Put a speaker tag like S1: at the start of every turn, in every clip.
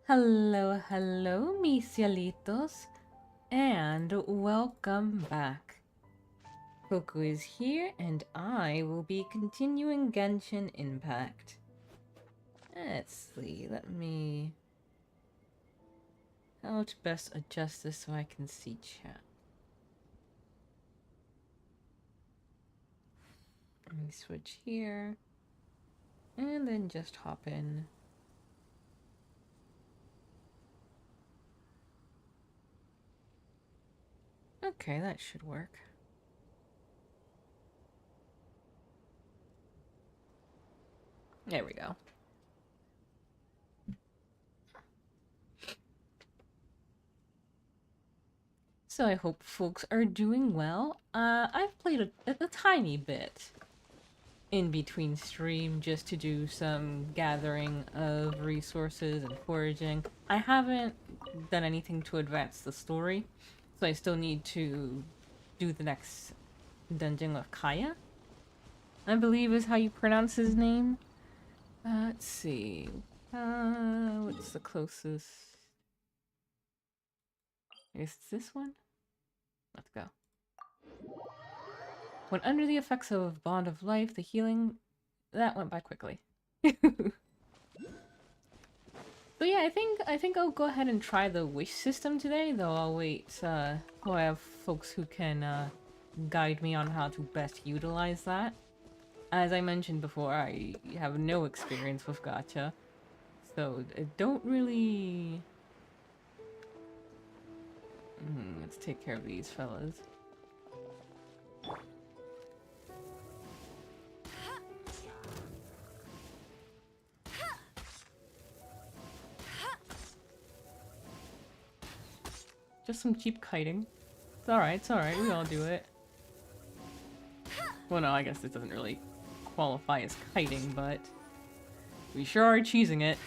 S1: Hello, hello, mis cielitos, and welcome back. Coco is here, and I will be continuing Genshin Impact. Let's see, how to best adjust this so I can see chat. Let me switch here, and then just hop in. Okay, that should work. There we go. So I hope folks are doing well. I've played a tiny bit in between stream just to do some gathering of resources and foraging. I haven't done anything to advance the story, so I still need to do the next dungeon with Kaya, I believe is how you pronounce his name. Let's see. What's the closest? I guess it's this one? Let's go. When under the effects of Bond of Life, the healing... That went by quickly. So yeah, I think I'll go ahead and try the wish system today, though I'll wait till I have folks who can guide me on how to best utilize that. As I mentioned before, I have no experience with gacha, so I don't really... let's take care of these fellas. Just some cheap kiting. It's alright, we all do it. Well, no, I guess it doesn't really qualify as kiting, but we sure are cheesing it.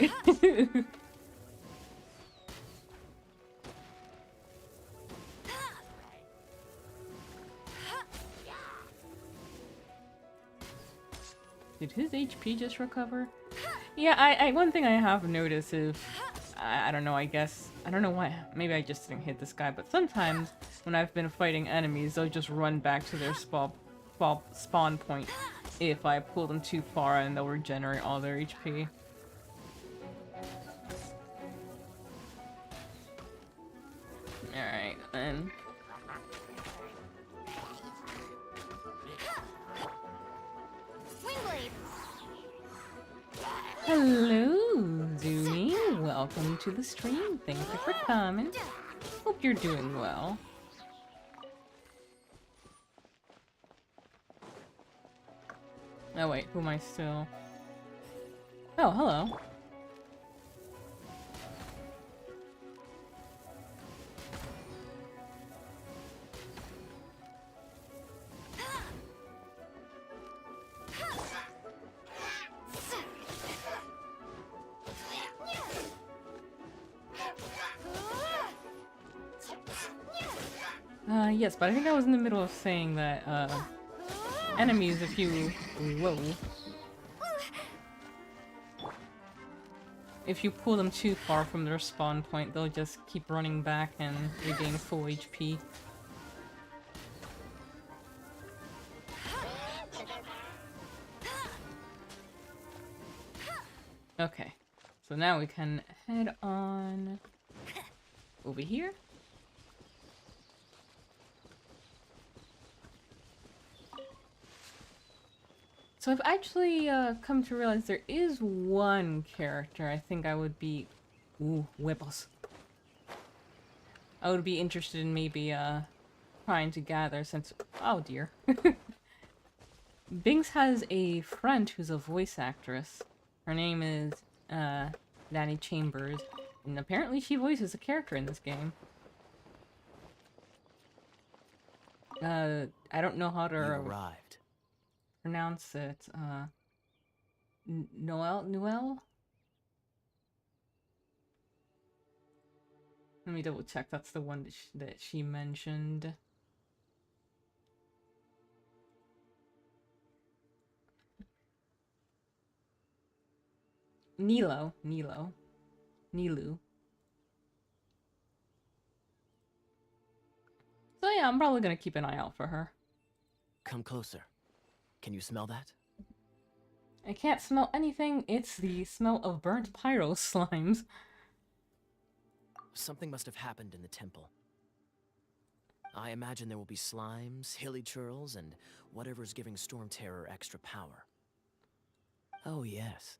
S1: Did his HP just recover? Yeah, I one thing I have noticed is, I don't know, I don't know why, maybe I just didn't hit this guy, but sometimes when I've been fighting enemies, they'll just run back to their spawn point if I pull them too far, and they'll regenerate all their HP. Alright, then. Hello, Zuni. Welcome to the stream. Thank you for coming. Hope you're doing well. Oh wait, who am I still? Oh, hello. Yes, but I think I was in the middle of saying that, enemies, if you... Whoa. If you pull them too far from their spawn point, they'll just keep running back and regain full HP. Okay, so now we can head on over here. So I've actually come to realize there is one character I think I would be... Ooh, huevos. I would be interested in maybe trying to gather since... Oh dear. Binks has a friend who's a voice actress. Her name is Danny Chambers, and apparently she voices a character in this game. I don't know how to...
S2: You've arrived.
S1: Pronounce it. Noel? Let me double check. That's the one that she mentioned. Nilu. So yeah, I'm probably gonna keep an eye out for her.
S2: Come closer. Can you smell that?
S1: I can't smell anything. It's the smell of burnt pyro slimes.
S2: Something must have happened in the temple. I imagine there will be slimes, hilly churls, and whatever's giving Storm Terror extra power. Oh yes,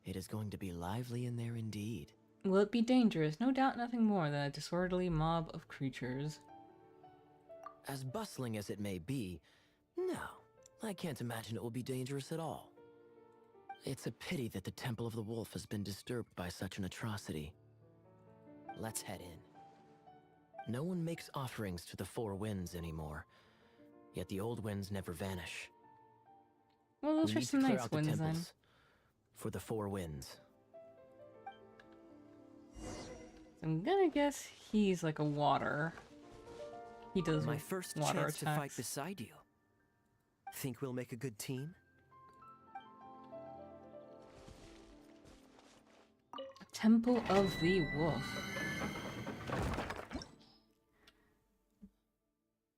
S2: it is going to be lively in there indeed.
S1: Will it be dangerous? No doubt nothing more than a disorderly mob of creatures.
S2: As bustling as it may be, no, I can't imagine it will be dangerous at all. It's a pity that the Temple of the Wolf has been disturbed by such an atrocity. Let's head in. No one makes offerings to the Four Winds anymore, yet the old winds never vanish.
S1: Well, those
S2: We
S1: are
S2: need
S1: some
S2: to clear
S1: nice
S2: out the
S1: winds then.
S2: temples for the Four Winds.
S1: I'm gonna guess he's like a water. He does
S2: My first
S1: water
S2: chance to fight
S1: attacks.
S2: beside you. Think we'll make a good team?
S1: Temple of the Wolf.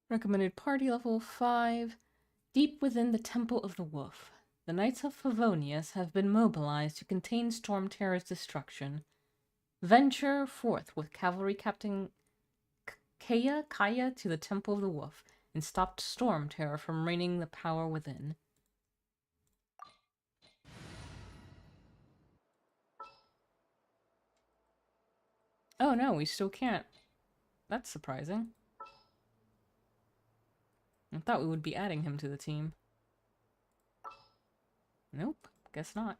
S1: Recommended party level 5. Deep within the Temple of the Wolf, the Knights of Favonius have been mobilized to contain Storm Terror's destruction. Venture forth with Cavalry Captain Kaya to the Temple of the Wolf and stop Storm Terror from reigning the power within. Oh no, we still can't. That's surprising. I thought we would be adding him to the team. Nope, guess not.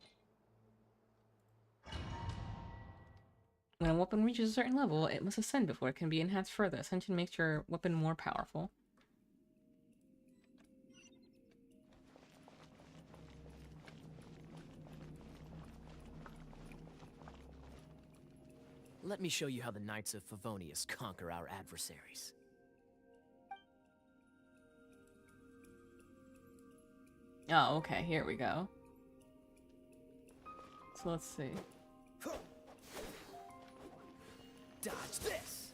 S1: When a weapon reaches a certain level, it must ascend before it can be enhanced further. Ascension makes your weapon more powerful.
S2: Let me show you how the Knights of Favonius conquer our adversaries.
S1: Oh, okay, here we go. So let's see.
S2: Dodge this!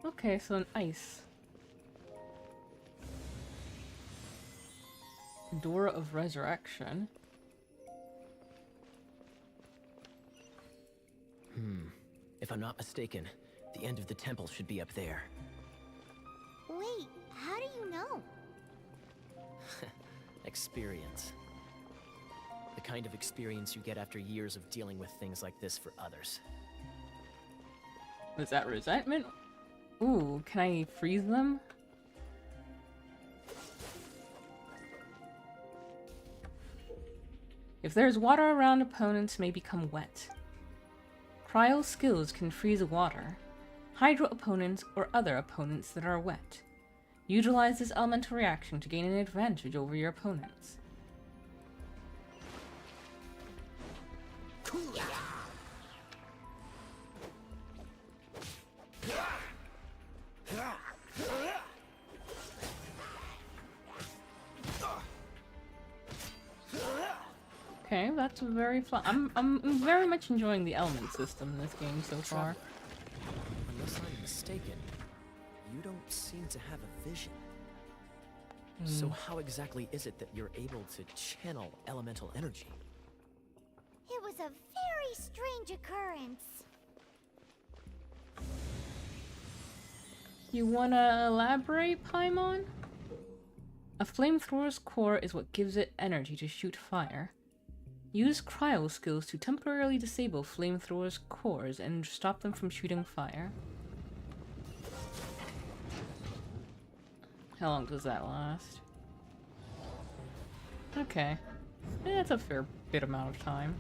S1: Okay, so an ice. Door of Resurrection.
S2: If I'm not mistaken, the end of the temple should be up there.
S3: Wait, how do you know?
S2: Experience. The kind of experience you get after years of dealing with things like this for others.
S1: Was that resentment? Ooh, can I freeze them? If there's water around, opponents may become wet. Cryo skills can freeze water, hydro opponents, or other opponents that are wet. Utilize this elemental reaction to gain an advantage over your opponents. Okay, that's very fun. I'm very much enjoying the element system in this game so far.
S2: Unless I'm mistaken, you don't seem to have a vision. So how exactly is it that you're able to channel elemental energy?
S3: It was a very strange occurrence.
S1: You wanna elaborate, Paimon? A flamethrower's core is what gives it energy to shoot fire. Use cryo skills to temporarily disable flamethrowers' cores and stop them from shooting fire. How long does that last? Okay. That's a fair bit amount of time.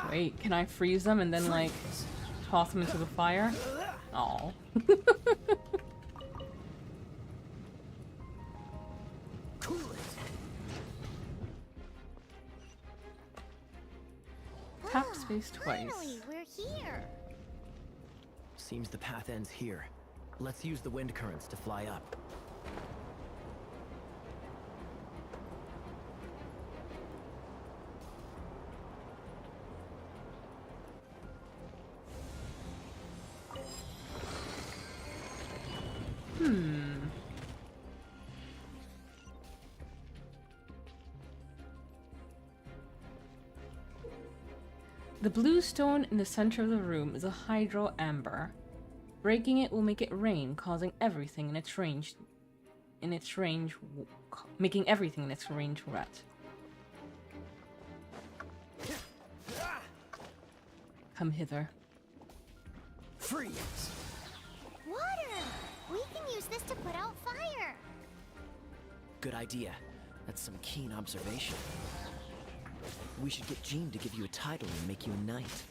S1: Wait, can I freeze them and then, like, toss them into the fire? Oh. Tap space twice.
S3: Finally, we're here.
S2: Seems the path ends here. Let's use the wind currents to fly up.
S1: The blue stone in the center of the room is a hydro amber. Breaking it will make it rain, causing everything in its range, making everything in its range wet. Come hither.
S2: Freeze!
S3: Water! We can use this to put out fire.
S2: Good idea. That's some keen observation. We should get Jean to give you a title and make you a knight.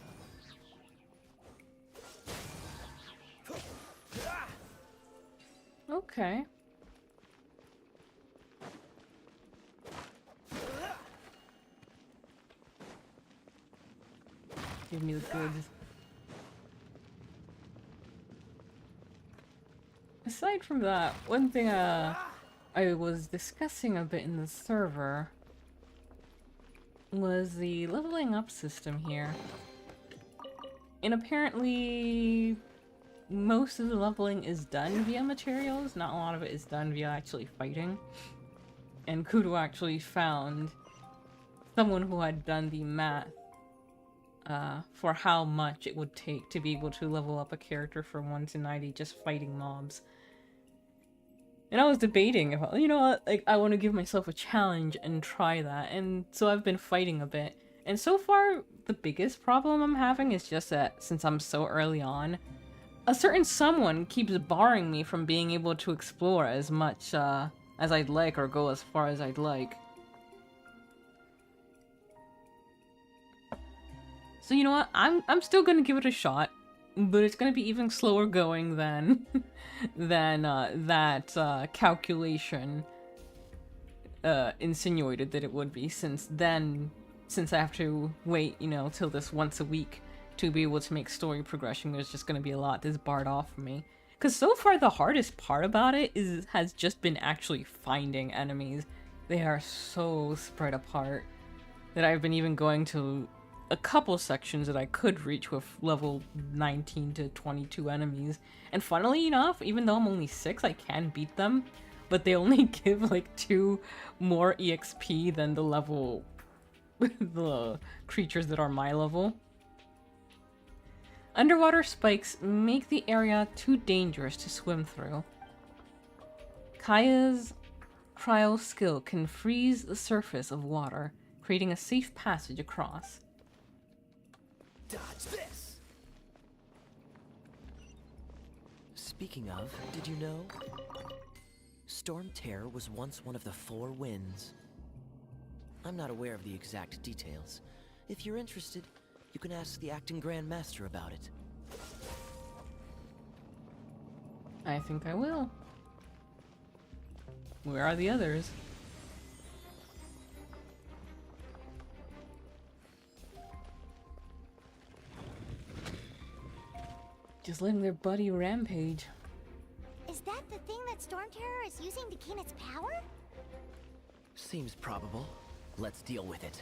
S1: Okay. Give me the goods. Aside from that, one thing I was discussing a bit in the server was the leveling up system here. And apparently most of the leveling is done via materials, not a lot of it is done via actually fighting. And Kudo actually found someone who had done the math for how much it would take to be able to level up a character from 1 to 90 just fighting mobs. And I was debating if, you know what, like, I want to give myself a challenge and try that. And so I've been fighting a bit. And so far, the biggest problem I'm having is just that since I'm so early on, a certain someone keeps barring me from being able to explore as much as I'd like or go as far as I'd like. So you know what? I'm still gonna give it a shot, but it's gonna be even slower going than that calculation insinuated that it would be. Since I have to wait, you know, till this once a week to be able to make story progression, there's just gonna be a lot that's barred off for me. Because so far the hardest part about it has just been actually finding enemies. They are so spread apart that I've been even going to a couple sections that I could reach with level 19 to 22 enemies. And funnily enough, even though I'm only 6, I can beat them, but they only give like 2 more EXP than the level the creatures that are my level. Underwater spikes make the area too dangerous to swim through. Kaya's cryo skill can freeze the surface of water, creating a safe passage across.
S2: Dodge this! Speaking of, did you know? Storm Terror was once one of the 4 winds. I'm not aware of the exact details. If you're interested, you can ask the acting Grand Master about it.
S1: I think I will. Where are the others? Just letting their buddy rampage.
S3: Is that the thing that Storm Terror is using to gain its power?
S2: Seems probable. Let's deal with it.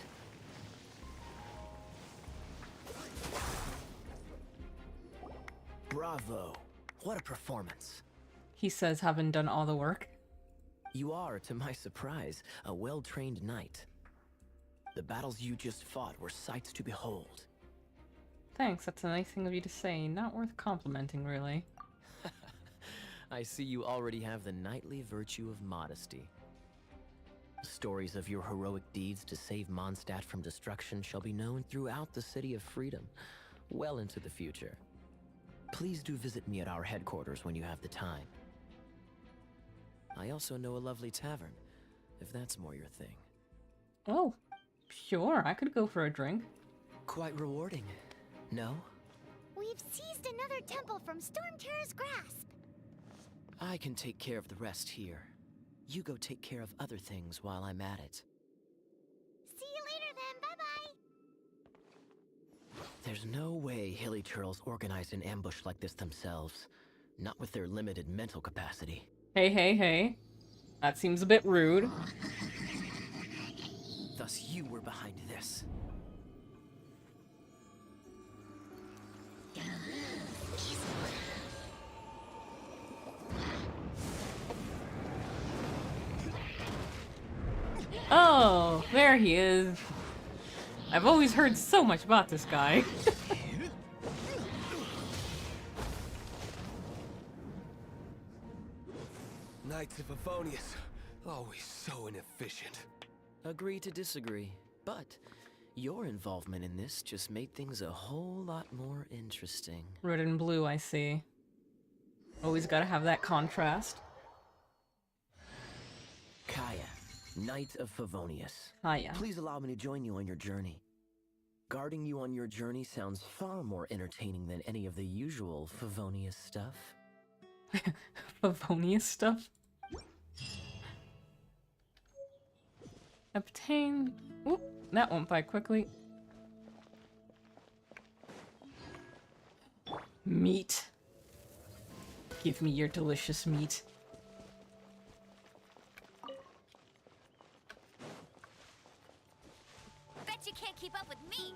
S2: Bravo! What a performance.
S1: He says, having done all the work.
S2: You are, to my surprise, a well-trained knight. The battles you just fought were sights to behold.
S1: Thanks, that's a nice thing of you to say. Not worth complimenting, really.
S2: I see you already have the knightly virtue of modesty. Stories of your heroic deeds to save Mondstadt from destruction shall be known throughout the City of Freedom, well into the future. Please do visit me at our headquarters when you have the time. I also know a lovely tavern, if that's more your thing.
S1: Oh, sure, I could go for a drink.
S2: Quite rewarding, no?
S3: We've seized another temple from Storm Terror's grasp.
S2: I can take care of the rest here. You go take care of other things while I'm at it.
S3: See you later then, bye-bye.
S2: There's no way Hilly Turtles organized an ambush like this themselves. Not with their limited mental capacity.
S1: Hey, hey, hey. That seems a bit rude.
S2: Thus you were behind this.
S1: Oh, there he is. I've always heard so much about this guy.
S4: Knights of Favonius, always so inefficient.
S2: Agree to disagree, but your involvement in this just made things a whole lot more interesting.
S1: Red and blue, I see. Always gotta have that contrast.
S2: Kaya, Knight of Favonius.
S1: Hiya.
S2: Please allow me to join you on your journey. Guarding you on your journey sounds far more entertaining than any of the usual Favonius stuff.
S1: Favonius stuff. Obtain. Oop, that went by quickly. Meat. Give me your delicious meat.
S3: Bet you can't keep up with me.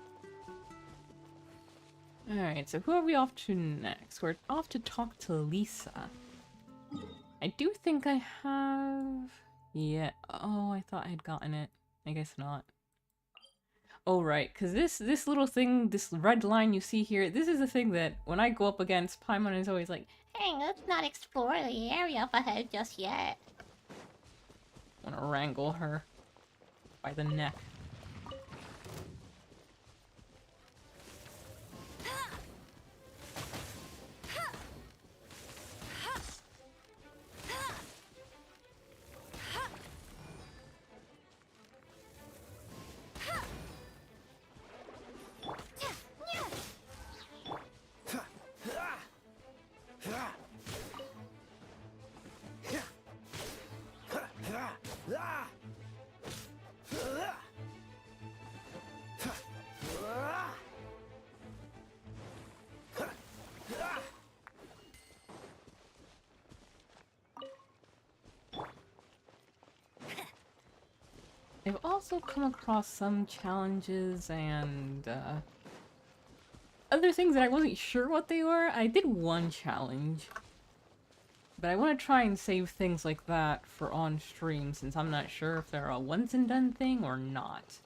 S1: Alright, so who are we off to next? We're off to talk to Lisa. I do think I have... Yeah. Oh, I thought I had gotten it. I guess not. Oh, right, because this little thing, this red line you see here, this is the thing that when I go up against, Paimon is always like,
S3: Hey, let's not explore the area up ahead just yet.
S1: I want to wrangle her by the neck. I've also come across some challenges and other things that I wasn't sure what they were. I did one challenge, but I want to try and save things like that for on stream since I'm not sure if they're a once and done thing or not.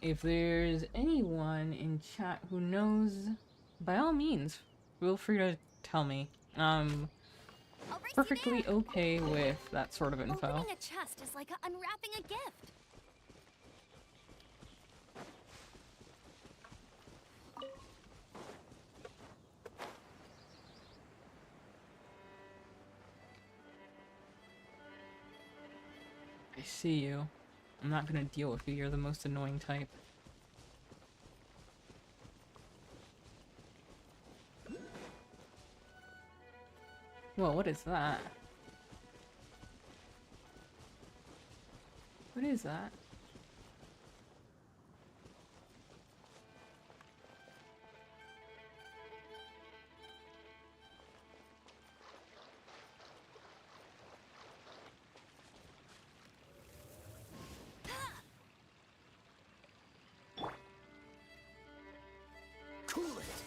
S1: If there's anyone in chat who knows, by all means, feel free to tell me. Perfectly okay with that sort of info.
S3: Opening a chest is like unwrapping a gift.
S1: I see you. I'm not gonna deal with you. You're the most annoying type. Whoa, what is that? What is that?
S4: Cool it.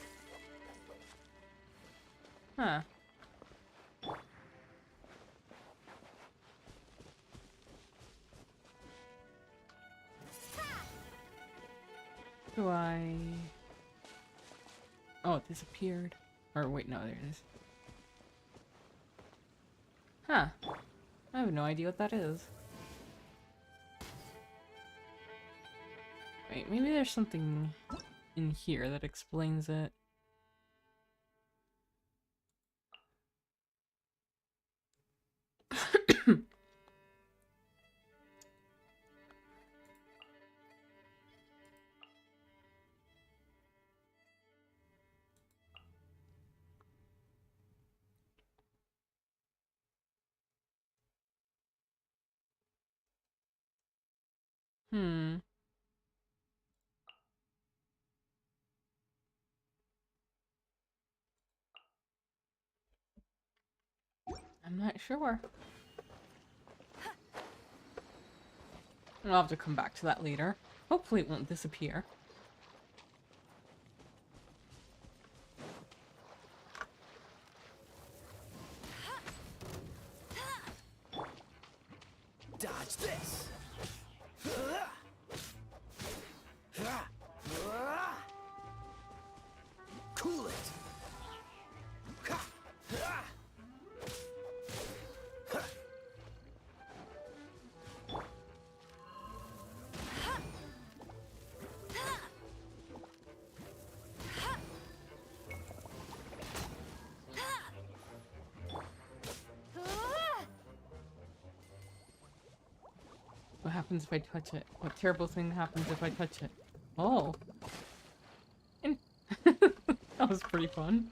S1: Huh. Do I... Oh, it disappeared. Or wait, no, there it is. Huh. I have no idea what that is. Wait, maybe there's something in here that explains it. Hmm. I'm not sure. I'll have to come back to that later. Hopefully it won't disappear.
S2: Dodge this! Cool it!
S1: What happens if I touch it? What terrible thing happens if I touch it? Oh. And that was pretty fun.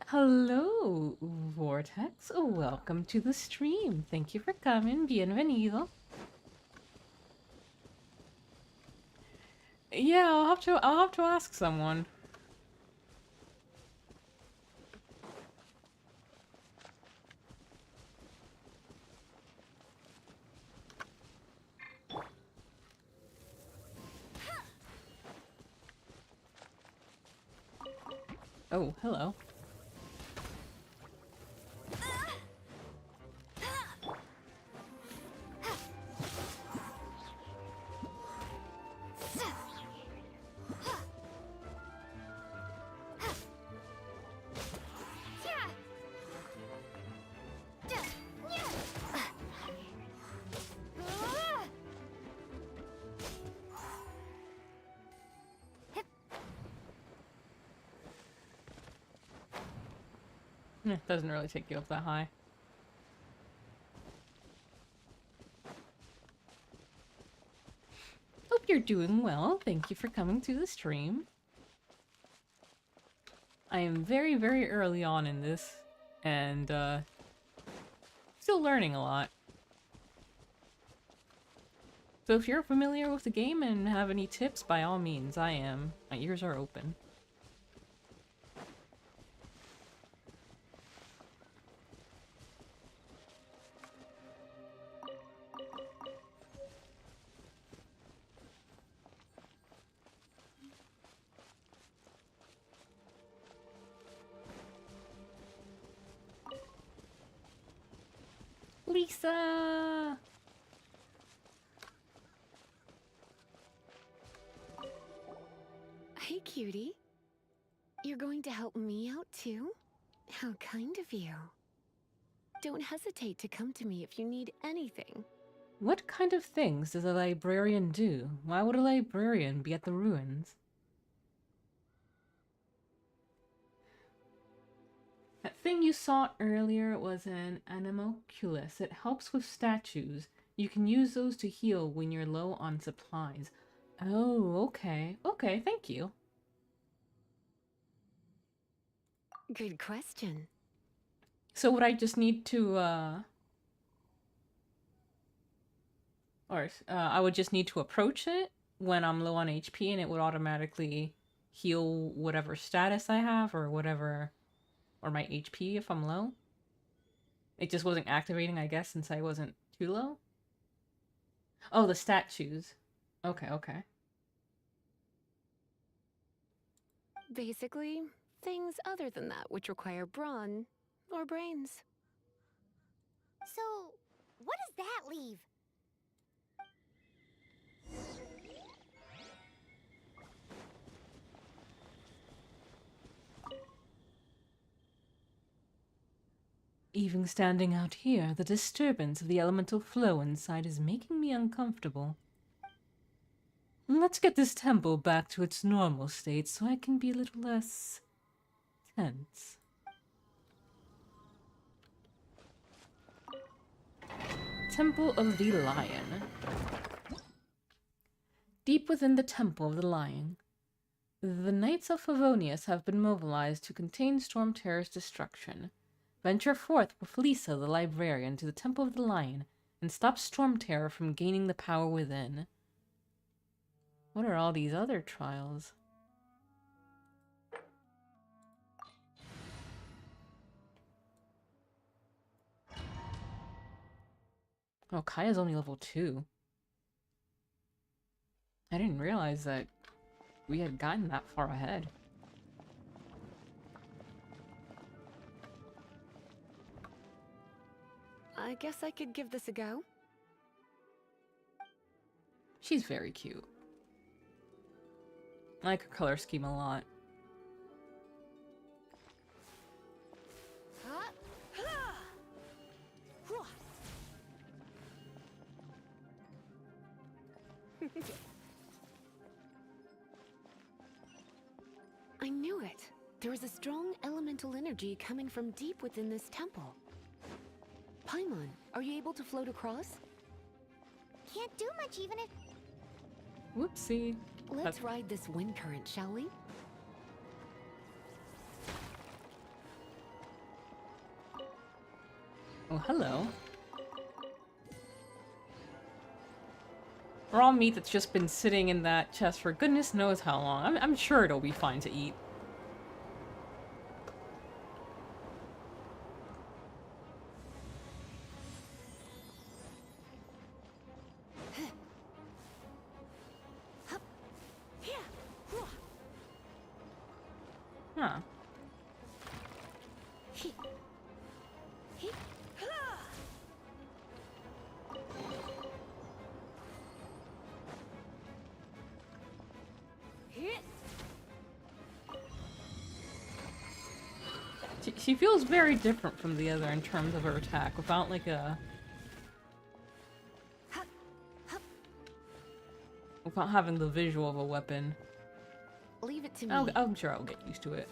S1: Hello, Vortex. Welcome to the stream. Thank you for coming. Bienvenido. Yeah, I'll have to ask someone. Oh, hello. It doesn't really take you up that high. Hope you're doing well. Thank you for coming to the stream. I am very, very early on in this, and still learning a lot. So if you're familiar with the game and have any tips, by all means, I am. My ears are open. Lisa!
S5: Hey, cutie. You're going to help me out, too? How kind of you. Don't hesitate to come to me if you need anything.
S1: What kind of things does a librarian do? Why would a librarian be at the ruins? That thing you saw earlier was an animalculus. It helps with statues. You can use those to heal when you're low on supplies. Oh, okay. Okay, thank you.
S5: Good question.
S1: So would I just need to, I would just need to approach it when I'm low on HP and it would automatically heal whatever status I have or whatever, or my HP if I'm low? It just wasn't activating, I guess, since I wasn't too low? Oh, the statues. Okay, okay.
S5: Basically, things other than that which require brawn or brains.
S3: So, what does that leave?
S1: Even standing out here, the disturbance of the elemental flow inside is making me uncomfortable. Let's get this temple back to its normal state so I can be a little less tense. Temple of the Lion. Deep within the Temple of the Lion, the Knights of Favonius have been mobilized to contain Storm Terror's destruction. Venture forth with Lisa the Librarian to the Temple of the Lion and stop Storm Terror from gaining the power within. What are all these other trials? Oh, Kaya's only level 2. I didn't realize that we had gotten that far ahead.
S5: I guess I could give this a go.
S1: She's very cute. I like her color scheme a lot.
S5: I knew it. There is a strong elemental energy coming from deep within this temple. Paimon, are you able to float across?
S3: Can't do much even if...
S1: Whoopsie.
S5: Let's ride this wind current, shall we?
S1: Oh, hello. Raw meat that's just been sitting in that chest for goodness knows how long. I'm sure it'll be fine to eat. Huh. She feels very different from the other in terms of her attack, without like a... without having the visual of a weapon.
S5: Leave it to me.
S1: I'm sure I'll get used to it.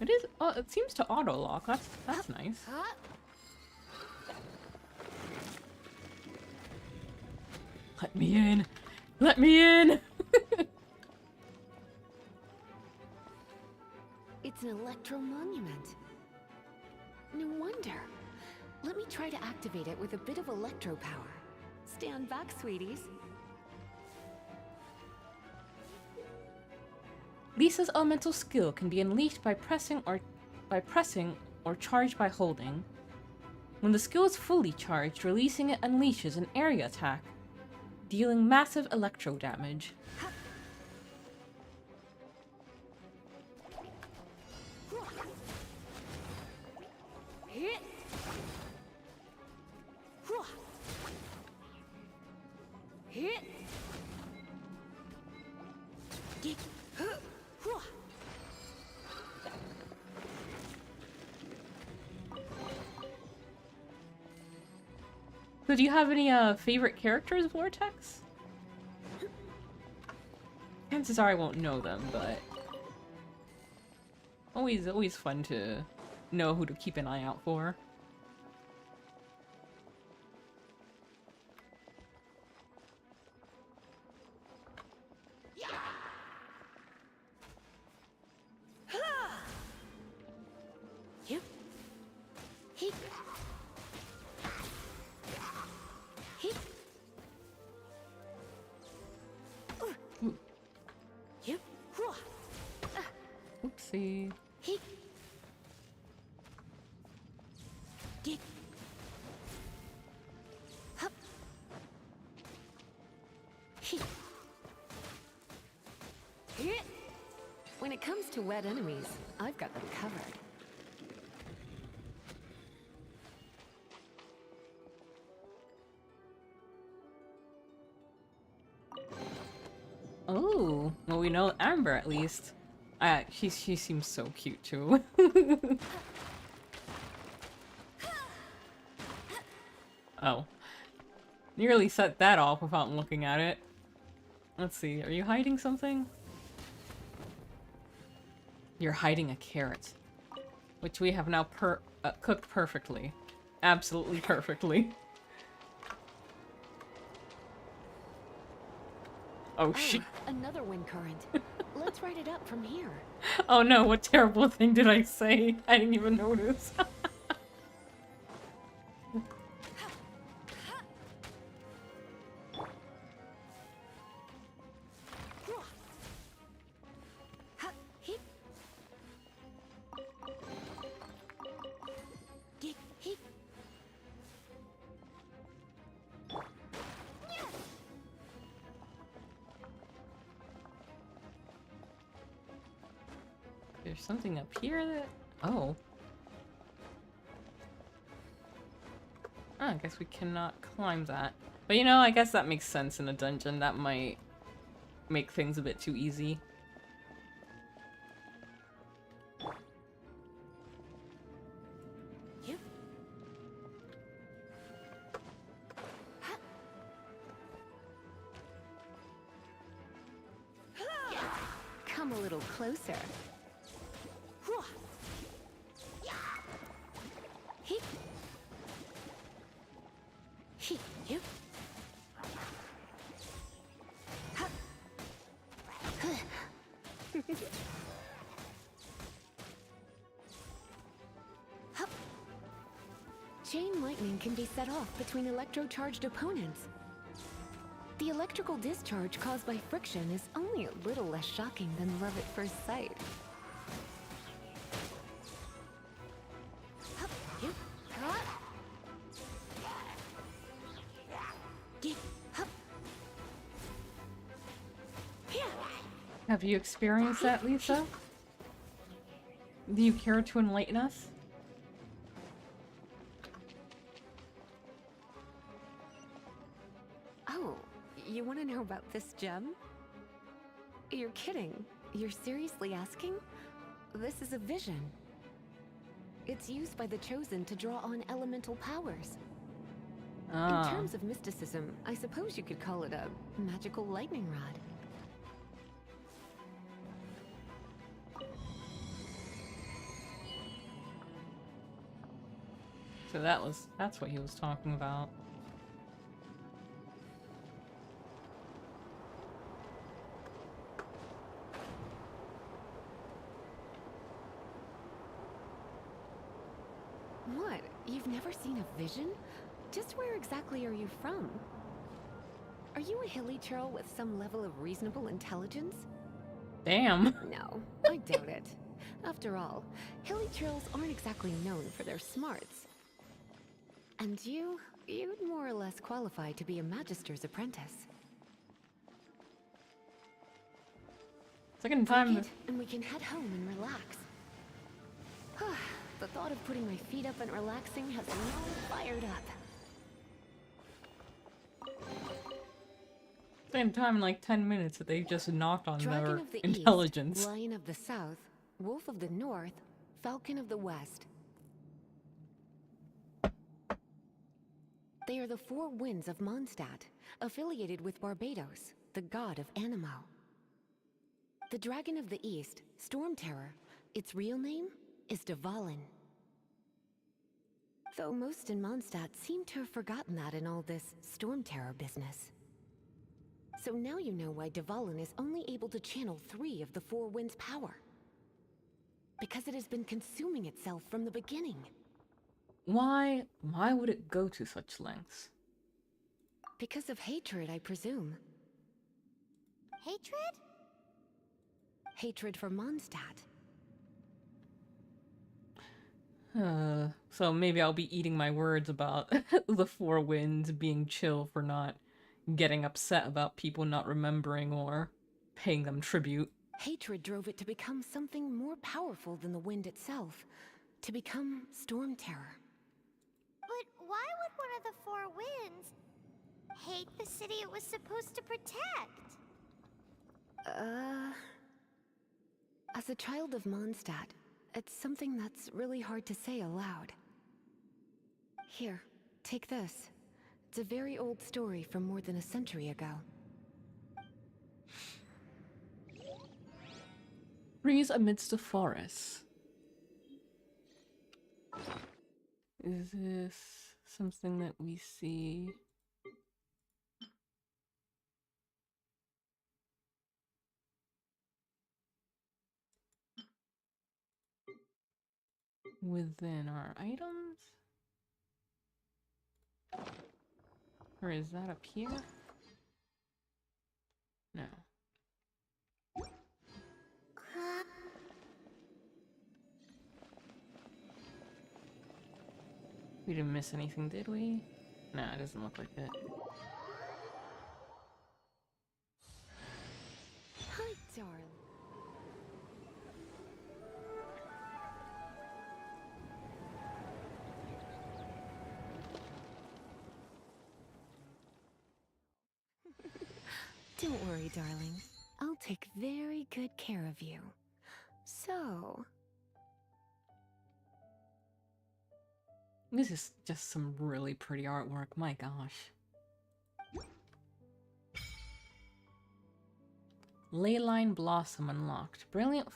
S1: It is. Oh, it seems to auto lock. That's nice. Let me in. Let me in.
S5: It's an electro monument. No wonder. Let me try to activate it with a bit of electro power. Stand back, sweeties.
S1: Lisa's elemental skill can be unleashed by pressing or charged by holding. When the skill is fully charged, releasing it unleashes an area attack, dealing massive electro damage. So do you have any favorite characters, Vortex? Chances are I won't know them, but always fun to know who to keep an eye out for. Oopsie.
S5: When it comes to wet enemies, I've got them covered.
S1: Oh, well, we know Amber at least. She seems so cute too. Oh, nearly set that off without looking at it. Let's see. Are you hiding something? You're hiding a carrot, which we have now cooked perfectly, absolutely perfectly. Oh shit.
S5: Another wind current. Let's ride it up from here.
S1: Oh no, what terrible thing did I say? I didn't even notice. There's something up here that... Oh. Oh, I guess we cannot climb that. But you know, I guess that makes sense in a dungeon. That might make things a bit too easy.
S5: Yep. Come a little closer. Heep. Heep. Yep. Chain lightning can be set off between electro-charged opponents. The electrical discharge caused by friction is only a little less shocking than love at first sight.
S1: Have you experienced that, Lisa? Do you care to enlighten us?
S5: Oh, you want to know about this gem? You're kidding. You're seriously asking? This is a vision. It's used by the Chosen to draw on elemental powers.
S1: Ah.
S5: In terms of mysticism, I suppose you could call it a magical lightning rod.
S1: So that's what he was talking about.
S5: What? You've never seen a vision? Just where exactly are you from? Are you a hilly churl with some level of reasonable intelligence?
S1: Damn.
S5: No, I doubt it. After all, hilly churls aren't exactly known for their smarts. And you'd more or less qualify to be a magister's apprentice.
S1: Second time.
S5: Take it, and we can head home and relax. The thought of putting my feet up and relaxing has me all fired up.
S1: Same time in like 10 minutes that they just knocked on
S5: Dragon
S1: their
S5: of the
S1: intelligence.
S5: East, Lion of the South, Wolf of the North, Falcon of the West. They are the four winds of Mondstadt, affiliated with Barbados, the god of Animo. The Dragon of the East, Storm Terror, its real name is Dvalin. Though most in Mondstadt seem to have forgotten that in all this Storm Terror business. So now you know why Dvalin is only able to channel 3 of the four winds' power. Because it has been consuming itself from the beginning.
S1: Why would it go to such lengths?
S5: Because of hatred, I presume.
S3: Hatred?
S5: Hatred for Mondstadt.
S1: So maybe I'll be eating my words about the Four Winds being chill for not getting upset about people not remembering or paying them tribute.
S5: Hatred drove it to become something more powerful than the wind itself. To become Storm Terror.
S3: But why would one of the four winds hate the city it was supposed to protect?
S5: As a child of Mondstadt, it's something that's really hard to say aloud. Here, take this. It's a very old story from more than a century ago.
S1: Breeze amidst the forest. Is this something that we see? Within our items? Or is that up here? No. We didn't miss anything, did we? No, it doesn't look like it.
S5: Hi, darling. Don't worry, darling. I'll take very good care of you. So,
S1: This is just some really pretty artwork, my gosh. Leyline Blossom unlocked. Brilliant.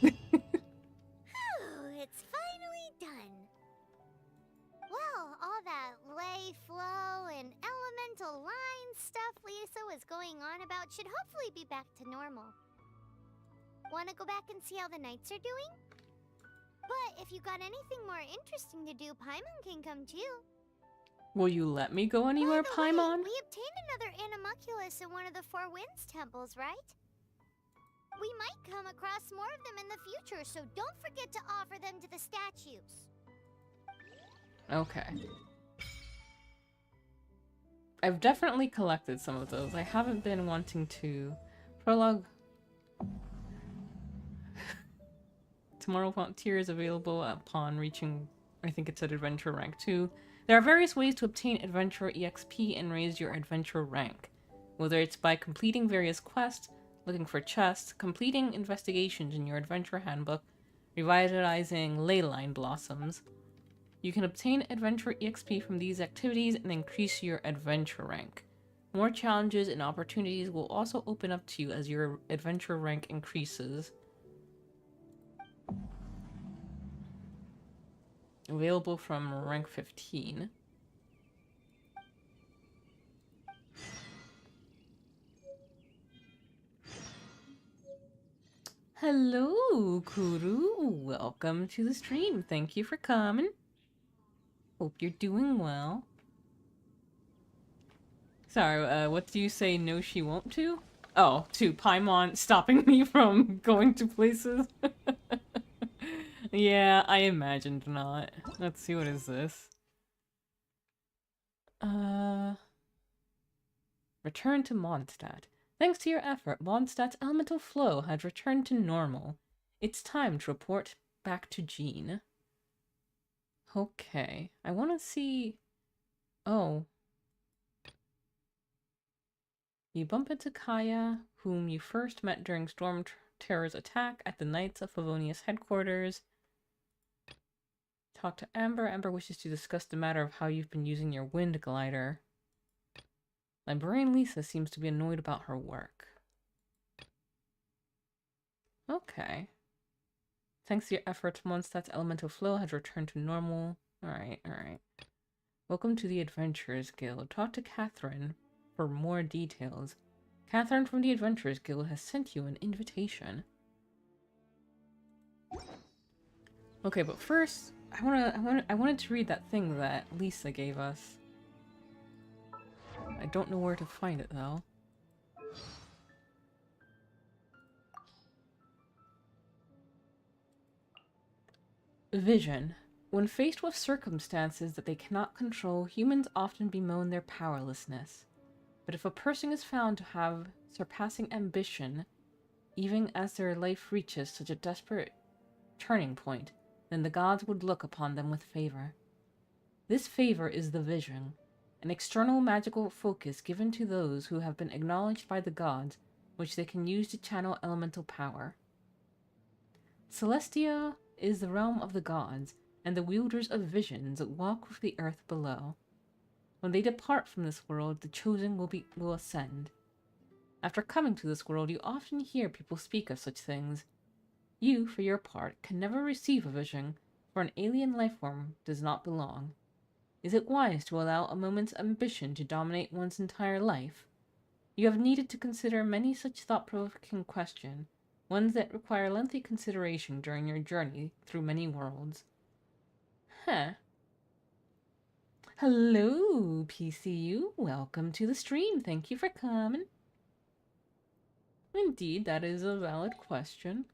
S3: It's finally done. Well, all that ley flow and elemental line stuff Lisa was going on about should hopefully be back to normal. Wanna go back and see how the knights are doing? But if you got anything more interesting to do, Paimon can come too.
S1: Will you let me go anywhere,
S3: By the way,
S1: Paimon?
S3: we obtained another animalculus in one of the Four Winds temples, right? We might come across more of them in the future, so don't forget to offer them to the statues.
S1: Okay. I've definitely collected some of those. I haven't been wanting to. Prologue. Tomorrow Frontier is available upon reaching, I think it's at Adventure Rank 2. There are various ways to obtain Adventure EXP and raise your Adventure rank. Whether it's by completing various quests, looking for chests, completing investigations in your Adventure Handbook, revitalizing Leyline Blossoms. You can obtain Adventure EXP from these activities and increase your Adventure rank. More challenges and opportunities will also open up to you as your Adventure rank increases. Available from rank 15. Hello, Kuru. Welcome to the stream. Thank you for coming. Hope you're doing well. Sorry, what do you say no she won't to? Oh, to Paimon stopping me from going to places? Yeah, I imagined not. Let's see, what is this? Return to Mondstadt. Thanks to your effort, Mondstadt's elemental flow has returned to normal. It's time to report back to Jean. Okay, I want to see... Oh. You bump into Kaya, whom you first met during Storm Terror's attack at the Knights of Favonius headquarters. Talk to Amber. Amber wishes to discuss the matter of how you've been using your wind glider. Librarian Lisa seems to be annoyed about her work. Okay. Thanks to your efforts, Mondstadt's elemental flow has returned to normal. Alright, alright. Welcome to the Adventurers Guild. Talk to Catherine for more details. Catherine from the Adventurers Guild has sent you an invitation. Okay, but first, I wanted to read that thing that Lisa gave us. I don't know where to find it though. Vision. When faced with circumstances that they cannot control, humans often bemoan their powerlessness. But if a person is found to have surpassing ambition, even as their life reaches such a desperate turning point, then the gods would look upon them with favor. This favor is the vision, an external magical focus given to those who have been acknowledged by the gods, which they can use to channel elemental power. Celestia is the realm of the gods, and the wielders of visions walk with the earth below. When they depart from this world, the chosen will ascend. After coming to this world, you often hear people speak of such things. You, for your part, can never receive a vision, for an alien life form does not belong. Is it wise to allow a moment's ambition to dominate one's entire life? You have needed to consider many such thought-provoking questions, ones that require lengthy consideration during your journey through many worlds. Huh. Hello, PCU. Welcome to the stream. Thank you for coming. Indeed, that is a valid question.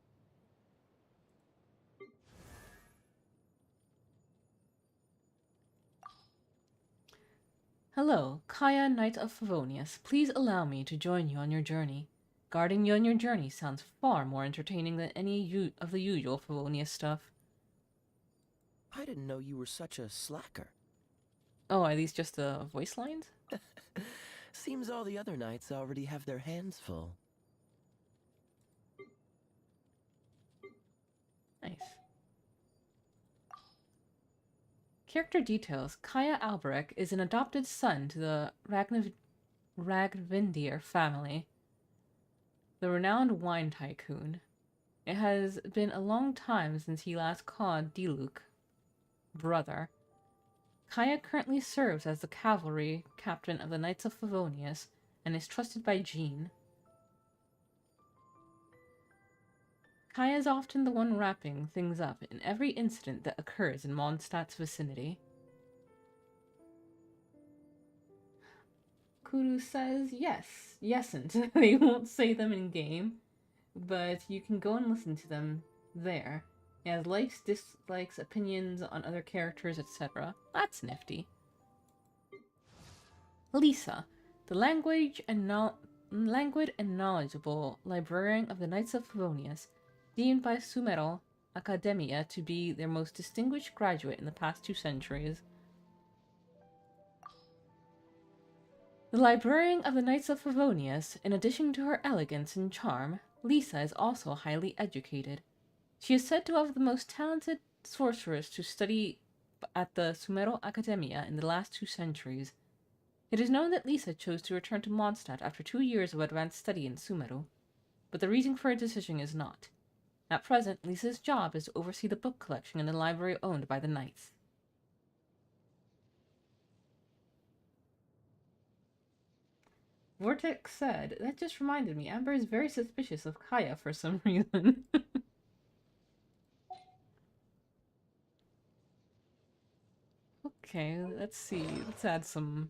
S1: Hello, Kaya, Knight of Favonius. Please allow me to join you on your journey. Guarding you on your journey sounds far more entertaining than any of the usual Favonius stuff.
S2: I didn't know you were such a slacker.
S1: Oh, are these just the voice lines?
S2: Seems all the other knights already have their hands full.
S1: Nice. Character details. Kaya Albrecht is an adopted son to the Ragvindir family, the renowned wine tycoon. It has been a long time since he last called Diluc brother. Kaya currently serves as the cavalry captain of the Knights of Favonius and is trusted by Jean. Kaya is often the one wrapping things up in every incident that occurs in Mondstadt's vicinity. Kuru says yesn't. They won't say them in game, but you can go and listen to them there. He has likes, dislikes, opinions on other characters, etc. That's nifty. Lisa, the languid and knowledgeable librarian of the Knights of Favonius, deemed by Sumeru Academia to be their most distinguished graduate in the past 2 centuries. The librarian of the Knights of Favonius, in addition to her elegance and charm, Lisa is also highly educated. She is said to have the most talented sorceress to study at the Sumeru Academia in the last 2 centuries. It is known that Lisa chose to return to Mondstadt after 2 years of advanced study in Sumeru, but the reason for her decision is not. At present, Lisa's job is to oversee the book collection in the library owned by the Knights. Vortex said, that just reminded me, Amber is very suspicious of Kaya for some reason. Okay, let's see. Let's add some...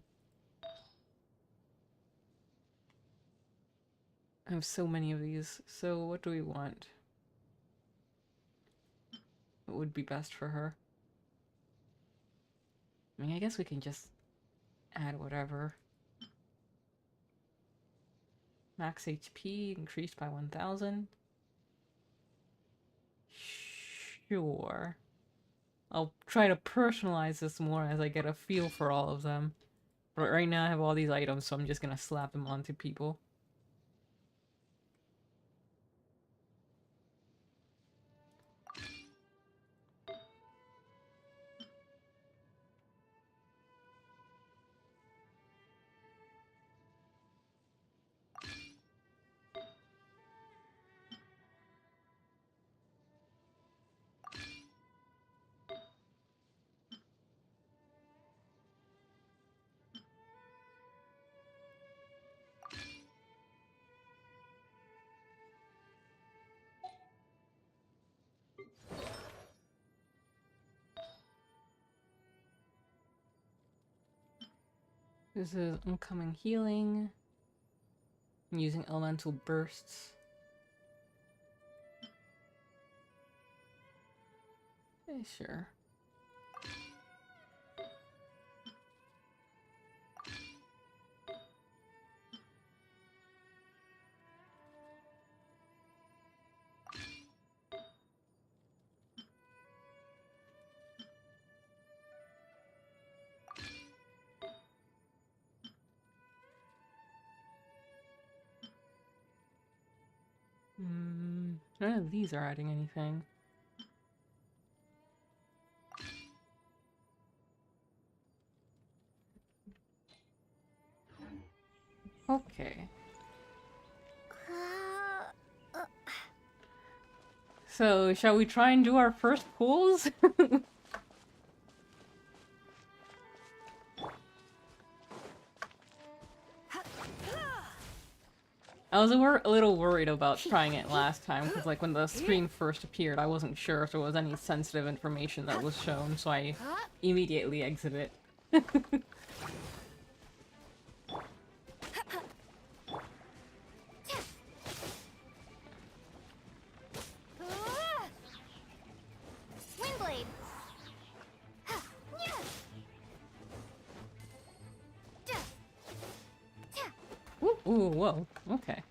S1: I have so many of these. So what do we want? What would be best for her? I mean, I guess we can just add whatever. Max HP increased by 1,000. Sure. I'll try to personalize this more as I get a feel for all of them. But right now I have all these items, so I'm just gonna slap them onto people. This is incoming healing. I'm using elemental bursts. Okay, sure. None of these are adding anything. Okay. So, shall we try and do our first pulls? I was a little worried about trying it last time, because like when the screen first appeared, I wasn't sure if there was any sensitive information that was shown, so I immediately exited it.
S3: Windblade.
S1: Ooh, whoa, okay.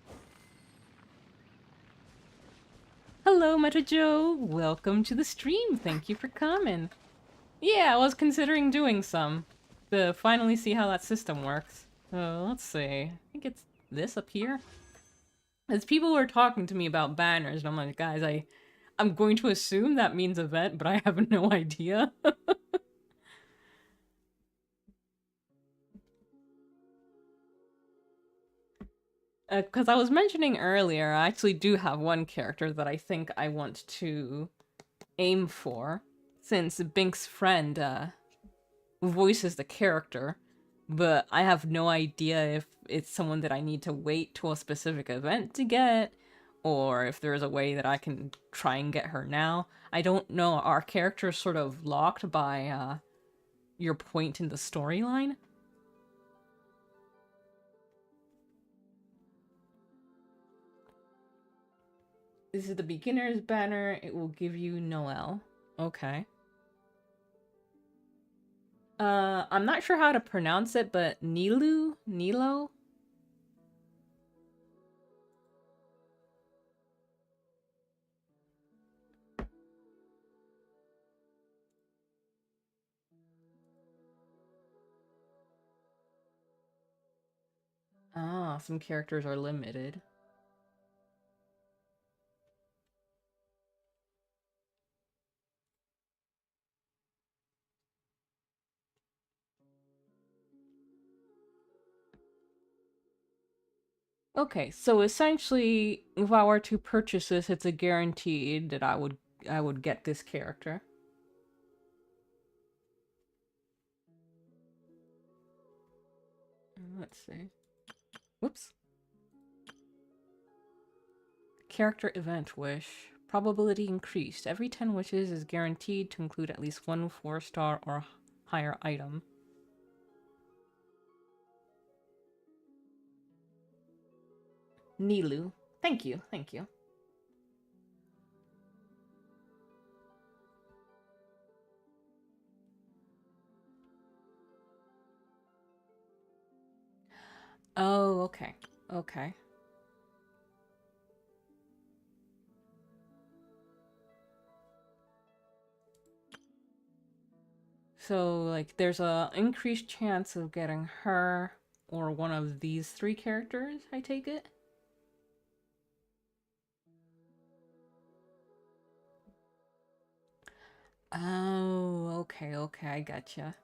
S1: Hello, Meta Joe! Welcome to the stream, thank you for coming. Yeah, I was considering doing some, to finally see how that system works. So let's see. I think it's this up here. As people were talking to me about banners, and I'm like, guys, I'm going to assume that means event, but I have no idea. Because I was mentioning earlier, I actually do have one character that I think I want to aim for, since Bink's friend voices the character, but I have no idea if it's someone that I need to wait till a specific event to get, or if there's a way that I can try and get her now. I don't know. Our character is sort of locked by your point in the storyline. This is the beginner's banner. It will give you Noel. Okay. I'm not sure how to pronounce it, but Nilo? Ah, some characters are limited. Okay, so essentially, if I were to purchase this, it's a guaranteed that I would get this character. Let's see. Whoops. Character event wish. Probability increased. Every 10 wishes is guaranteed to include at least one 4-star or higher item. Nilu. Thank you, thank you. Oh, okay. Okay. So, like, there's a increased chance of getting her or one of these 3 characters, I take it? Oh, okay, okay, I gotcha.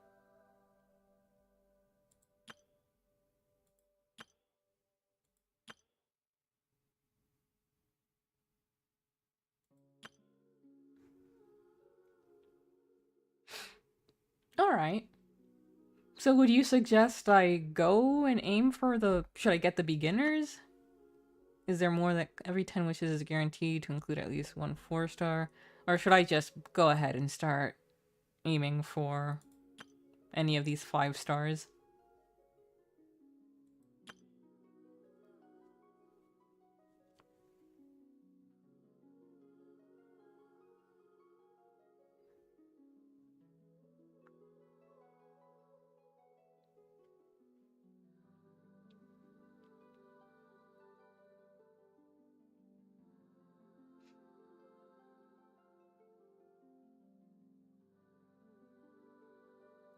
S1: Alright. So would you suggest I go and aim for the... Should I get the beginners? Is there more that every 10 wishes is guaranteed to include at least one 4-star? Or should I just go ahead and start aiming for any of these 5 stars?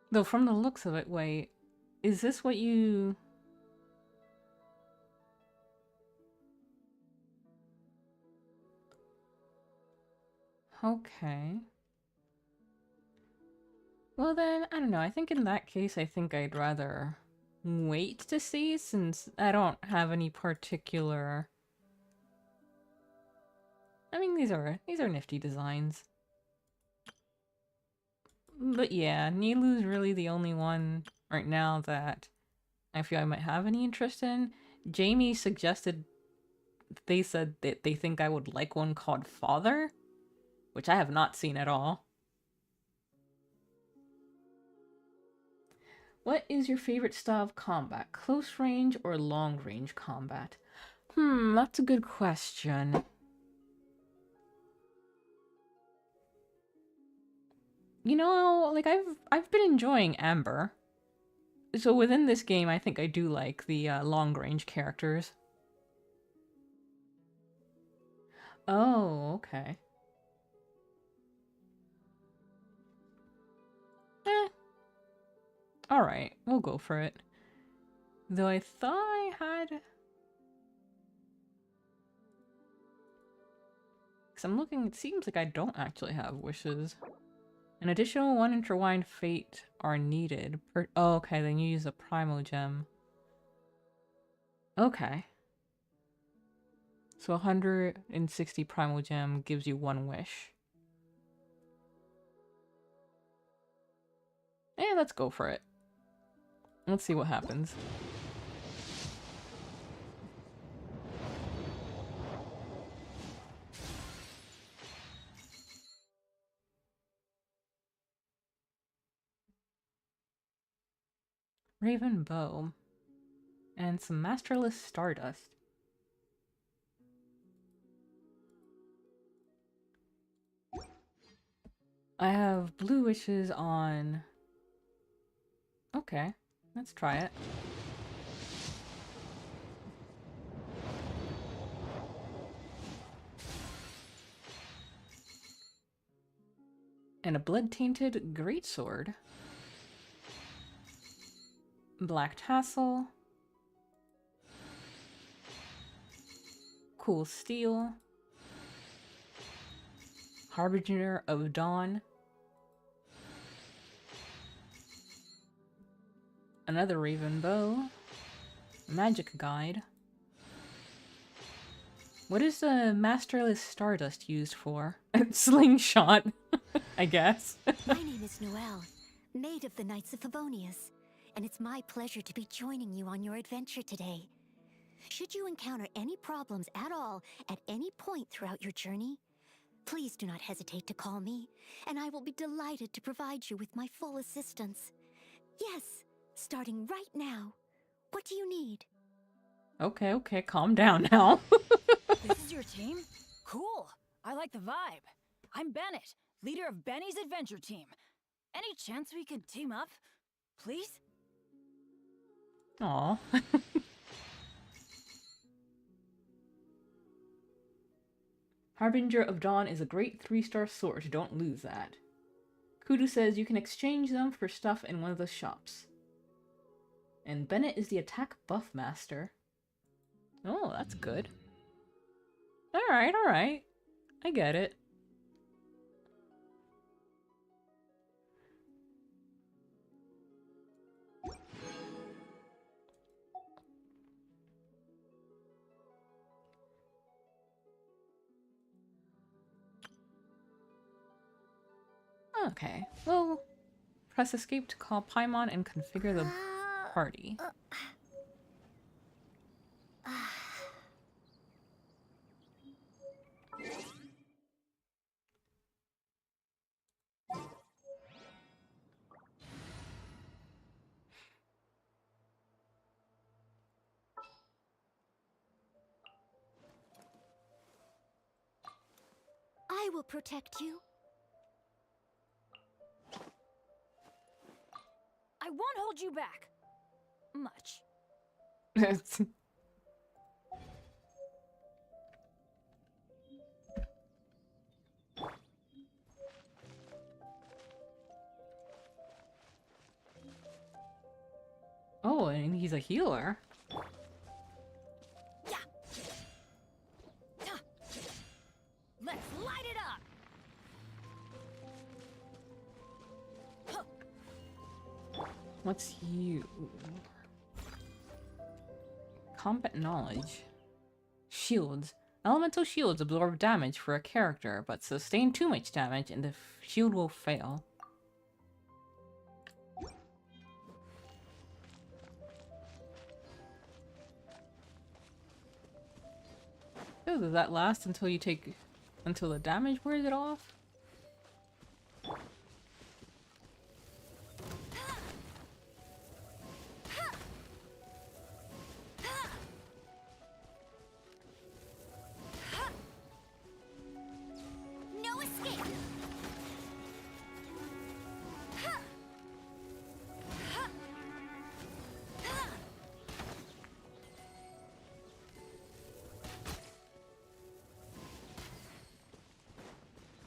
S1: Though from the looks of it, wait, is this what you... Okay. Well then, I don't know, I think in that case I think I'd rather wait to see, since I don't have any particular... I mean, these are nifty designs. But yeah, Nilu's really the only one right now that I feel I might have any interest in. Jamie suggested, they said that they think I would like one called Father, which I have not seen at all. What is your favorite style of combat? Close range or long range combat? That's a good question. You know, like I've been enjoying Amber. So within this game, I think I do like the long range characters. Oh, okay. Eh. Alright, we'll go for it. Though I thought I had... Because I'm looking, it seems like I don't actually have wishes. An additional 1 intertwined fate are needed. Oh, okay, then you use a primal gem. Okay. So 160 primal gem gives you 1 wish. Yeah, let's go for it. Let's see what happens. Raven bow. And some masterless stardust. I have blue wishes on... Okay, let's try it. And a blood-tainted greatsword. Black tassel. Cool steel. Harbinger of Dawn. Another raven bow. Magic guide. What is the masterless stardust used for? Slingshot, I guess.
S6: My name is Noelle, maid of the Knights of Favonius, and it's my pleasure to be joining you on your adventure today. Should you encounter any problems at all at any point throughout your journey, please do not hesitate to call me, and I will be delighted to provide you with my full assistance. Yes, starting right now. What do you need?
S1: Okay, calm down now.
S7: This is your team? Cool. I like the vibe. I'm Bennett, leader of Benny's adventure team. Any chance we could team up? Please?
S1: Aw. Harbinger of Dawn is a great 3-star sword, don't lose that. Kudu says you can exchange them for stuff in one of the shops. And Bennett is the attack buff master. Oh, that's good. Alright. I get it. Okay, well, press escape to call Paimon and configure the party.
S6: I will protect you.
S7: I won't hold you back. Much.
S1: Oh, and he's a healer.
S7: Yeah. Let's light it up.
S1: What's you? Combat knowledge. Shields. Elemental shields absorb damage for a character, but sustain too much damage and the shield will fail. Oh, does that last until until the damage wears it off?
S6: No escape!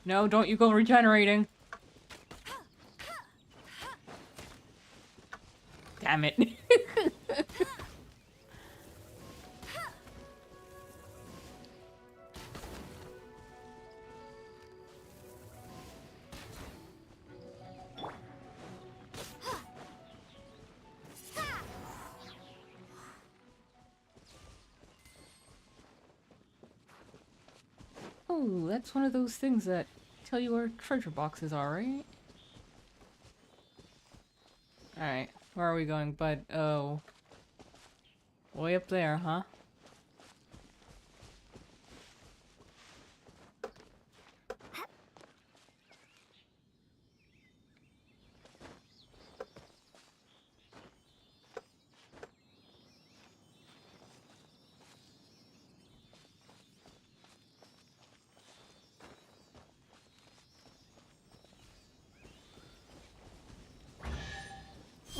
S1: No, don't you go regenerating. Damn it. Oh, that's one of those things that tell you where treasure boxes are, right? Alright, where are we going, bud? Oh. Way up there, huh?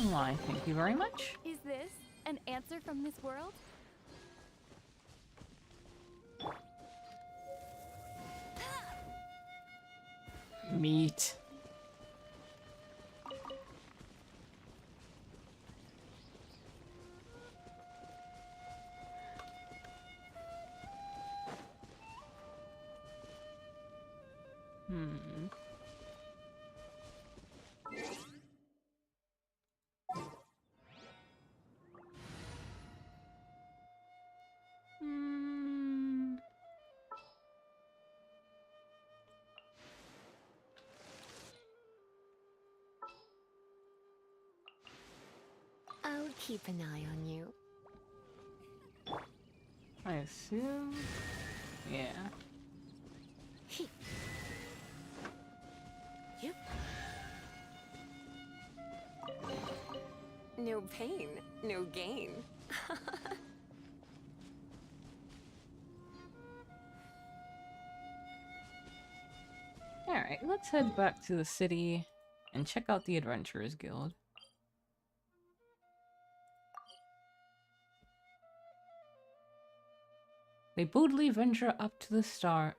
S1: Why, thank you very much.
S8: Is this an answer from this world?
S1: Meat. Hmm. Hmm.
S5: I'll keep an eye on you.
S1: I assume. Yeah.
S5: Yep. No pain, no gain.
S1: Alright, let's head back to the city and check out the Adventurers Guild. They boldly venture up to the star,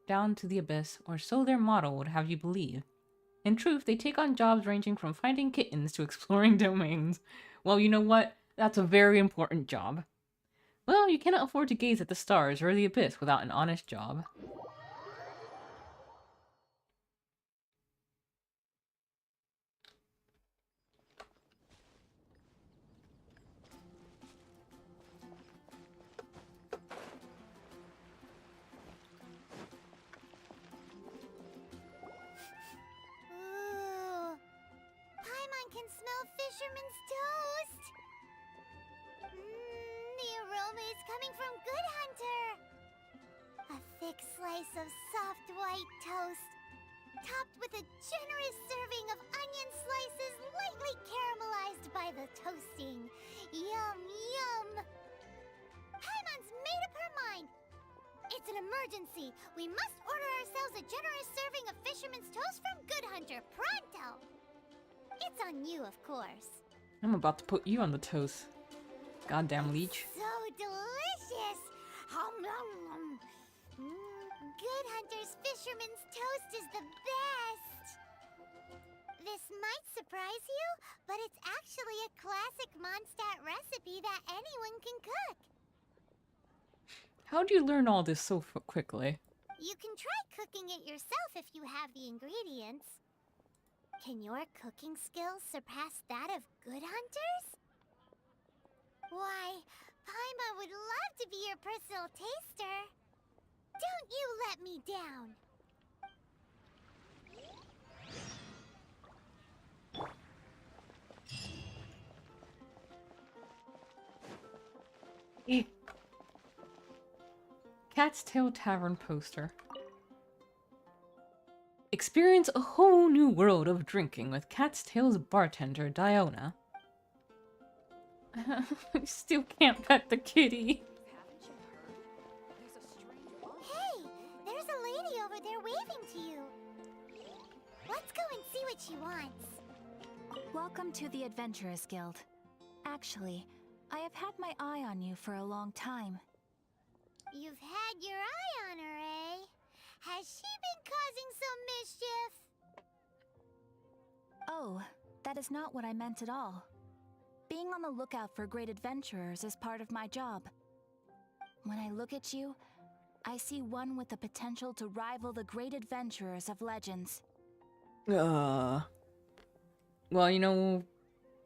S1: down to the abyss, or so their motto would have you believe. In truth, they take on jobs ranging from finding kittens to exploring domains. Well, you know what? That's a very important job. Well, you cannot afford to gaze at the stars or the abyss without an honest job.
S3: Ooh. Paimon can smell fisherman's toast. The aroma is coming from Good Hunter. A thick slice of soft white toast, topped with a generous serving of onion slices lightly caramelized by the toasting. Yum, yum. Paimon's made up her mind. It's an emergency. We must order ourselves a generous serving of fisherman's toast from Good Hunter, pronto! It's on you, of course.
S1: I'm about to put you on the toast. Goddamn leech.
S3: So delicious! Hum, nom, nom. Good Hunter's fisherman's toast is the best! This might surprise you, but it's actually a classic Mondstadt recipe that anyone can cook.
S1: How do you learn all this so quickly?
S3: You can try cooking it yourself if you have the ingredients. Can your cooking skills surpass that of Good Hunter's? Why, Paimon would love to be your personal taster. Don't you let me down.
S1: Cat's Tail Tavern poster. Experience a whole new world of drinking with Cat's Tail's bartender, Diona. I still can't pet the kitty.
S3: Hey, there's a lady over there waving to you. Let's go and see what she wants.
S8: Welcome to the Adventurers Guild. Actually, I have had my eye on you for a long time.
S3: You've had your eye on her, eh? Has she been causing some mischief?
S8: Oh, that is not what I meant at all. Being on the lookout for great adventurers is part of my job. When I look at you, I see one with the potential to rival the great adventurers of legends.
S1: Well, you know,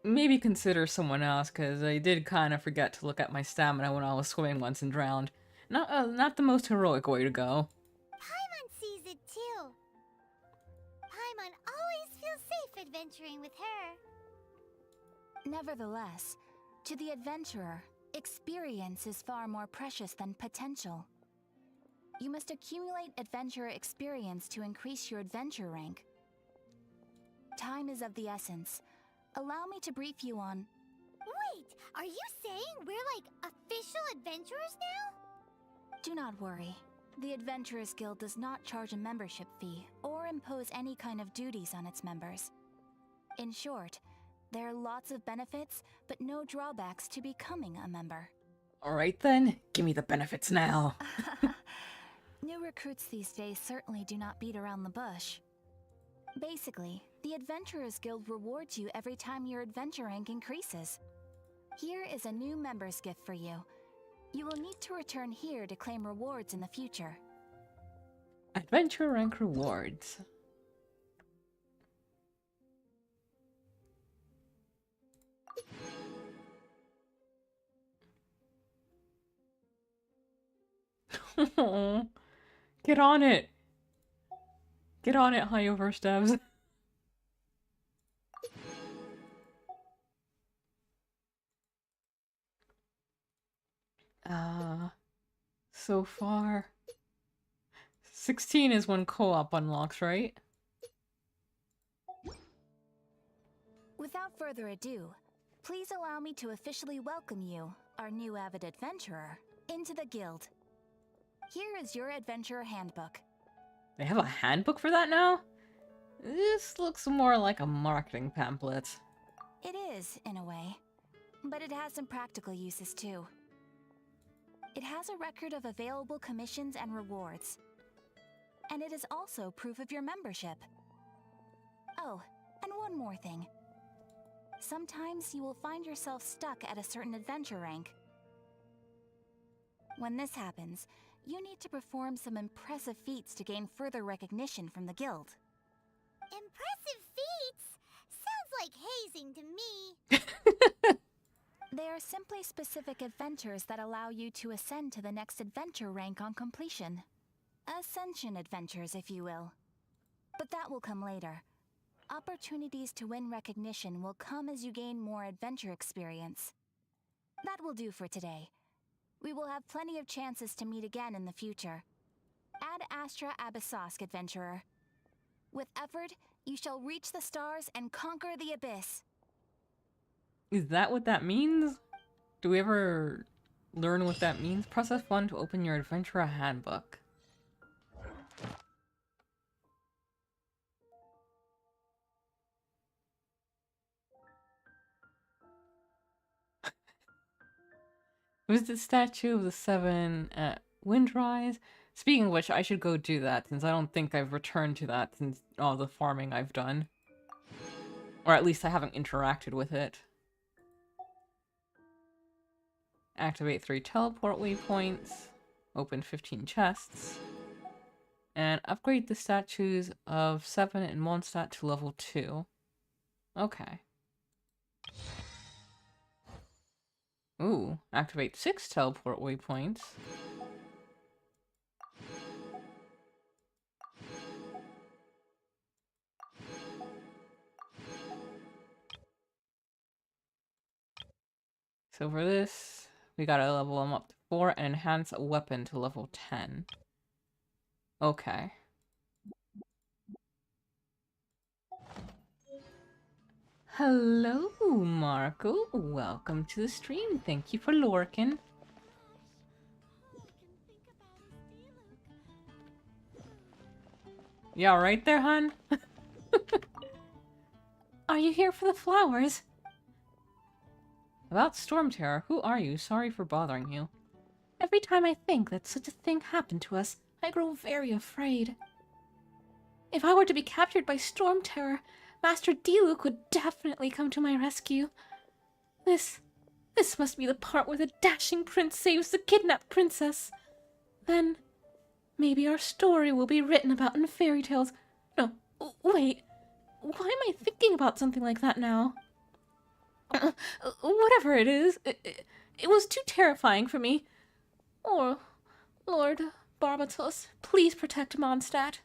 S1: maybe consider someone else, because I did kind of forget to look at my stamina when I was swimming once and drowned. Not the most heroic way to go.
S3: Paimon sees it too. Paimon always feels safe adventuring with her.
S8: Nevertheless, to the adventurer, experience is far more precious than potential. You must accumulate adventurer experience to increase your adventure rank. Time is of the essence. Allow me to brief you on...
S3: Wait, are you saying we're like official adventurers now?
S8: Do not worry. The Adventurers Guild does not charge a membership fee or impose any kind of duties on its members. In short, there are lots of benefits, but no drawbacks to becoming a member.
S1: Alright then, give me the benefits now.
S8: New recruits these days certainly do not beat around the bush. Basically, the Adventurers Guild rewards you every time your adventure rank increases. Here is a new member's gift for you. You will need to return here to claim rewards in the future.
S1: Adventure rank rewards. Get on it! Get on it, high over stabs. So far. 16 is when co-op unlocks, right?
S8: Without further ado, please allow me to officially welcome you, our new avid adventurer, into the guild. Here is your adventurer handbook.
S1: They have a handbook for that now? This looks more like a marketing pamphlet.
S8: It is, in a way, but it has some practical uses too. It has a record of available commissions and rewards. And it is also proof of your membership. Oh, and one more thing. Sometimes you will find yourself stuck at a certain adventure rank. When this happens, you need to perform some impressive feats to gain further recognition from the guild.
S3: Impressive feats? Sounds like hazing to me.
S8: They are simply specific adventures that allow you to ascend to the next adventure rank on completion. Ascension adventures, if you will. But that will come later. Opportunities to win recognition will come as you gain more adventure experience. That will do for today. We will have plenty of chances to meet again in the future. Ad Astra Abyssosk, adventurer. With effort, you shall reach the stars and conquer the abyss.
S1: Is that what that means? Do we ever learn what that means? Press F1 to open your adventurer handbook. Was the statue of the 7 at Windrise? Speaking of which, I should go do that, since I don't think I've returned to that since all the farming I've done. Or at least I haven't interacted with it. Activate 3 teleport waypoints. Open 15 chests. And upgrade the statues of 7 and Mondstadt to level 2. Okay. Ooh, activate 6 teleport waypoints. So for this, we gotta level them up to 4 and enhance a weapon to level 10. Okay. Hello, Marco. Welcome to the stream. Thank you for lurking. You alright there, hun? Are you here for the flowers? About Storm Terror, who are you? Sorry for bothering you. Every time I think that such a thing happened to us, I grow very afraid. If I were to be captured by Storm Terror, Master Diluc would definitely come to my rescue. This must be the part where the dashing prince saves the kidnapped princess. Then, maybe our story will be written about in fairy tales. No, wait. Why am I thinking about something like that now? Whatever it is, it was too terrifying for me. Oh, Lord, Barbatos, please protect Mondstadt.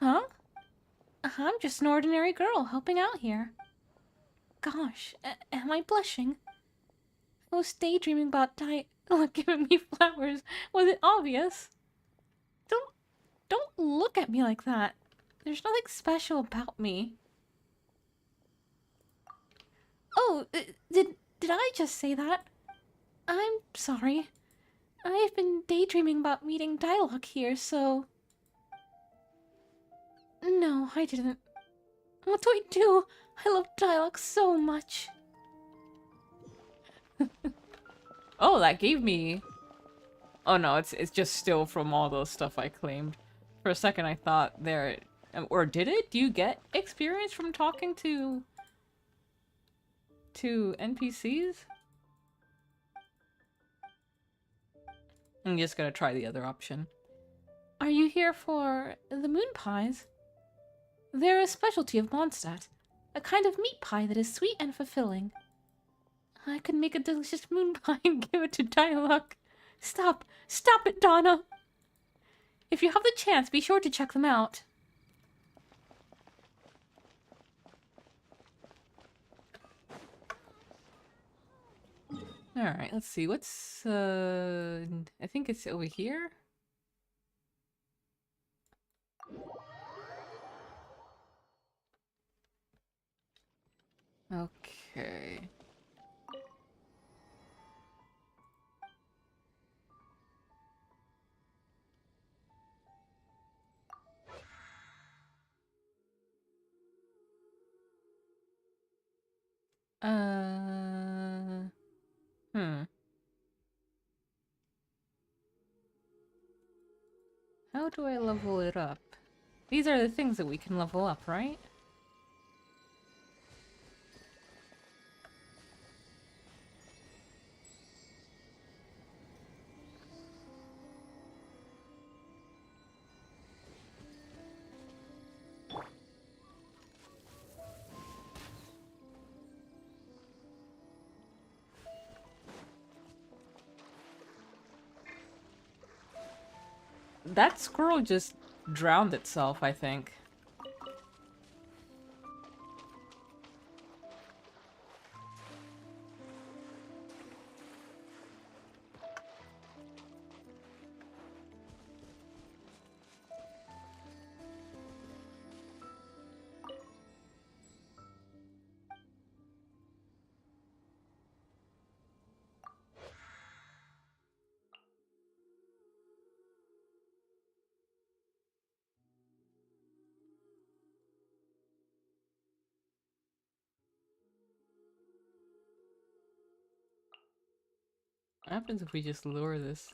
S1: Huh? I'm just an ordinary girl helping out here. Gosh, am I blushing? I was daydreaming about giving me flowers. Was it obvious? Don't look at me like that. There's nothing special about me. Oh, did I just say that? I'm sorry. I've been daydreaming about meeting Dialogue here, so... No, I didn't. What do I do? I love Dialogue so much. Oh, that gave me... Oh no, it's just still from all the stuff I claimed. For a second I thought there... Or did it? Do you get experience from talking to NPCs? I'm just gonna try the other option. Are you here for the moon pies? They're a specialty of Mondstadt. A kind of meat pie that is sweet and fulfilling. I could make a delicious moon pie and give it to Dialogue. Stop! Stop it, Donna! If you have the chance, be sure to check them out. Alright, let's see. What's, I think it's over here? Okay. How do I level it up? These are the things that we can level up, right? That squirrel just drowned itself, I think. What happens if we just lower this?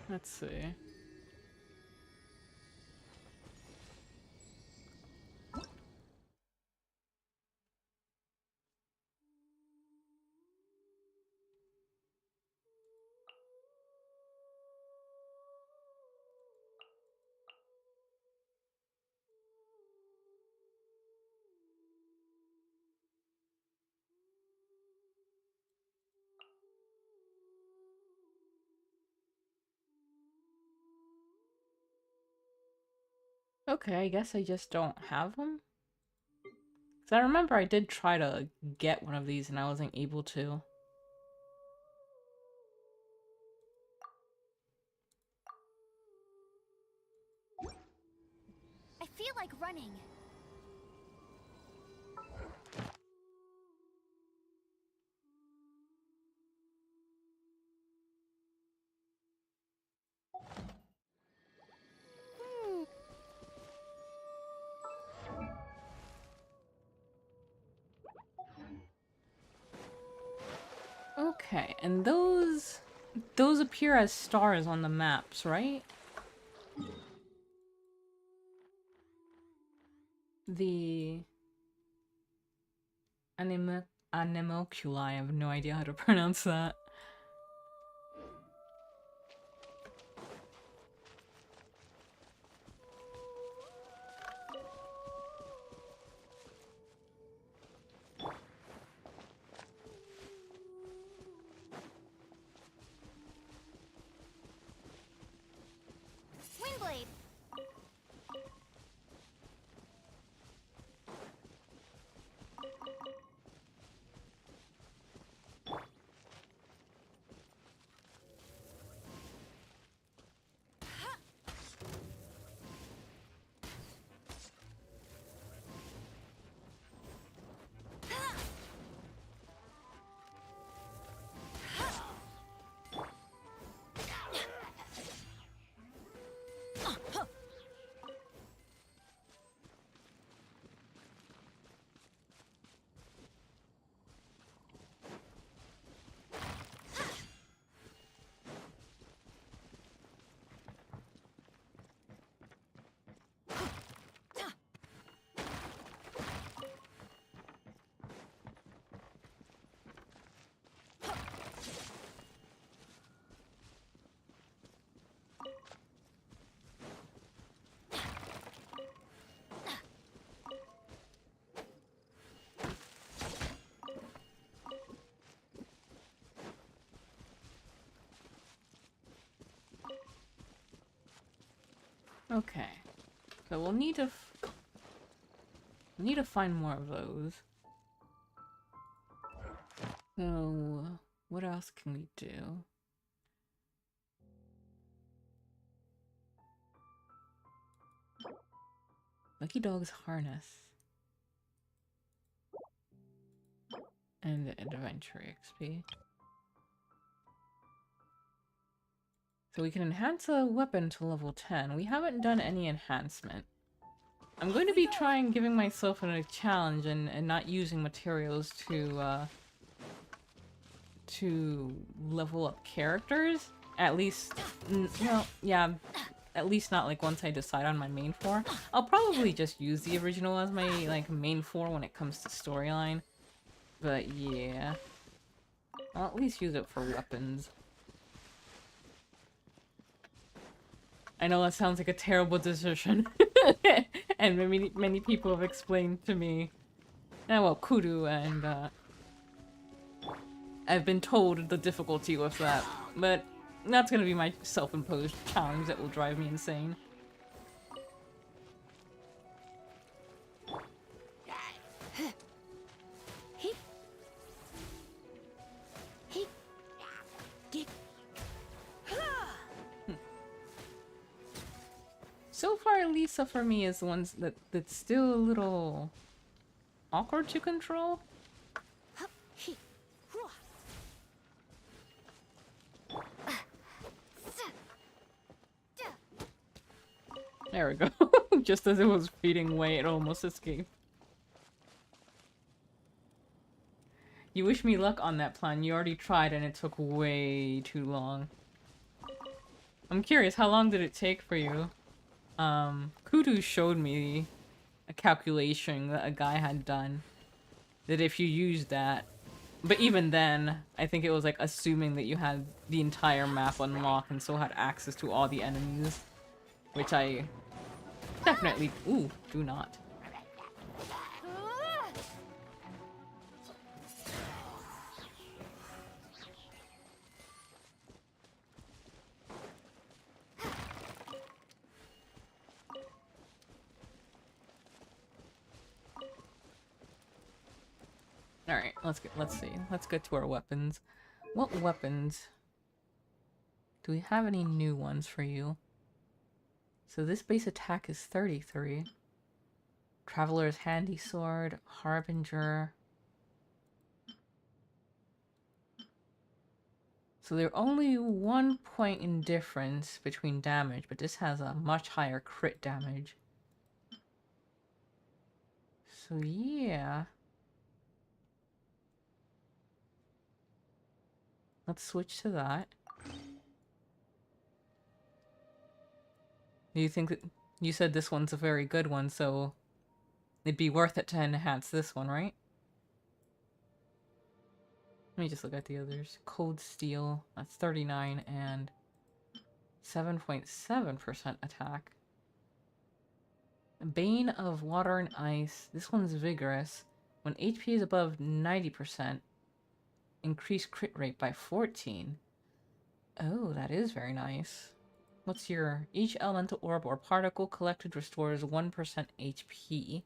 S1: Let's see. Okay, I guess I just don't have them. Because I remember I did try to get one of these and I wasn't able to.
S8: I feel like running.
S1: Okay, and those appear as stars on the maps, right? The animalculi, I have no idea how to pronounce that. Okay. So we'll need to find more of those. So what else can we do? Lucky Dog's harness. And the adventure XP. So we can enhance a weapon to level 10. We haven't done any enhancement. I'm going to be trying giving myself a challenge and not using materials to level up characters. At least, well, yeah, at least not like once I decide on my main 4. I'll probably just use the original as my like main 4 when it comes to storyline. But yeah, I'll at least use it for weapons. I know that sounds like a terrible decision, and many people have explained to me, well, Kudu and I've been told the difficulty with that, but that's gonna be my self-imposed challenge that will drive me insane. So far, Lisa for me is the ones that's still a little awkward to control. There we go. Just as it was feeding away, it almost escaped. You wish me luck on that plan. You already tried and it took way too long. I'm curious, how long did it take for you? Kudu showed me a calculation that a guy had done. That if you used that... But even then, I think it was like assuming that you had the entire map unlocked and still had access to all the enemies. Which I definitely... Ooh, do not. Alright, let's see. Let's get to our weapons. What weapons? Do we have any new ones for you? So this base attack is 33. Traveler's Handy Sword, Harbinger. So they're only 1 point in difference between damage, but this has a much higher crit damage. So yeah. Let's switch to that. Do you think that... You said this one's a very good one, so... It'd be worth it to enhance this one, right? Let me just look at the others. Cold Steel, that's 39, and 7.7% attack. Bane of Water and Ice, this one's vigorous. When HP is above 90%, increase crit rate by 14. Oh, that is very nice. What's your... Each elemental orb or particle collected restores 1% HP.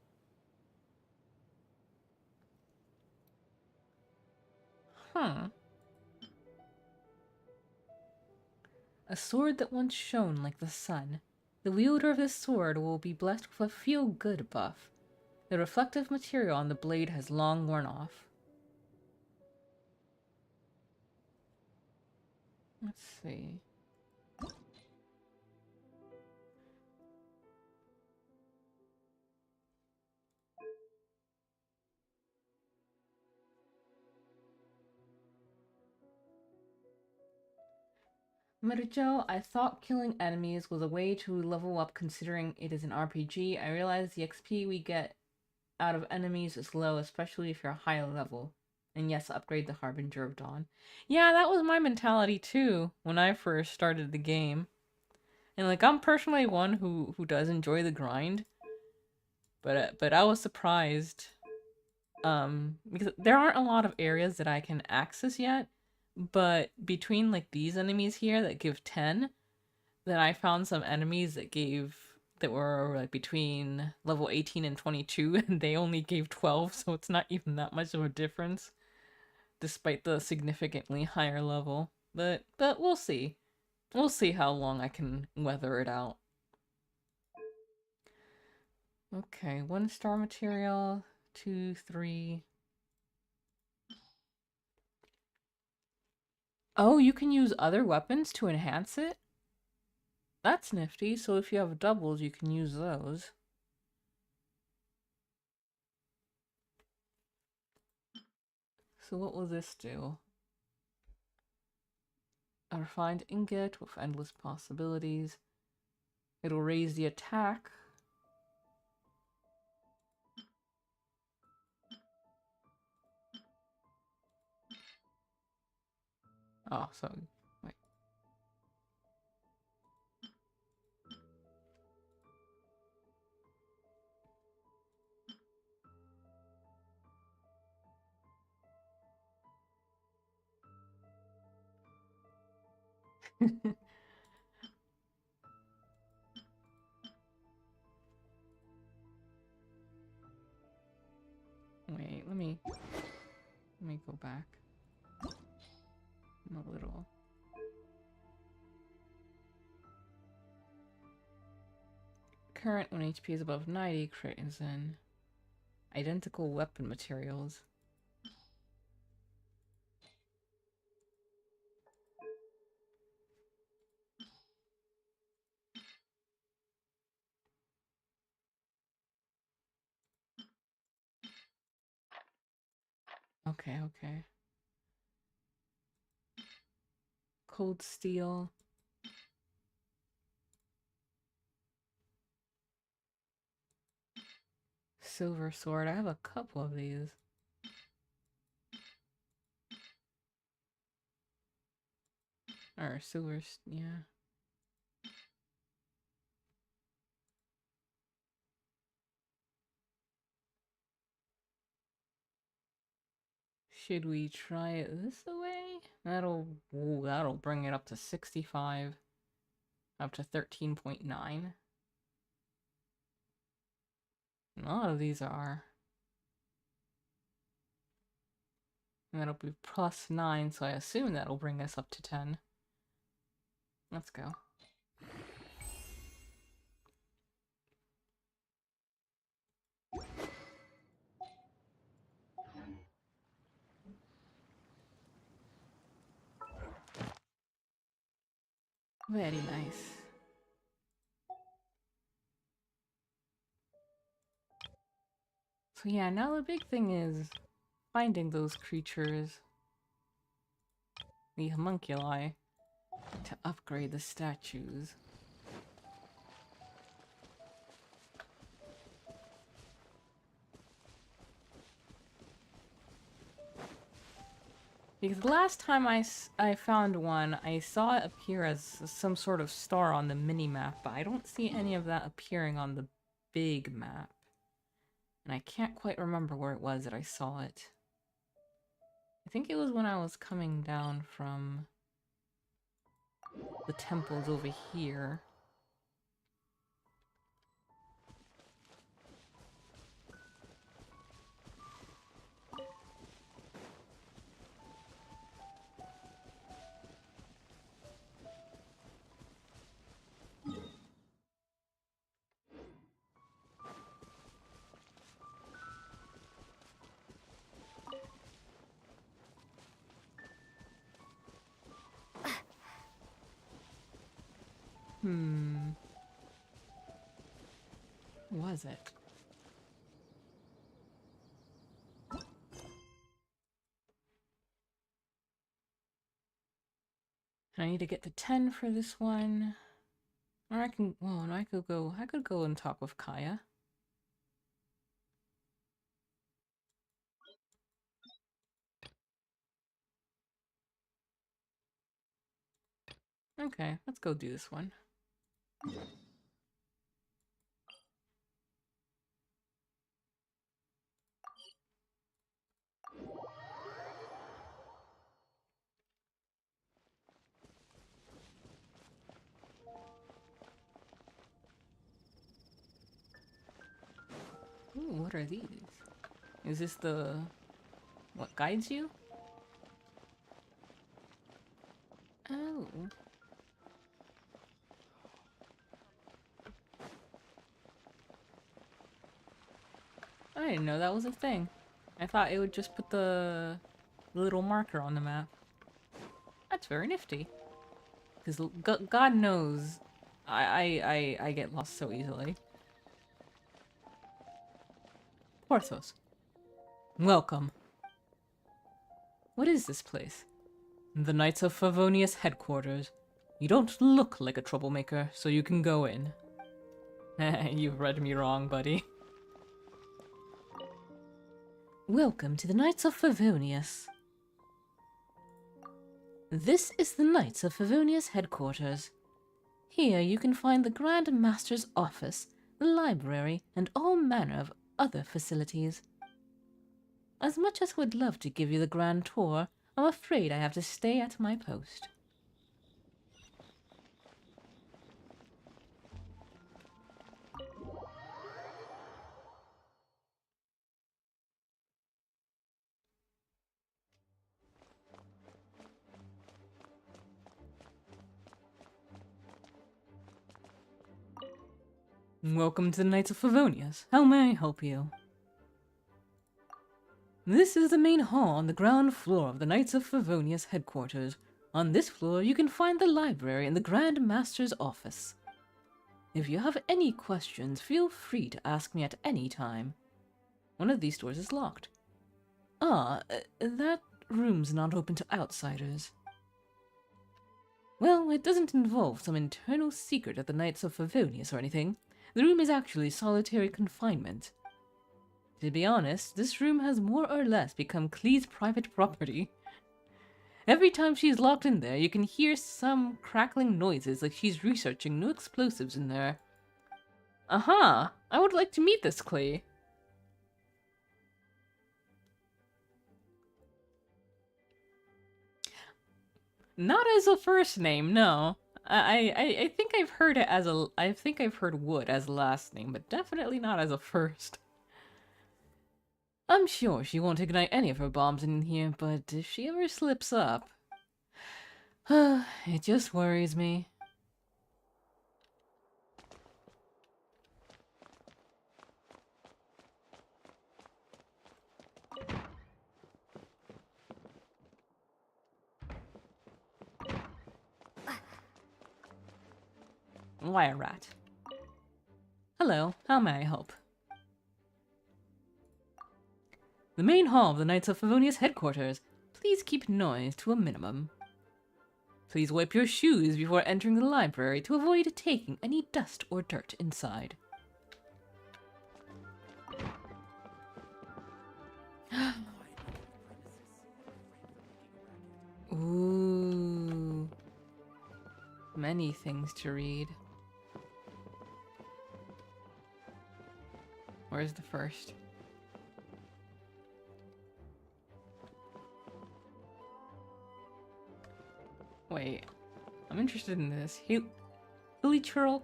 S1: Huh. A sword that once shone like the sun. The wielder of this sword will be blessed with a feel-good buff. The reflective material on the blade has long worn off. Let's see. Merijo, I thought killing enemies was a way to level up considering it is an RPG. I realize the XP we get out of enemies is low, especially if you're high level. And yes, upgrade the Harbinger of Dawn. Yeah, that was my mentality too when I first started the game. And like, I'm personally one who does enjoy the grind. But I was surprised. Because there aren't a lot of areas that I can access yet. But between like these enemies here that give 10, then I found some enemies that gave that were like between level 18 and 22, and they only gave 12, so it's not even that much of a difference, despite the significantly higher level. But we'll see. We'll see how long I can weather it out. Okay, 1-star material, 2, 3. Oh, you can use other weapons to enhance it? That's nifty, so if you have doubles, you can use those. So what will this do? A refined ingot with endless possibilities. It'll raise the attack. Oh, so wait. Wait, let me go back a little. Current when HP is above 90 creates in identical weapon materials. Okay, okay. Cold steel. Silver sword. I have a couple of these. Or silver, yeah. Should we try it this way? That'll bring it up to 65. Up to 13.9. A lot of these are. And that'll be plus 9, so I assume that'll bring us up to 10. Let's go. Very nice. So yeah, now the big thing is finding those creatures, the homunculi, to upgrade the statues. Because the last time I found one, I saw it appear as some sort of star on the mini-map, but I don't see any of that appearing on the big map. And I can't quite remember where it was that I saw it. I think it was when I was coming down from the temples over here. Was it? I need to get to 10 for this one. Or I can, well, no, I could go and talk with Kaya. Okay, let's go do this one. what are these? Is this the... what guides you? Oh. I didn't know that was a thing. I thought it would just put the little marker on the map. That's very nifty. Because God knows I get lost so easily. Porthos. Welcome. What is this place? The Knights of Favonius headquarters. You don't look like a troublemaker, so you can go in. You've read me wrong, buddy. Welcome to the Knights of Favonius. This is the Knights of Favonius headquarters. Here you can find the Grand Master's office, the library, and all manner of other facilities. As much as I would love to give you the grand tour, I'm afraid I have to stay at my post. Welcome to the Knights of Favonius. How may I help you? This is the main hall on the ground floor of the Knights of Favonius headquarters. On this floor, you can find the library and the Grand Master's office. If you have any questions, feel free to ask me at any time. One of these doors is locked. That room's not open to outsiders. Well, it doesn't involve some internal secret of the Knights of Favonius or anything. The room is actually solitary confinement. To be honest, this room has more or less become Klee's private property. Every time she's locked in there, you can hear some crackling noises like she's researching new explosives in there. Aha! I would like to meet this Klee. Not as a first name, no. I think I've heard it as a... I think I've heard Wood as a last name, but definitely not as a first. I'm sure she won't ignite any of her bombs in here, but if she ever slips up... it just worries me. Why a rat? Hello, how may I help? The main hall of the Knights of Favonius headquarters. Please keep noise to a minimum. Please wipe your shoes before entering the library to avoid taking any dust or dirt inside. Ooh. Many things to read. Where's the first? Wait, I'm interested in this.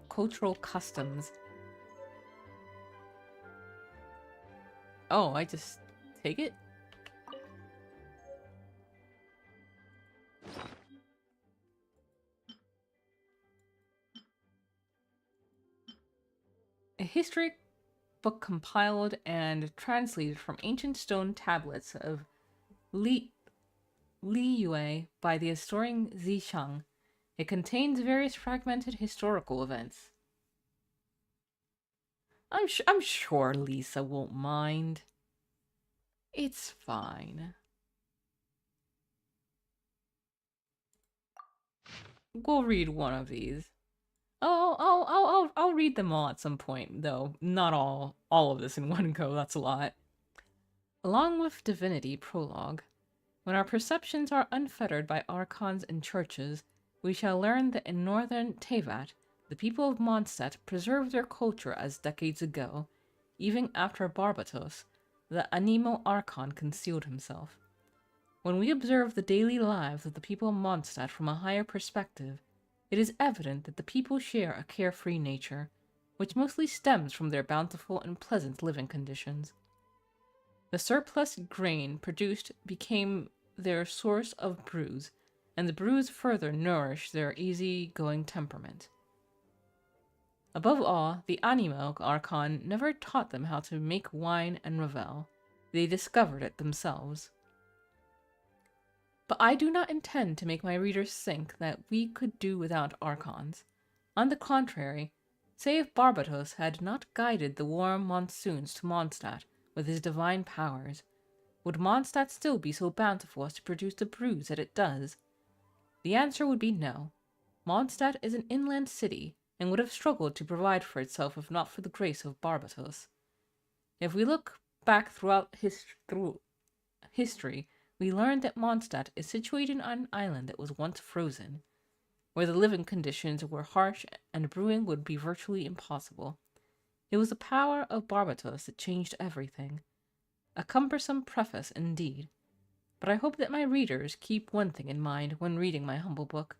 S1: Cultural customs. Oh, I just take it? A history book compiled and translated from ancient stone tablets of Li Yue by the historian Zishang. It contains various fragmented historical events. I'm sure Lisa won't mind. It's fine. We'll read one of these. I'll read them all at some point, though. Not all of this in one go, that's a lot. Along with Divinity Prologue, when our perceptions are unfettered by archons and churches, we shall learn that in northern Tevat, the people of Mondstadt preserved their culture as decades ago, even after Barbatos, the Anemo Archon, concealed himself. When we observe the daily lives of the people of Mondstadt from a higher perspective, it is evident that the people share a carefree nature. which mostly stems from their bountiful and pleasant living conditions. The surplus grain produced became their source of brews, and the brews further nourished their easy-going temperament. Above all, the Animo Archon never taught them how to make wine and revel. They discovered it themselves. But I do not intend to make my readers think that we could do without Archons. On the contrary, say if Barbatos had not guided the warm monsoons to Mondstadt with his divine powers, would Mondstadt still be so bountiful as to produce the brews that it does? The answer would be no. Mondstadt is an inland city, and would have struggled to provide for itself if not for the grace of Barbatos. If we look back throughout history, we learn that Mondstadt is situated on an island that was once frozen, where the living conditions were harsh and brewing would be virtually impossible. It was the power of Barbatos that changed everything. A cumbersome preface indeed, but I hope that my readers keep one thing in mind when reading my humble book.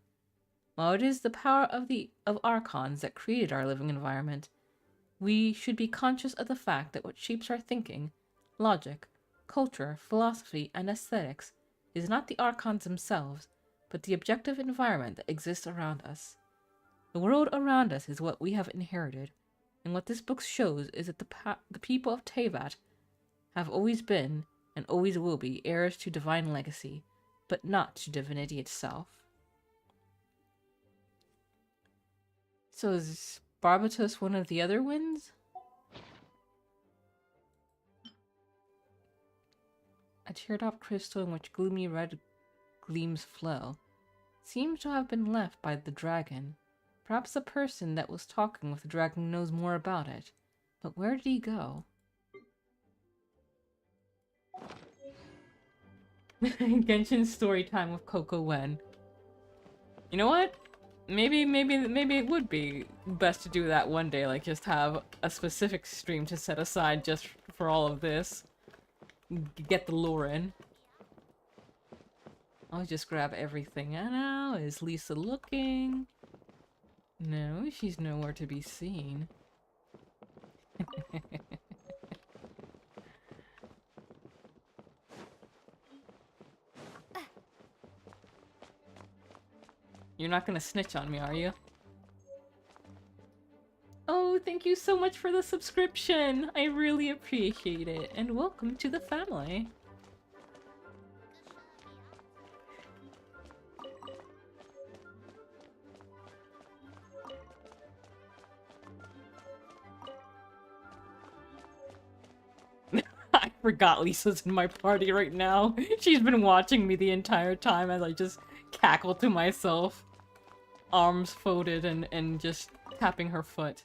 S1: While it is the power of Archons that created our living environment, we should be conscious of the fact that what shapes our thinking, logic, culture, philosophy, and aesthetics is not the Archons themselves, but the objective environment that exists around us. The world around us is what we have inherited, and what this book shows is that the people of Teyvat have always been, and always will be, heirs to divine legacy, but not to divinity itself. So is Barbatos one of the other winds? A teardrop crystal in which gloomy red gleams flow seems to have been left by the dragon. Perhaps the person that was talking with the dragon knows more about it. But where did he go? Genshin story time with Coco Wen. You know what? Maybe it would be best to do that one day, like just have a specific stream to set aside just for all of this. Get the lore in. I'll just grab everything now. Is Lisa looking? No, she's nowhere to be seen. You're not gonna snitch on me, are you? Oh, thank you so much for the subscription! I really appreciate it, and welcome to the family! I forgot Lisa's in my party right now. She's been watching me the entire time as I just cackle to myself. Arms folded and just tapping her foot.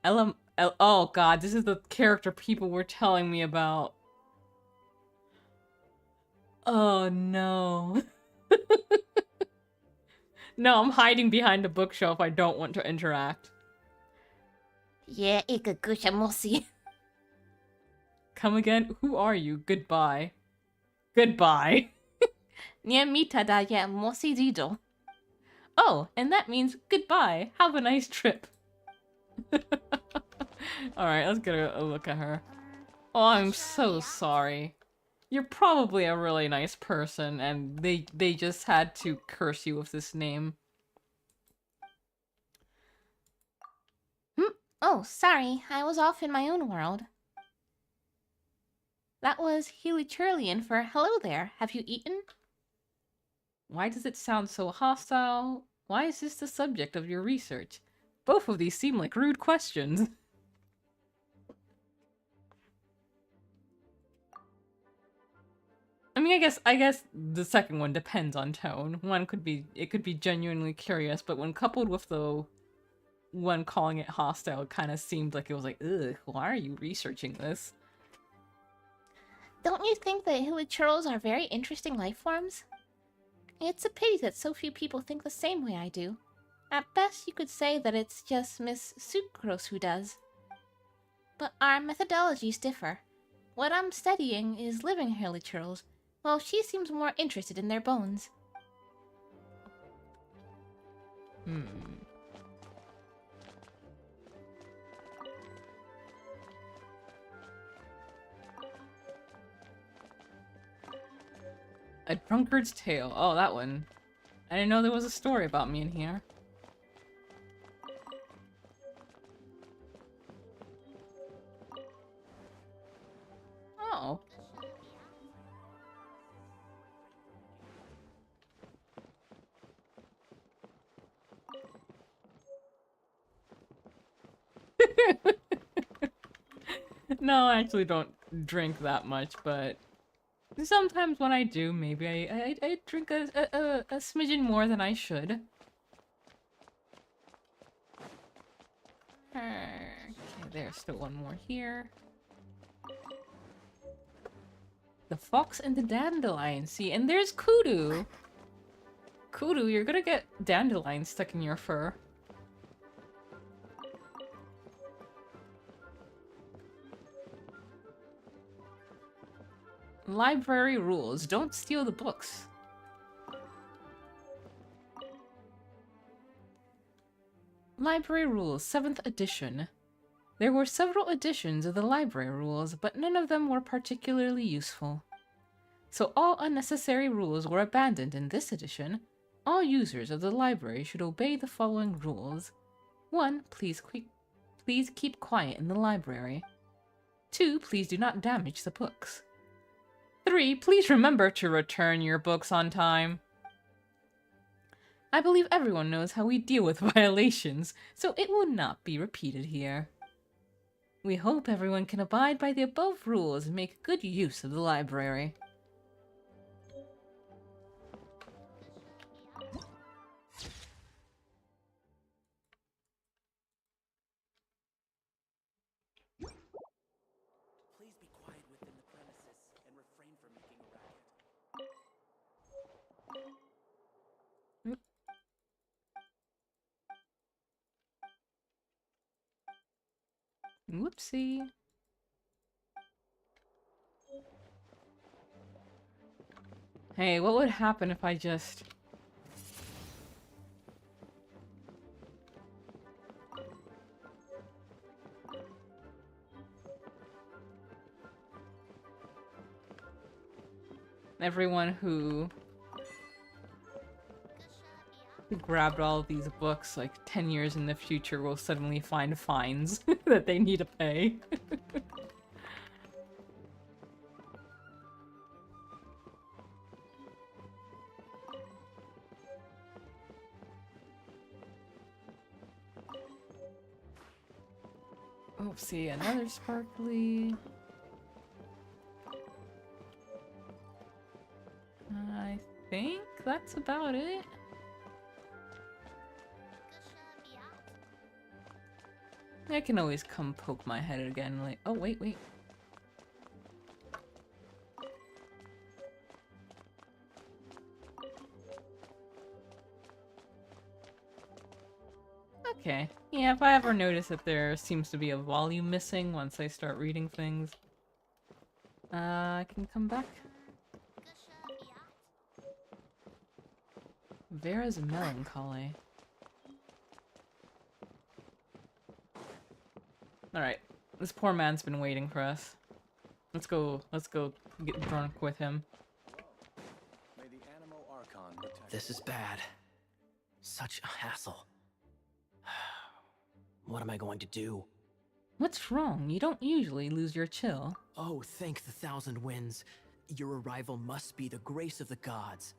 S1: Oh god, this is the character people were telling me about. Oh no. No, I'm hiding behind a bookshelf. I don't want to interact.
S3: Yeah, ikakushamosi.
S1: Come again? Who are you? Goodbye. Goodbye.
S3: Niamita da ya mosi dido.
S1: Oh, and that means goodbye. Have a nice trip. Alright, let's get a look at her. Oh, I'm so sorry. You're probably a really nice person, and they just had to curse you with this name.
S3: Oh, sorry. I was off in my own world. That was Helichurlian for hello there. Have you eaten?
S1: Why does it sound so hostile? Why is this the subject of your research? Both of these seem like rude questions. I mean, I guess the second one depends on tone. One could be, it could be genuinely curious, but when coupled with the one calling it hostile, it kind of seemed like it was like, ugh, why are you researching this?
S3: Don't you think that Hilichurls are very interesting life forms? It's a pity that so few people think the same way I do. At best, you could say that it's just Miss Sucrose who does. But our methodologies differ. What I'm studying is living Hilichurls, while she seems more interested in their bones.
S1: A Drunkard's Tale. Oh, that one. I didn't know there was a story about me in here. Oh. No, I actually don't drink that much, but sometimes when I do, maybe I drink a smidgen more than I should. Okay, there's still one more here. The fox and the dandelion. See, and there's Kudu. Kudu, you're gonna get dandelion stuck in your fur. Library rules. Don't steal the books. Library rules, 7th edition. There were several editions of the library rules, but none of them were particularly useful. So all unnecessary rules were abandoned in this edition. All users of the library should obey the following rules. 1. Please keep quiet in the library. 2. Please do not damage the books. 3. Please remember to return your books on time. I believe everyone knows how we deal with violations, so it will not be repeated here. We hope everyone can abide by the above rules and make good use of the library.
S2: Please be quiet within the premises and refrain from making a racket.
S1: Whoopsie. Hey, what would happen if I just... Everyone who grabbed all of these books like 10 years in the future will suddenly find fines that they need to pay. Oh, see, another sparkly. I think that's about it. I can always come poke my head again, like, oh, wait. Okay. Yeah, if I ever notice that there seems to be a volume missing once I start reading things, I can come back. Vera's melancholy. Alright. This poor man's been waiting for us. Let's go get drunk with him.
S2: This is bad. Such a hassle. What am I going to do?
S1: What's wrong? You don't usually lose your chill.
S2: Oh, thank the thousand winds. Your arrival must be the grace of the gods.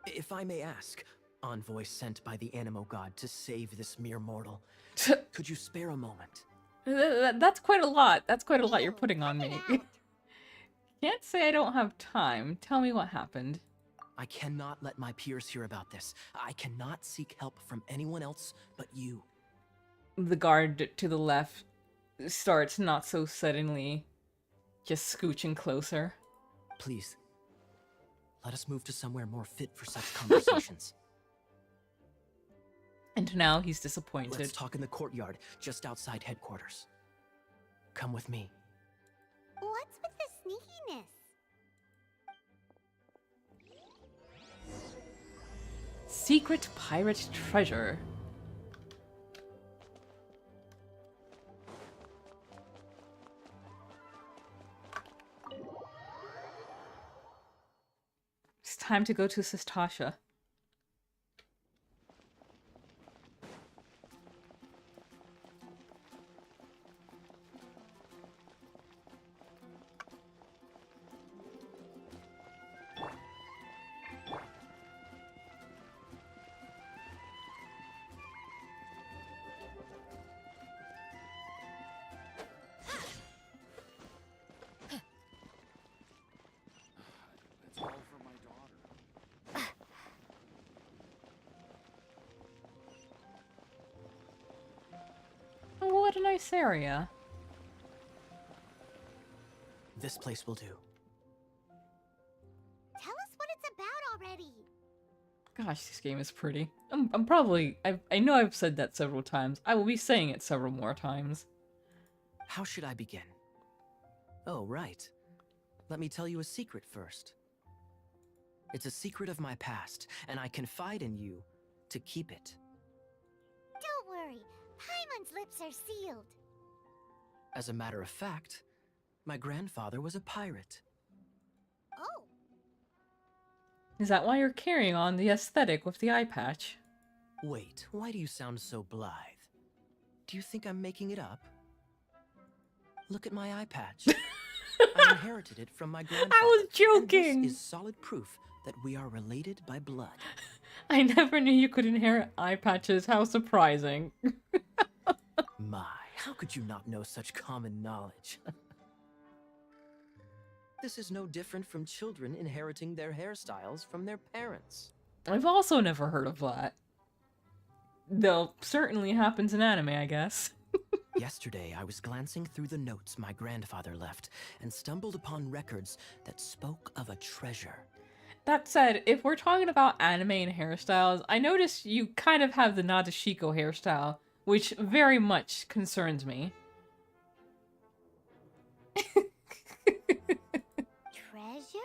S2: If I may ask, envoy sent by the Animo god to save this mere mortal, could you spare a moment?
S1: That's quite a lot. That's quite a lot you're putting on me. Can't say I don't have time. Tell me what happened.
S2: I cannot let my peers hear about this. I cannot seek help from anyone else but you.
S1: The guard to the left starts not so suddenly, just scooching closer.
S2: Please, let us move to somewhere more fit for such conversations.
S1: And now he's disappointed.
S2: Let's talk in the courtyard, just outside headquarters. Come with me.
S3: What's with the sneakiness?
S1: Secret pirate treasure. Time to go to Sistasha.
S4: It's all for my daughter.
S1: Oh, what a nice area.
S2: This place will do.
S3: Tell us what it's about already.
S1: Gosh, this game is pretty. I know I've said that several times. I will be saying it several more times.
S2: How should I begin? Oh, right. Let me tell you a secret first. It's a secret of my past, and I confide in you to keep it.
S3: Don't worry, Paimon's lips are sealed.
S2: As a matter of fact, my grandfather was a pirate.
S3: Oh,
S1: Is that why you're carrying on the aesthetic with the eye patch?
S2: Wait, why do you sound so blithe? Do you think I'm making it up? Look at my eye patch. I inherited it from my grandfather.
S1: I was joking!
S2: And this is solid proof that we are related by blood.
S1: I never knew you could inherit eye patches. How surprising.
S2: My, how could you not know such common knowledge? This is no different from children inheriting their hairstyles from their parents.
S1: I've also never heard of that. Though, certainly happens in anime, I guess.
S2: Yesterday, I was glancing through the notes my grandfather left and stumbled upon records that spoke of a treasure.
S1: That said, if we're talking about anime and hairstyles, I notice you kind of have the Nadeshiko hairstyle, which very much concerns me.
S3: treasure?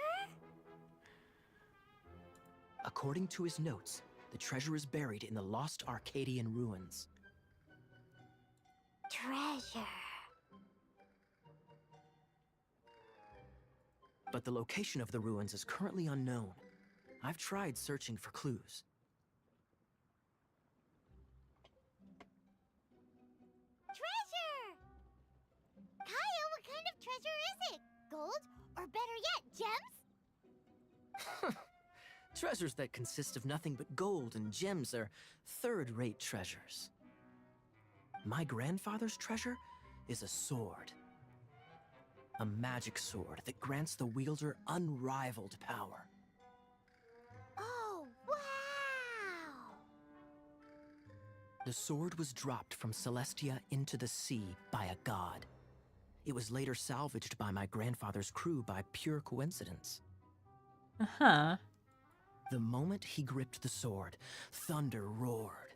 S2: According to his notes, the treasure is buried in the lost Arcadian ruins.
S3: Treasure.
S2: But the location of the ruins is currently unknown. I've tried searching for clues.
S3: Treasure! Kaya, what kind of treasure is it? Gold? Or better yet, gems?
S2: Treasures that consist of nothing but gold and gems are third-rate treasures. My grandfather's treasure is a sword. A magic sword that grants the wielder unrivaled power.
S3: Oh, wow!
S2: The sword was dropped from Celestia into the sea by a god. It was later salvaged by my grandfather's crew by pure coincidence.
S1: Uh-huh.
S2: The moment he gripped the sword, thunder roared,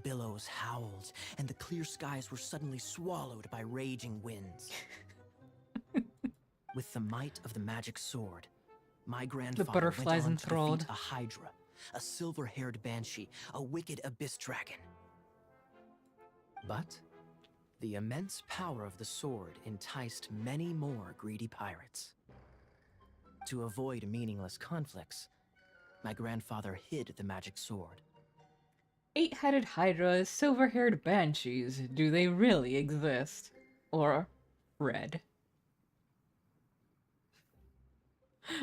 S2: billows howled, and the clear skies were suddenly swallowed by raging winds. With the might of the magic sword, my grandfather
S1: butterflies
S2: went on
S1: enthralled.
S2: to defeat a hydra, a silver-haired banshee, a wicked abyss dragon. But the immense power of the sword enticed many more greedy pirates. To avoid meaningless conflicts, my grandfather hid the magic sword.
S1: 8-headed hydras, silver-haired banshees. Do they really exist? Or red?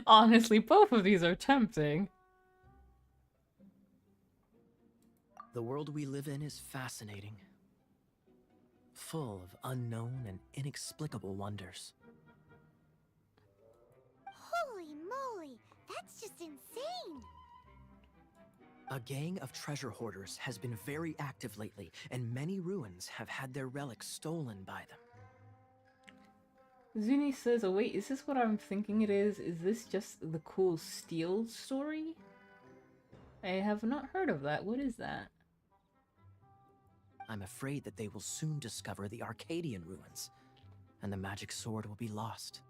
S1: Honestly, both of these are tempting.
S2: The world we live in is fascinating, full of unknown and inexplicable wonders.
S3: Holy moly, that's just insane!
S2: A gang of treasure hoarders has been very active lately, and many ruins have had their relics stolen by them.
S1: Zuni says, oh wait, is this what I'm thinking it is? Is this just the cool steel story? I have not heard of that. What is that?
S2: I'm afraid that they will soon discover the Arcadian ruins, and the magic sword will be lost.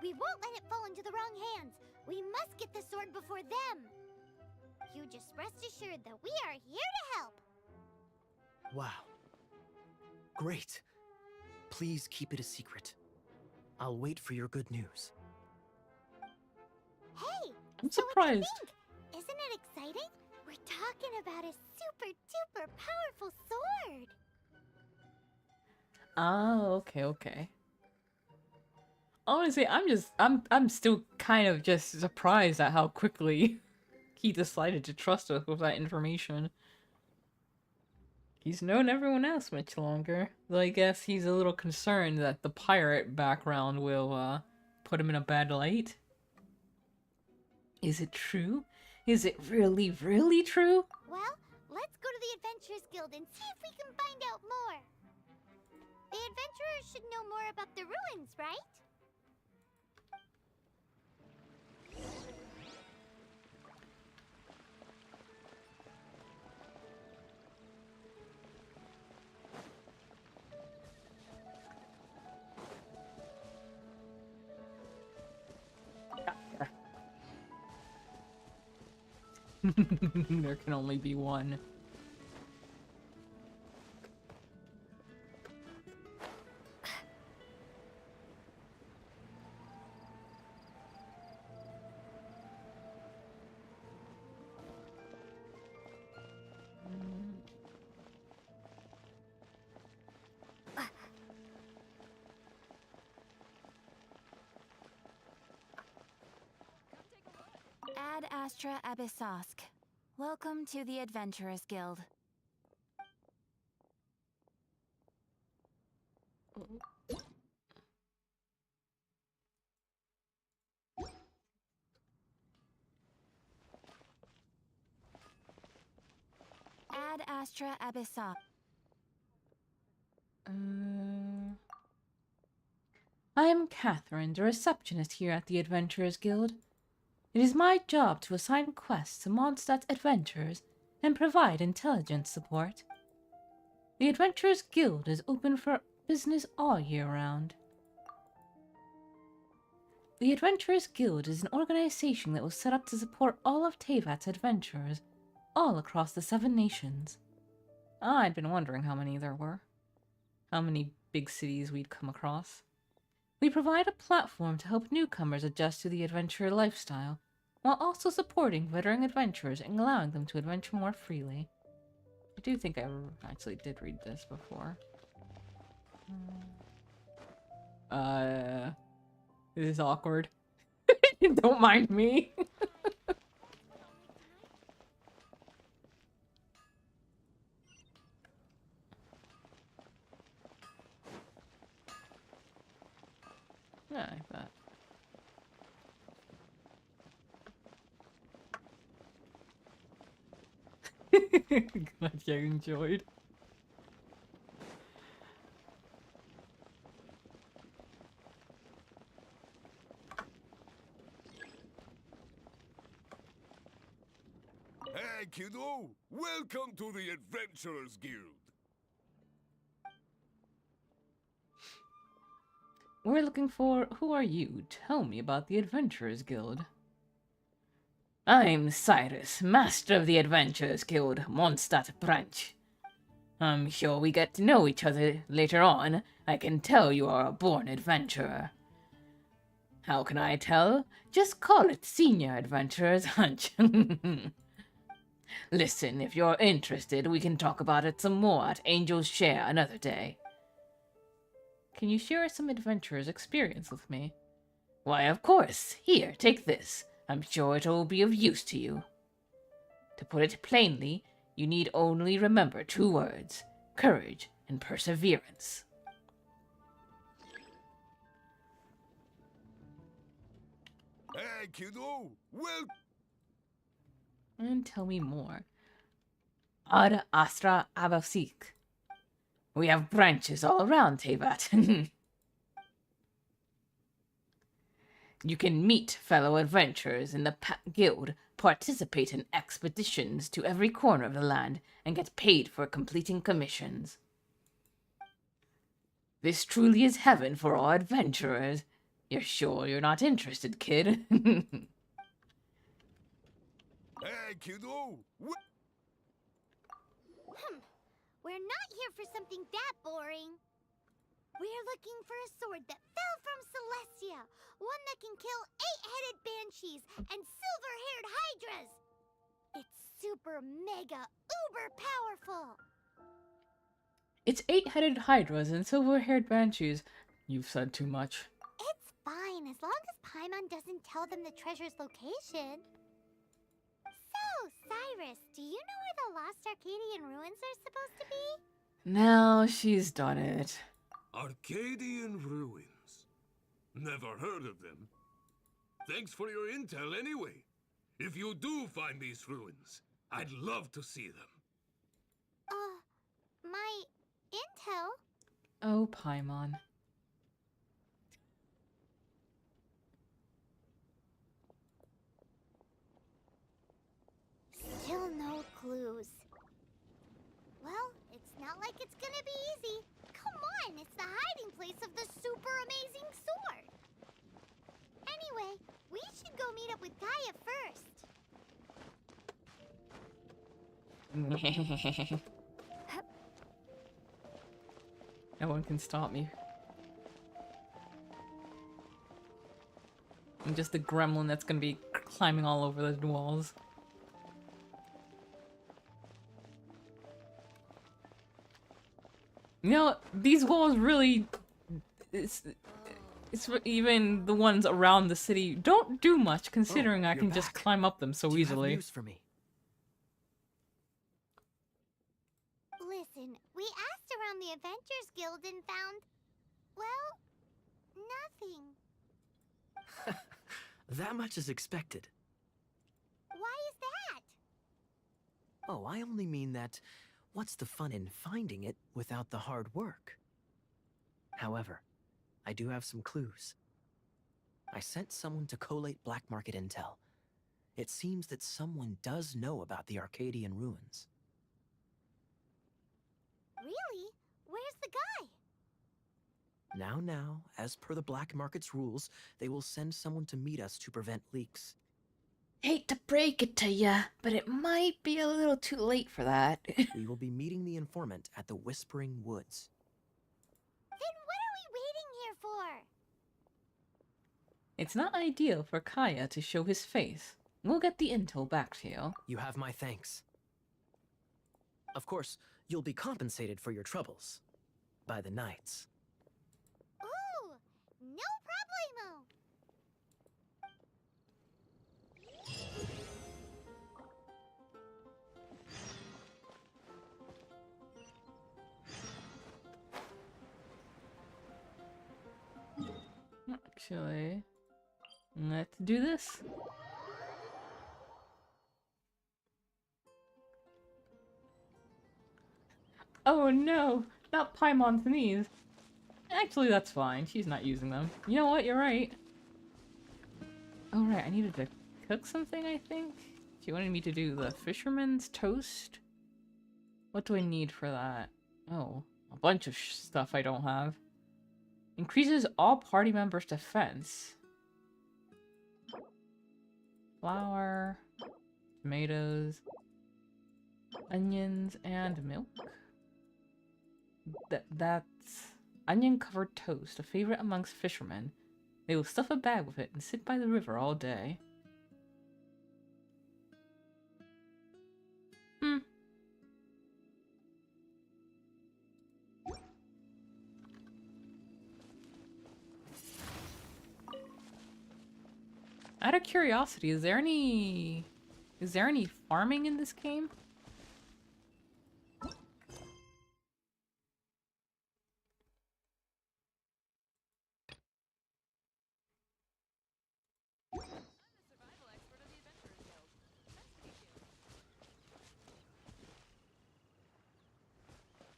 S3: We won't let it fall into the wrong hands. We must get the sword before them. You just rest assured that we are here to help.
S2: Wow. Great. Please keep it a secret. I'll wait for your good news.
S3: Hey,
S1: I'm
S3: So what do you
S1: surprised.
S3: think? Isn't it exciting? We're talking about a super duper powerful sword.
S1: Oh, okay. Honestly, I'm still kind of just surprised at how quickly he decided to trust us with that information. He's known everyone else much longer. Though I guess he's a little concerned that the pirate background will, put him in a bad light. Is it true? Is it really, really true?
S3: Well, let's go to the Adventurers Guild and see if we can find out more. The adventurers should know more about the ruins, right?
S1: There can only be one.
S8: Ad Astra Abyssosk. Welcome to the Adventurers Guild. Ad Astra Abyssosk.
S1: I am Catherine, the receptionist here at the Adventurers Guild. It is my job to assign quests to Mondstadt's adventurers and provide intelligence support. The Adventurers Guild is open for business all year round. The Adventurers Guild is an organization that was set up to support all of Teyvat's adventurers, all across the 7 nations. I'd been wondering how many there were. How many big cities we'd come across. We provide a platform to help newcomers adjust to the adventurer lifestyle, while also supporting veteran adventurers and allowing them to adventure more freely. I do think I actually did read this before. This is awkward. Don't mind me. Yeah, I bet. Glad you enjoyed.
S4: Hey, kiddo! Welcome to the Adventurers Guild.
S1: We're looking for... Who are you? Tell me about the Adventurers Guild. I'm Cyrus, Master of the Adventurers Guild, Mondstadt branch. I'm sure we get to know each other later on. I can tell you are a born adventurer. How can I tell? Just call it Senior Adventurer's Hunch. Listen, if you're interested, we can talk about it some more at Angel's Share another day. Can you share some adventurer's experience with me? Why, of course. Here, take this. I'm sure it'll be of use to you. To put it plainly, you need only remember 2 words: courage and perseverance.
S4: Hey, kiddo! Well...
S1: And tell me more. Ad Astra Abyssosk. We have branches all around Teyvat. You can meet fellow adventurers in the guild, participate in expeditions to every corner of the land, and get paid for completing commissions. This truly is heaven for all adventurers. You're sure you're not interested, kid?
S4: Hey, kiddo!
S3: We're not here for something that boring. We're looking for a sword that fell from Celestia. One that can kill 8-headed banshees and silver-haired hydras. It's super mega uber powerful.
S1: It's 8-headed hydras and silver-haired banshees. You've said too much.
S3: It's fine as long as Paimon doesn't tell them the treasure's location. So, Cyrus, do you know where the lost Arcadian ruins are supposed to be?
S1: Now she's done it.
S4: Arcadian ruins. Never heard of them. Thanks for your intel anyway. If you do find these ruins, I'd love to see them.
S3: My intel?
S1: Oh, Paimon.
S3: Still no clues. Well, it's not like it's gonna be easy. Come on, it's the hiding place of the super amazing sword. Anyway, we should go meet up with Gaia first.
S1: No one can stop me. I'm just a gremlin that's gonna be climbing all over the walls. You know, these walls really... It's even the ones around the city don't do much, considering I
S2: you're
S1: can just
S2: back.
S1: climb up them so
S2: Do you have
S1: easily.
S2: news for me?
S3: Listen, we asked around the Adventures Guild and found, well, nothing.
S2: That much is expected.
S3: Why is that?
S2: Oh, I only mean that what's the fun in finding it without the hard work? However, I do have some clues. I sent someone to collate black market intel. It seems that someone does know about the Arcadian ruins.
S3: Really? Where's the guy?
S2: Now, as per the black market's rules, they will send someone to meet us to prevent leaks.
S1: Hate to break it to ya, but it might be a little too late for that.
S2: We will be meeting the informant at the Whispering Woods.
S3: Then what are we waiting here for?
S1: It's not ideal for Kaya to show his face. We'll get the intel back to you.
S2: You have my thanks. Of course, you'll be compensated for your troubles. By the knights.
S3: Ooh, no problemo.
S1: Actually, let's do this. Oh no, not Paimon's knees. Actually, that's fine. She's not using them. You know what? You're right. Oh right, I needed to cook something, I think. She wanted me to do the fisherman's toast. What do I need for that? Oh, a bunch of stuff I don't have. Increases all party members' defense. Flour, tomatoes, onions, and milk. That's onion-covered toast, a favorite amongst fishermen. They will stuff a bag with it and sit by the river all day. Out of curiosity, is there any farming in this game?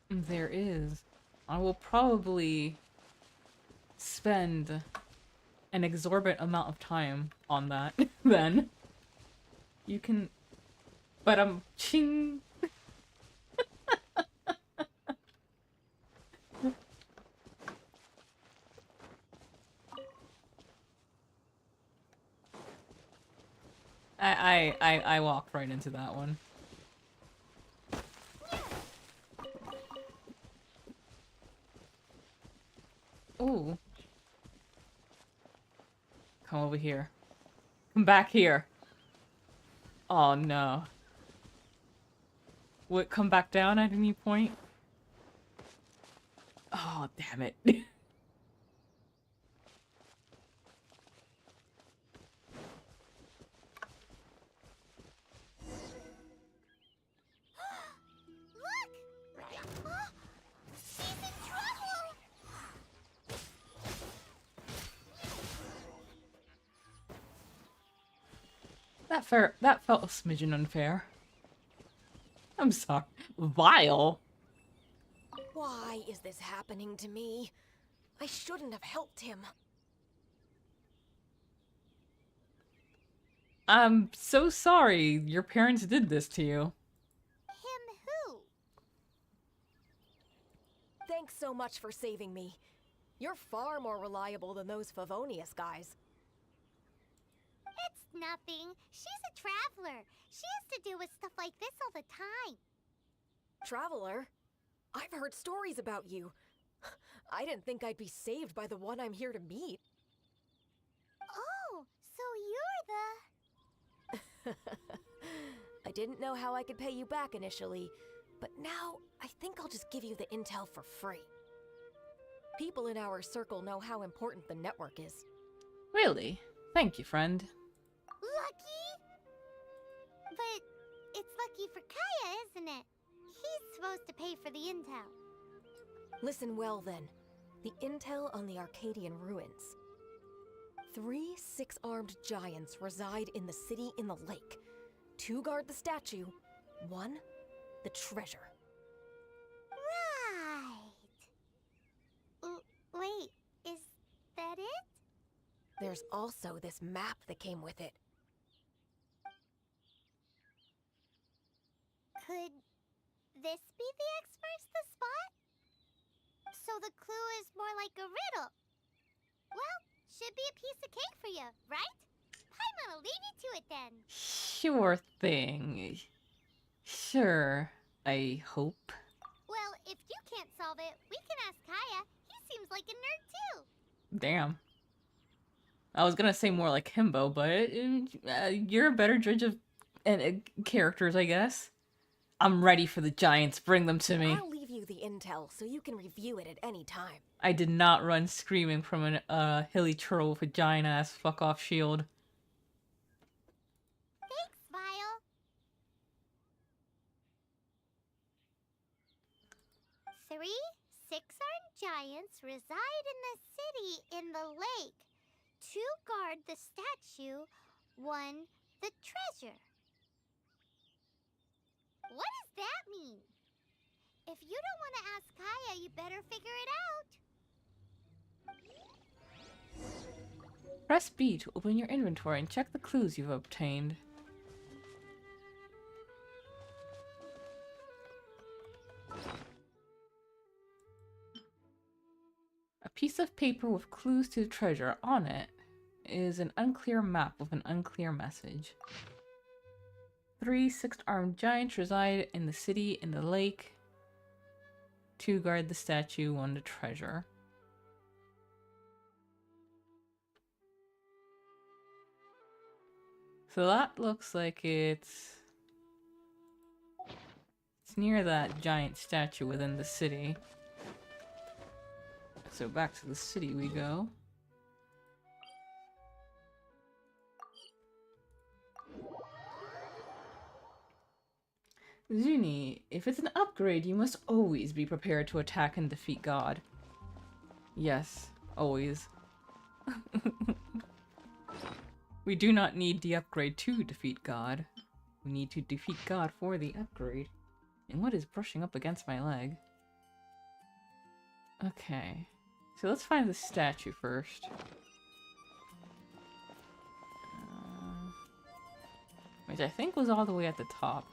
S1: There is. I will probably spend an exorbitant amount of time on that then. You can... But I'm ching... I walked right into that one. Ooh. come over here. Come back here. Oh no. Will it come back down at any point? Oh, damn it.
S3: Look! Oh, she's in trouble!
S1: That felt a smidgen unfair. I'm sorry. Vile?
S9: Why is this happening to me? I shouldn't have helped him.
S1: I'm so sorry your parents did this to you.
S3: Him who?
S9: Thanks so much for saving me. You're far more reliable than those Favonius guys.
S3: It's nothing. She's a traveler. She has to deal with stuff like this all the time.
S9: Traveler? I've heard stories about you. I didn't think I'd be saved by the one I'm here to meet.
S3: Oh, so you're the...
S9: I didn't know how I could pay you back initially, but now I think I'll just give you the intel for free. People in our circle know how important the network is.
S1: Really? Thank you, friend.
S3: Lucky? But it's lucky for Kaya, isn't it? He's supposed to pay for the intel.
S9: Listen well then. The intel on the Arcadian ruins. 3 6-armed giants reside in the city in the lake. 2 guard the statue, 1 the treasure.
S3: Right. Wait, is that it?
S9: There's also this map that came with it.
S3: Could this be the X marks the spot? So the clue is more like a riddle. Well, should be a piece of cake for you, right? Paimon'll leave you to it then.
S1: Sure thing. Sure, I hope.
S3: Well, if you can't solve it, we can ask Kaya. He seems like a nerd too.
S1: Damn. I was gonna say more like Himbo, but you're a better judge of characters, I guess. I'm ready for the giants. Bring them to me.
S9: I'll leave you the intel so you can review it at any time.
S1: I did not run screaming from an hilly turtle with a giant-ass fuck-off shield.
S3: Thanks, Vile. 3 6-armed giants reside in the city in the lake. 2 guard the statue, 1 the treasure. What does that mean? If you don't want to ask Kaya, you better figure it out.
S1: Press B to open your inventory and check the clues you've obtained. A piece of paper with clues to the treasure on it is an unclear map with an unclear message. 3 6-armed giants reside in the city in the lake. 2 guard the statue, 1 the treasure. So that looks like it's near that giant statue within the city. So back to the city we go. Zuni, if it's an upgrade, you must always be prepared to attack and defeat God. Yes, always. We do not need the upgrade to defeat God. We need to defeat God for the upgrade. And what is brushing up against my leg? Okay. So let's find the statue first. Which I think was all the way at the top.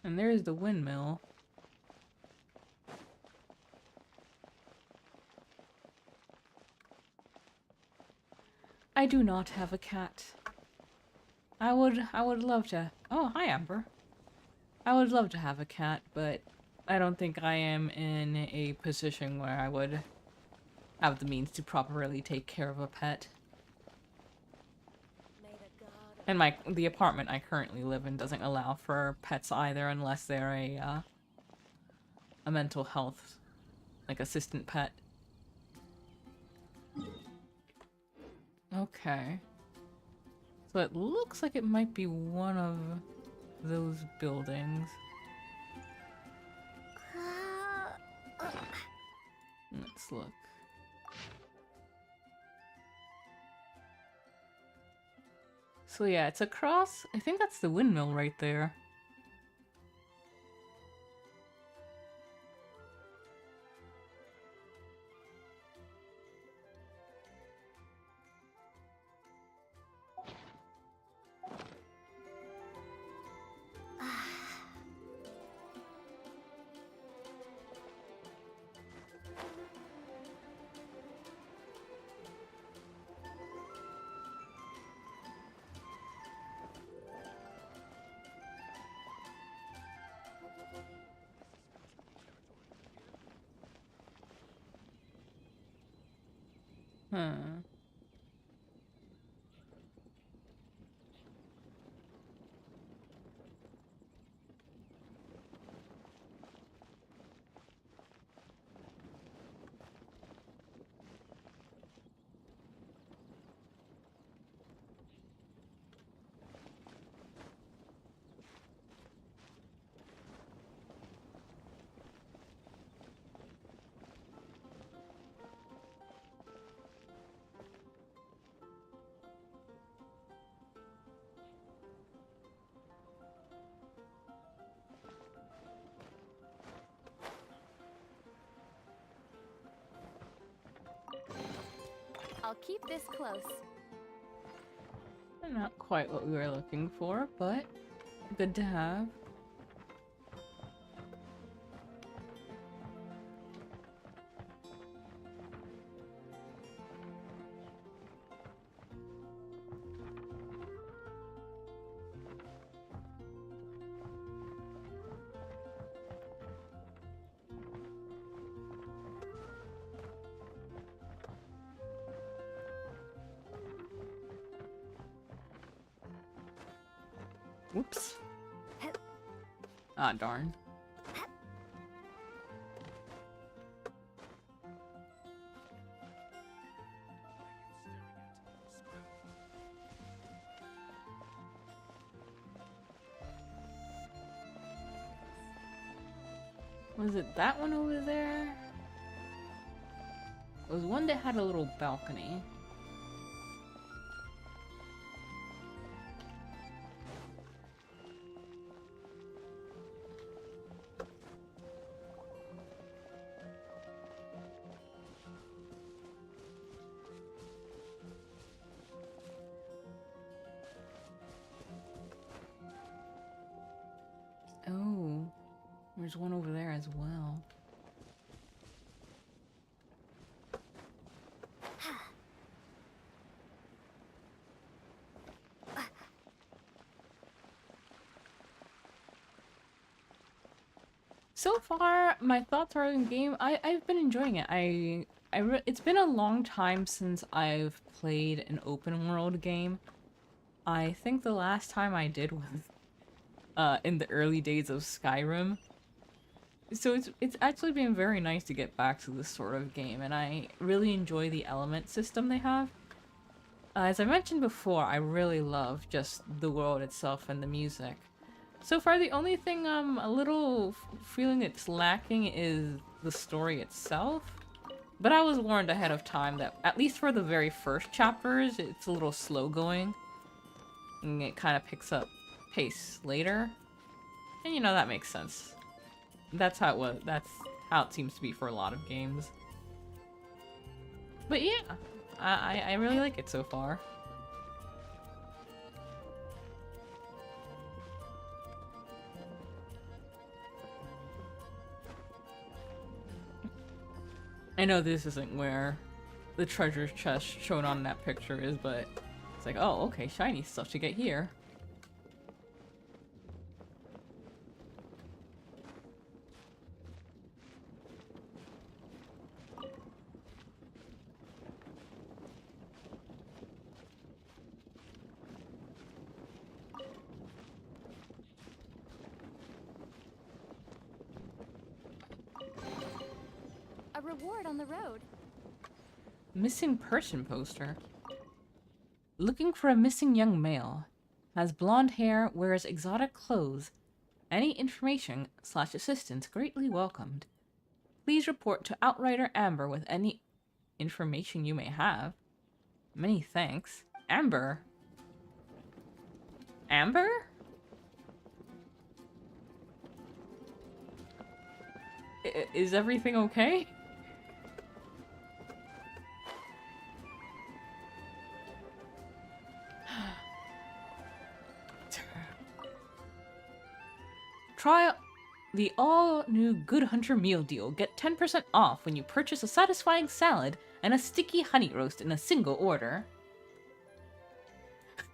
S1: And there's the windmill. I do not have a cat. I would love to. Oh, hi Amber. I would love to have a cat, but I don't think I am in a position where I would have the means to properly take care of a pet. And the apartment I currently live in doesn't allow for pets either unless they're a mental health, like, assistant pet. Okay. So it looks like it might be one of those buildings. Let's look. So yeah, it's across. I think that's the windmill right there. Huh.
S8: I'll keep this close.
S1: Not quite what we were looking for, but good to have. Whoops. Ah, darn. Was it that one over there? It was one that had a little balcony. Oh, there's one over there as well. So far, my thoughts are in game. I've been enjoying it. It's been a long time since I've played an open world game. I think the last time I did was in the early days of Skyrim. So it's actually been very nice to get back to this sort of game, and I really enjoy the element system they have. As I mentioned before, I really love just the world itself and the music. So far, the only thing I'm a little feeling it's lacking is the story itself. But I was warned ahead of time that, at least for the very first chapters, it's a little slow going. And it kind of picks up pace later. And you know, that makes sense. That's how it was. That's how it seems to be for a lot of games. But yeah, I really like it so far. I know this isn't where the treasure chest shown on that picture is, but it's like, oh, okay, shiny stuff to get here.
S8: A reward on the road.
S1: Missing person poster. Looking for a missing young male. Has blonde hair, wears exotic clothes. Any information / assistance greatly welcomed. Please report to Outrider Amber with any information you may have. Many thanks. Amber? Amber? Is everything okay? Try the all-new Good Hunter meal deal. Get 10% off when you purchase a satisfying salad and a sticky honey roast in a single order.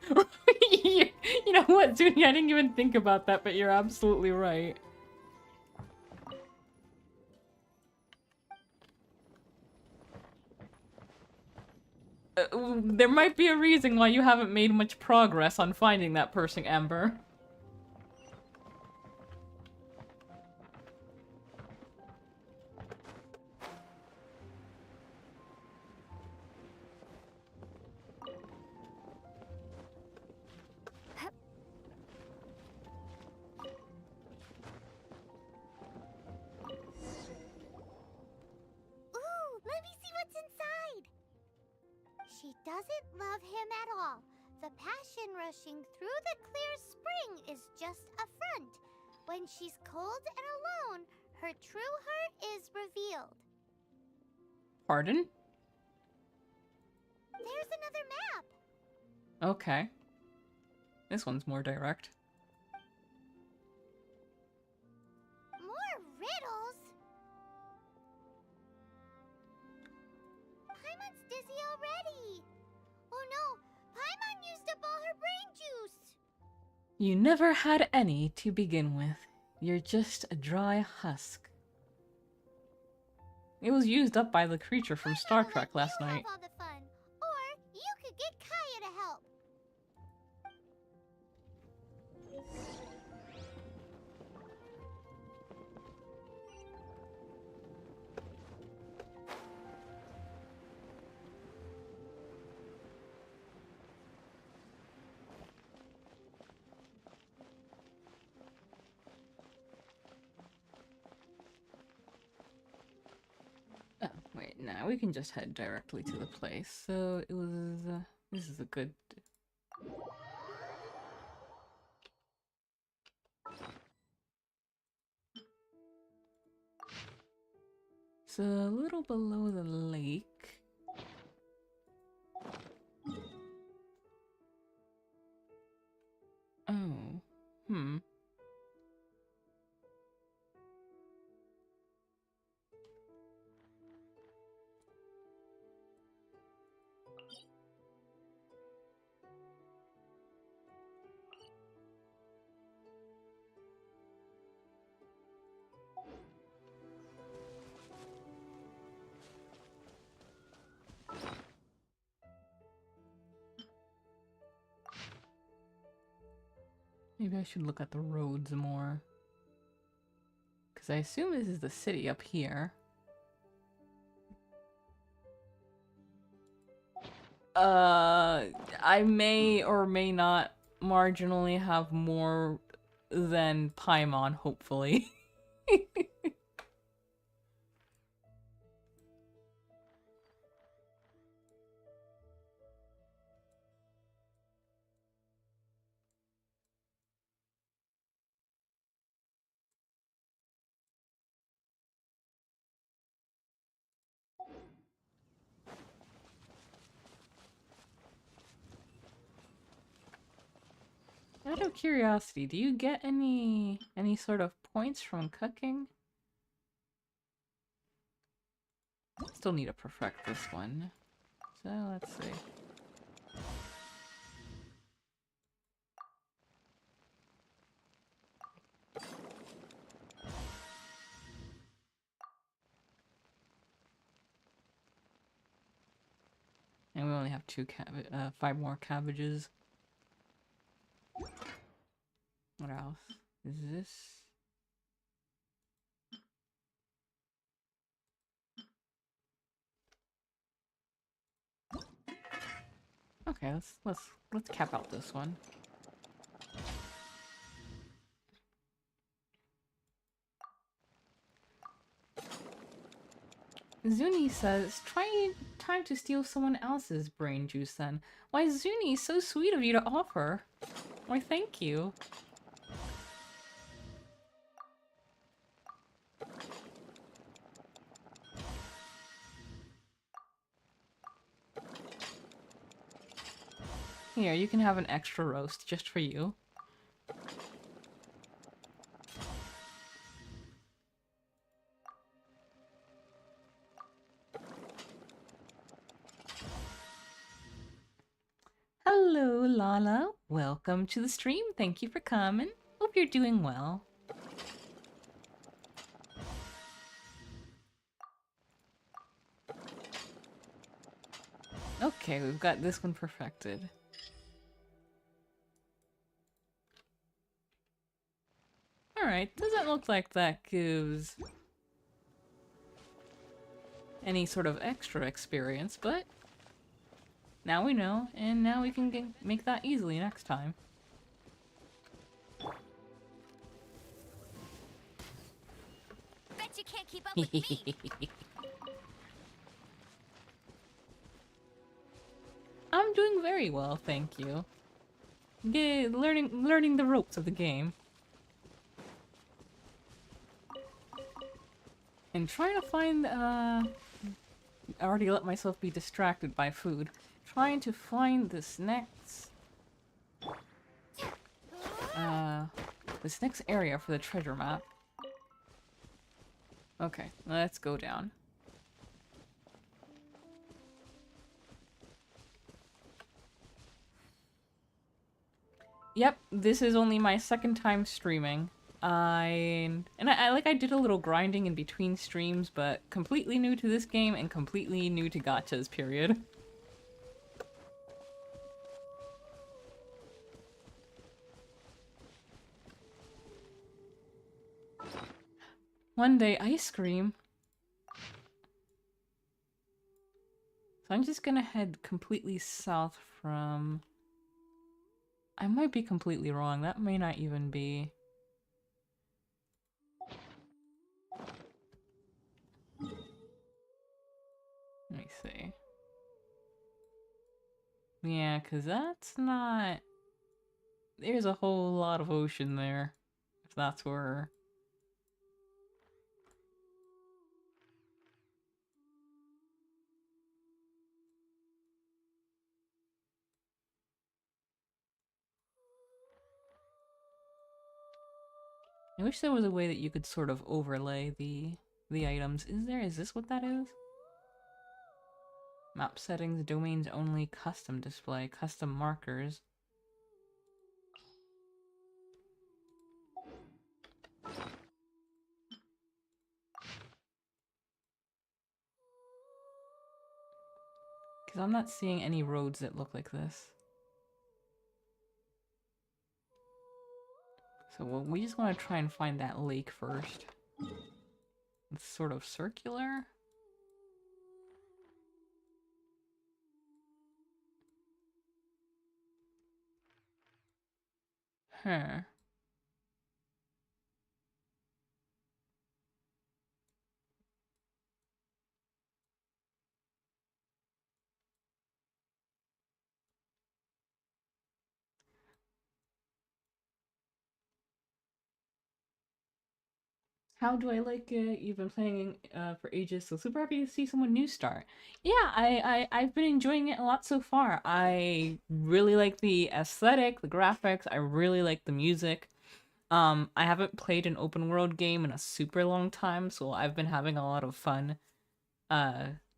S1: You know what, Zuni? I didn't even think about that, but you're absolutely right. There might be a reason why you haven't made much progress on finding that person, Amber.
S3: Ooh, let me see what's inside. She doesn't love him at all. The passion rushing through the clear spring is just a front. When she's cold and alone, her true heart is revealed.
S1: Pardon?
S3: There's another map.
S1: Okay. This one's more direct.
S3: More riddles? Paimon's dizzy already. Oh no, Paimon used up all her brain juice.
S1: You never had any to begin with. You're just a dry husk. It was used up by the creature from Star Trek last
S3: You
S1: night.
S3: have all the fun, or you could get Kaya to help.
S1: Oh, wait, nah, we can just head directly to the place. So it was, this is a good... It's a little below the lake. Oh, hmm. Maybe I should look at the roads more. Because I assume this is the city up here. I may or may not marginally have more than Paimon, hopefully. Out of curiosity, do you get any sort of points from cooking? still need to perfect this one. So let's see. And we only have 5 more cabbages. What else? Is this? Okay, let's cap out this one. Zuni says, time to steal someone else's brain juice then. Why, Zuni, so sweet of you to offer. Why, thank you. Here, you can have an extra roast just for you. Hello, Lala. Welcome to the stream. Thank you for coming. Hope you're doing well. Okay, we've got this one perfected. Alright, doesn't look like that gives any sort of extra experience, but now we know, and now we can make that easily next time.
S3: Bet you can't keep up with me.
S1: I'm doing very well, thank you. Yeah, learning the ropes of the game. And trying to find, I already let myself be distracted by food. Trying to find this next area for the treasure map. Okay, let's go down. Yep, this is only my second time streaming. I did a little grinding in between streams, but completely new to this game and completely new to gachas, period. One day, ice cream. So I'm just gonna head completely south from... I might be completely wrong. That may not even be... Let me see. Yeah, because that's not... There's a whole lot of ocean there. If that's where... I wish there was a way that you could sort of overlay the items. Is there? Is this what that is? Map settings, domains only, custom display, custom markers. Because I'm not seeing any roads that look like this. So we just want to try and find that lake first. It's sort of circular. Huh. How do I like it? You've been playing for ages, so super happy to see someone new start. Yeah, I've been enjoying it a lot so far. I really like the aesthetic, the graphics. I really like the music. I haven't played an open world game in a super long time, so I've been having a lot of fun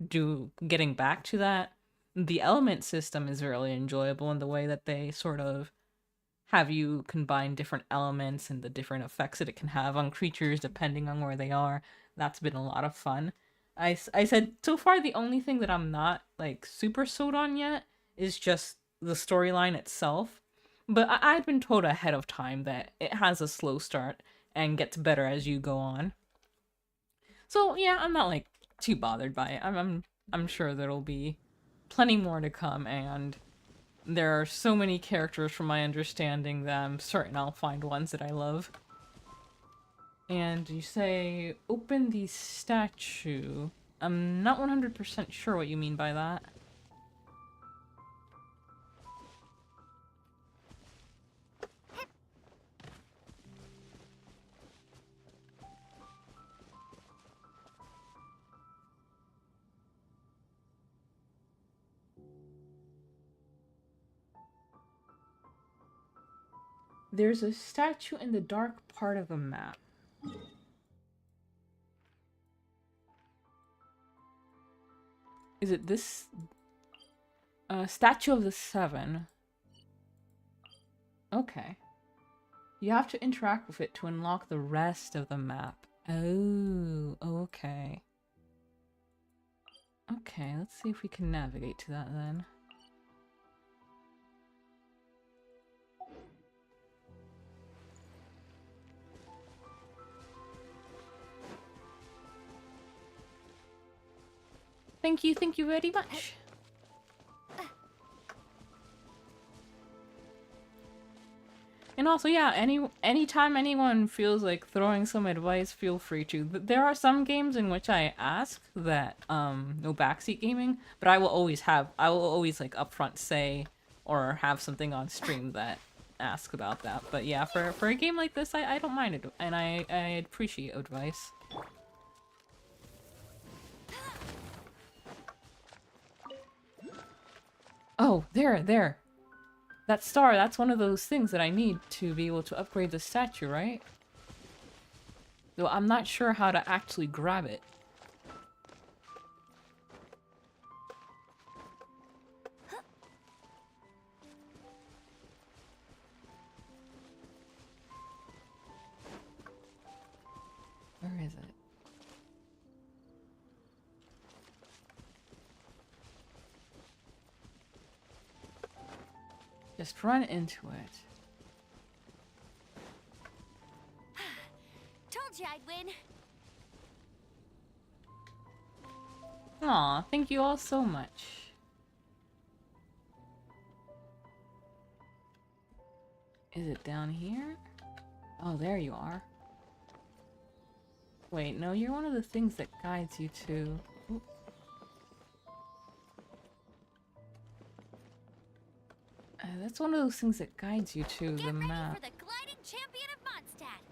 S1: getting back to that, the element system is really enjoyable in the way that they sort of have you combine different elements and the different effects that it can have on creatures depending on where they are. That's been a lot of fun. I said so far the only thing that I'm not like super sold on yet is just the storyline itself. But I'd been told ahead of time that it has a slow start and gets better as you go on. So yeah, I'm not like too bothered by it. I'm sure there'll be plenty more to come, and there are so many characters from my understanding that I'm certain I'll find ones that I love. And you say, open the statue. I'm not 100% sure what you mean by that. There's a statue in the dark part of the map. Is it this? Statue of the Seven. Okay. You have to interact with it to unlock the rest of the map. Oh, okay. Okay, let's see if we can navigate to that then. Thank you very much. And also, yeah, anytime anyone feels like throwing some advice, feel free to. There are some games in which I ask that, no backseat gaming, but I will always like upfront say or have something on stream that ask about that. But yeah, for a game like this, I don't mind it, and I appreciate advice. Oh, there. That star, that's one of those things that I need to be able to upgrade the statue, right? Though I'm not sure how to actually grab it. Where is it? Just run into it.
S3: Told you I'd win.
S1: Aw, thank you all so much. Is it down here? Oh, there you are. Wait, no, you're one of the things that guides you to... Oop. That's one of those things that guides you to the map.
S3: For the gliding champion of Mondstadt.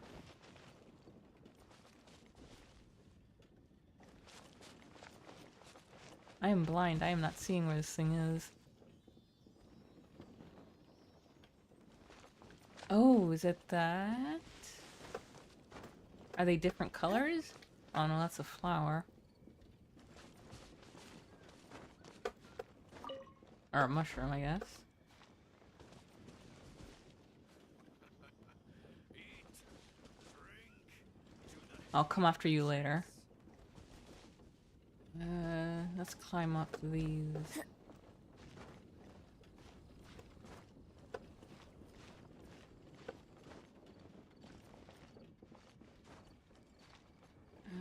S1: I am blind. I am not seeing where this thing is. Oh, is it that? Are they different colors? Oh no, that's a flower. Or a mushroom, I guess. I'll come after you later. Let's climb up these.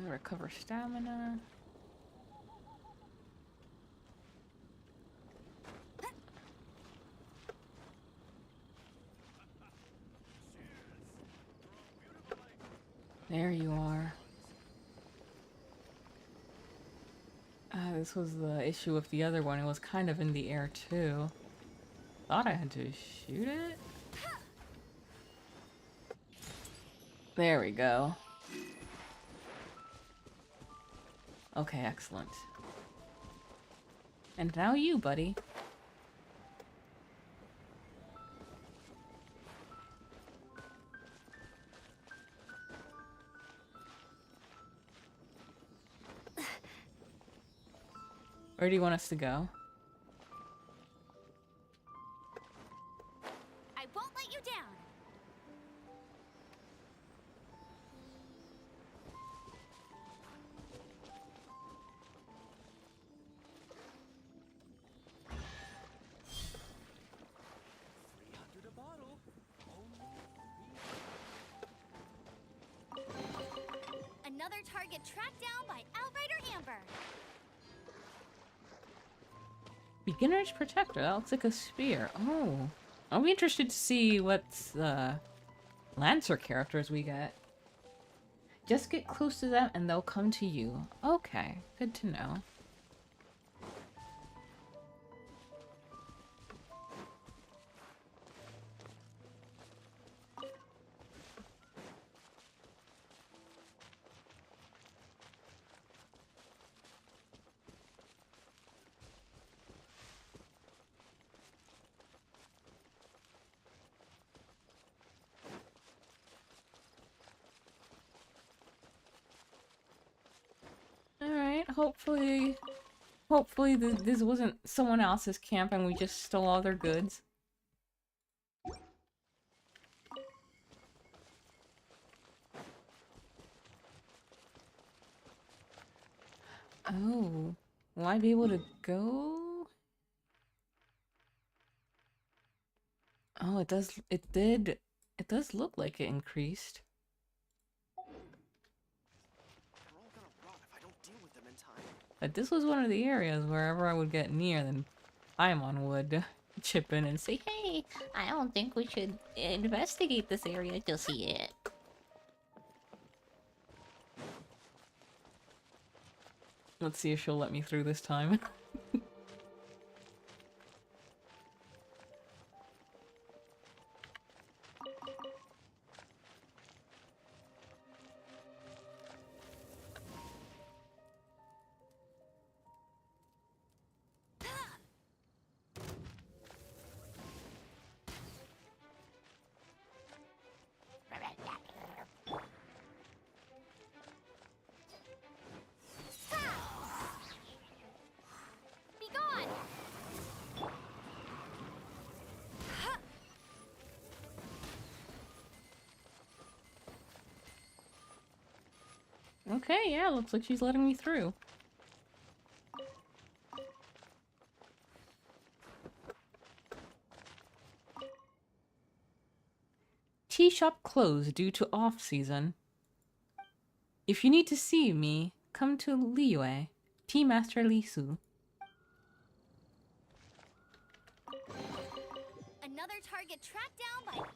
S1: Recover stamina. There you are. This was the issue with the other one. It was kind of in the air too. Thought I had to shoot it. There we go. Okay, excellent. And now you, buddy. Where do you want us to go?
S3: I won't let you down. Another target tracked down by Outrider Amber.
S1: Beginner's Protector. That looks like a spear. Oh. I'll be interested to see what Lancer characters we get. Just get close to them and they'll come to you. Okay. Good to know. Alright, hopefully this wasn't someone else's camp and we just stole all their goods. Oh, will I be able to go? Oh, it does look like it increased. But this was one of the areas wherever I would get near, then Paimon would chip in and say, "Hey, I don't think we should investigate this area just yet." Let's see if she'll let me through this time.
S3: Be gone.
S1: Okay, yeah, looks like she's letting me through. Tea shop closed due to off-season. If you need to see me, come to Liyue, Tea Master Lisu.
S3: Another target tracked down by...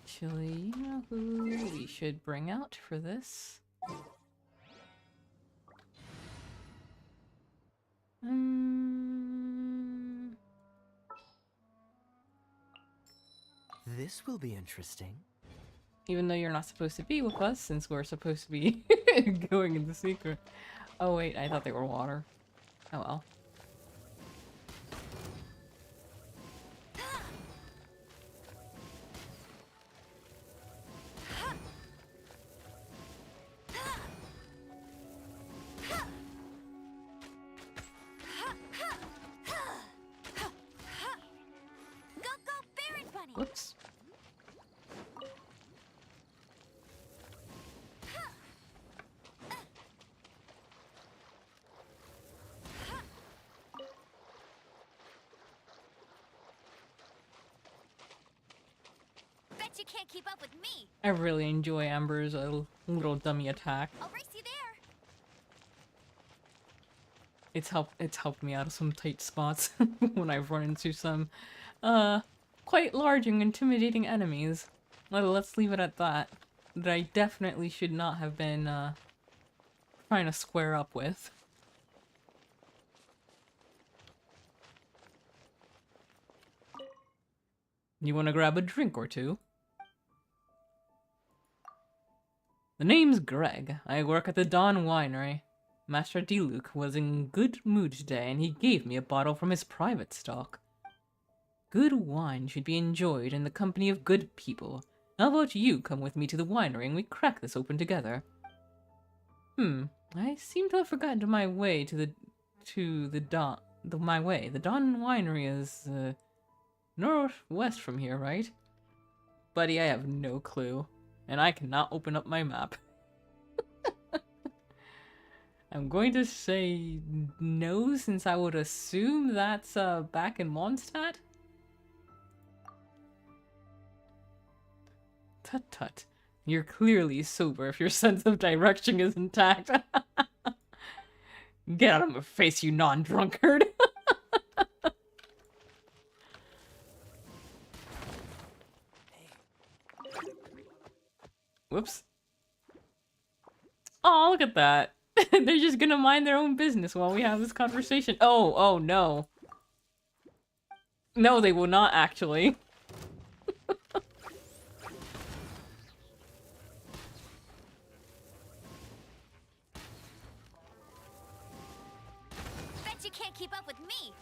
S1: Actually, you know who we should bring out for this?
S2: This will be interesting.
S1: Even though you're not supposed to be with us, since we're supposed to be going into secret. Oh wait, I thought they were water. Oh well. Whoops.
S3: Bet you can't keep up with me.
S1: I really enjoy Amber's little dummy attack.
S3: I'll race you there.
S1: It's helped me out of some tight spots when I've run into some quite large and intimidating enemies. Let's leave it at that. That I definitely should not have been trying to square up with. You want to grab a drink or two? The name's Greg. I work at the Dawn Winery. Master Diluc was in good mood today and he gave me a bottle from his private stock. Good wine should be enjoyed in the company of good people. How about you come with me to the winery and we crack this open together? I seem to have forgotten my way to the Don. My way. The Don Winery is northwest from here, right? Buddy, I have no clue, and I cannot open up my map. I'm going to say no, since I would assume that's back in Mondstadt. Tut tut. You're clearly sober if your sense of direction is intact. Get out of my face, you non-drunkard. Whoops. Oh, look at that. They're just gonna mind their own business while we have this conversation. Oh no. No, they will not actually.
S3: Bet you can't keep up with me.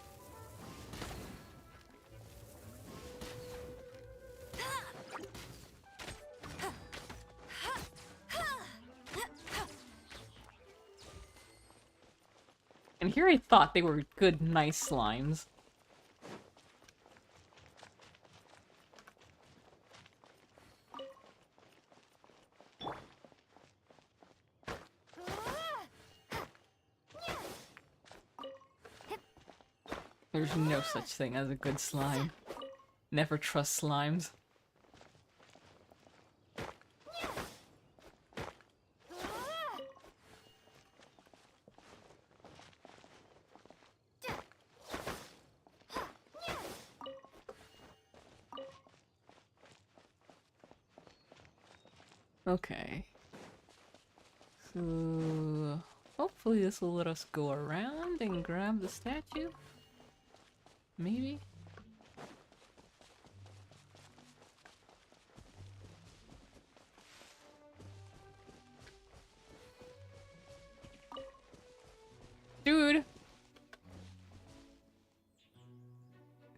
S1: And here I thought they were good, nice slimes. There's no such thing as a good slime. Never trust slimes. Okay. So hopefully this will let us go around and grab the statue. Maybe? Dude!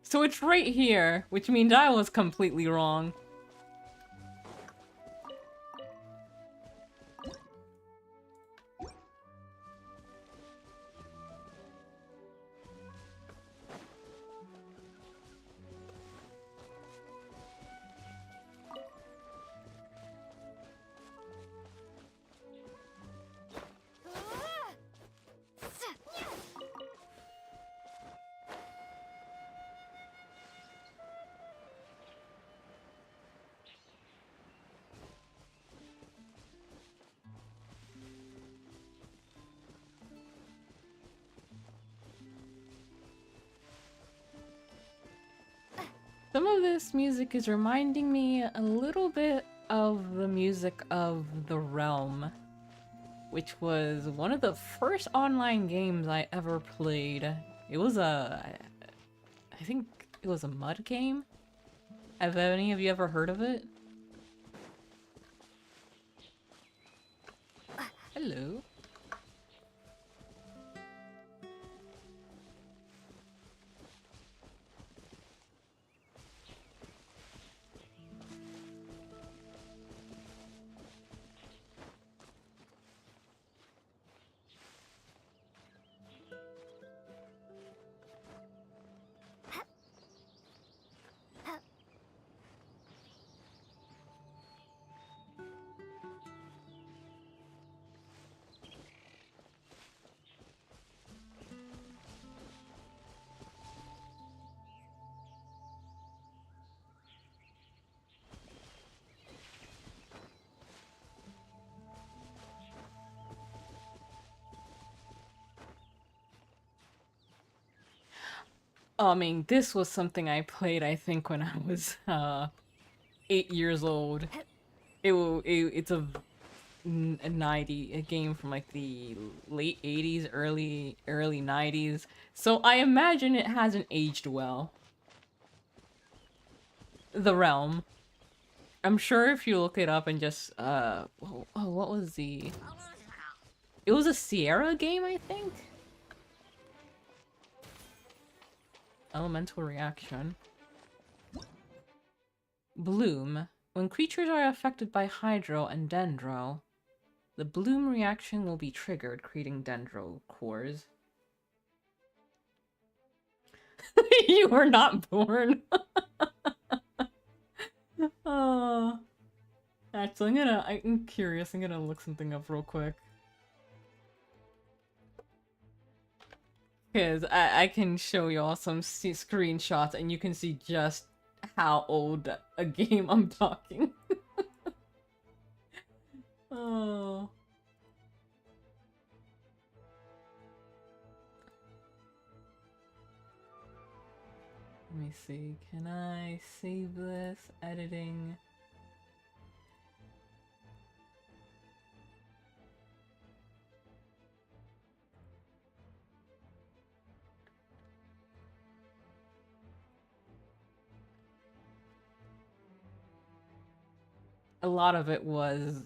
S1: So it's right here, which means I was completely wrong. Some of this music is reminding me a little bit of the music of The Realm, which was one of the first online games I ever played. It was I think it was a mud game. Have any of you ever heard of it? Hello. I mean, this was something I played, I think, when I was 8 years old. It's a game from like the late 80s, early 90s. So I imagine it hasn't aged well. The Realm. I'm sure if you look it up and just what was the It was a Sierra game, I think? Elemental reaction. Bloom. When creatures are affected by Hydro and Dendro, the bloom reaction will be triggered, creating Dendro cores. You were not born. Oh. Actually, I'm curious. I'm gonna look something up real quick. Because I can show y'all some screenshots and you can see just how old a game I'm talking. Oh. Let me see. Can I save this? Editing. A lot of it was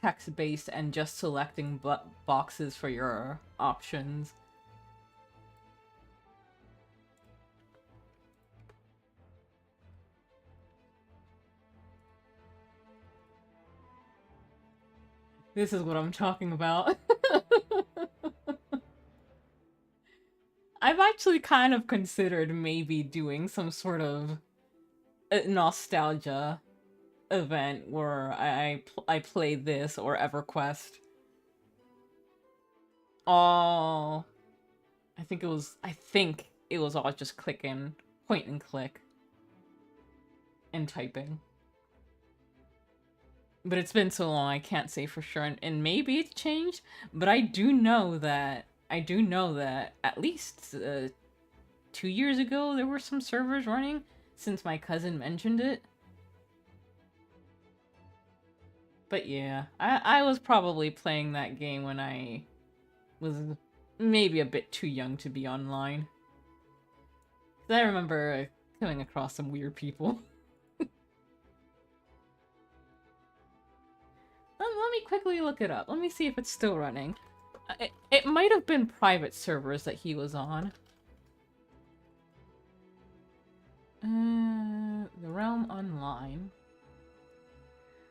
S1: text-based and just selecting boxes for your options. This is what I'm talking about. I've actually kind of considered maybe doing some sort of nostalgia event where I play this or EverQuest. Oh, I think it was all just clicking, point and click, and typing. But it's been so long, I can't say for sure, and maybe it's changed. But I do know that at least 2 years ago there were some servers running, since my cousin mentioned it. But yeah, I was probably playing that game when I was maybe a bit too young to be online. 'Cause I remember coming across some weird people. Let me quickly look it up. Let me see if it's still running. It might have been private servers that he was on. The Realm Online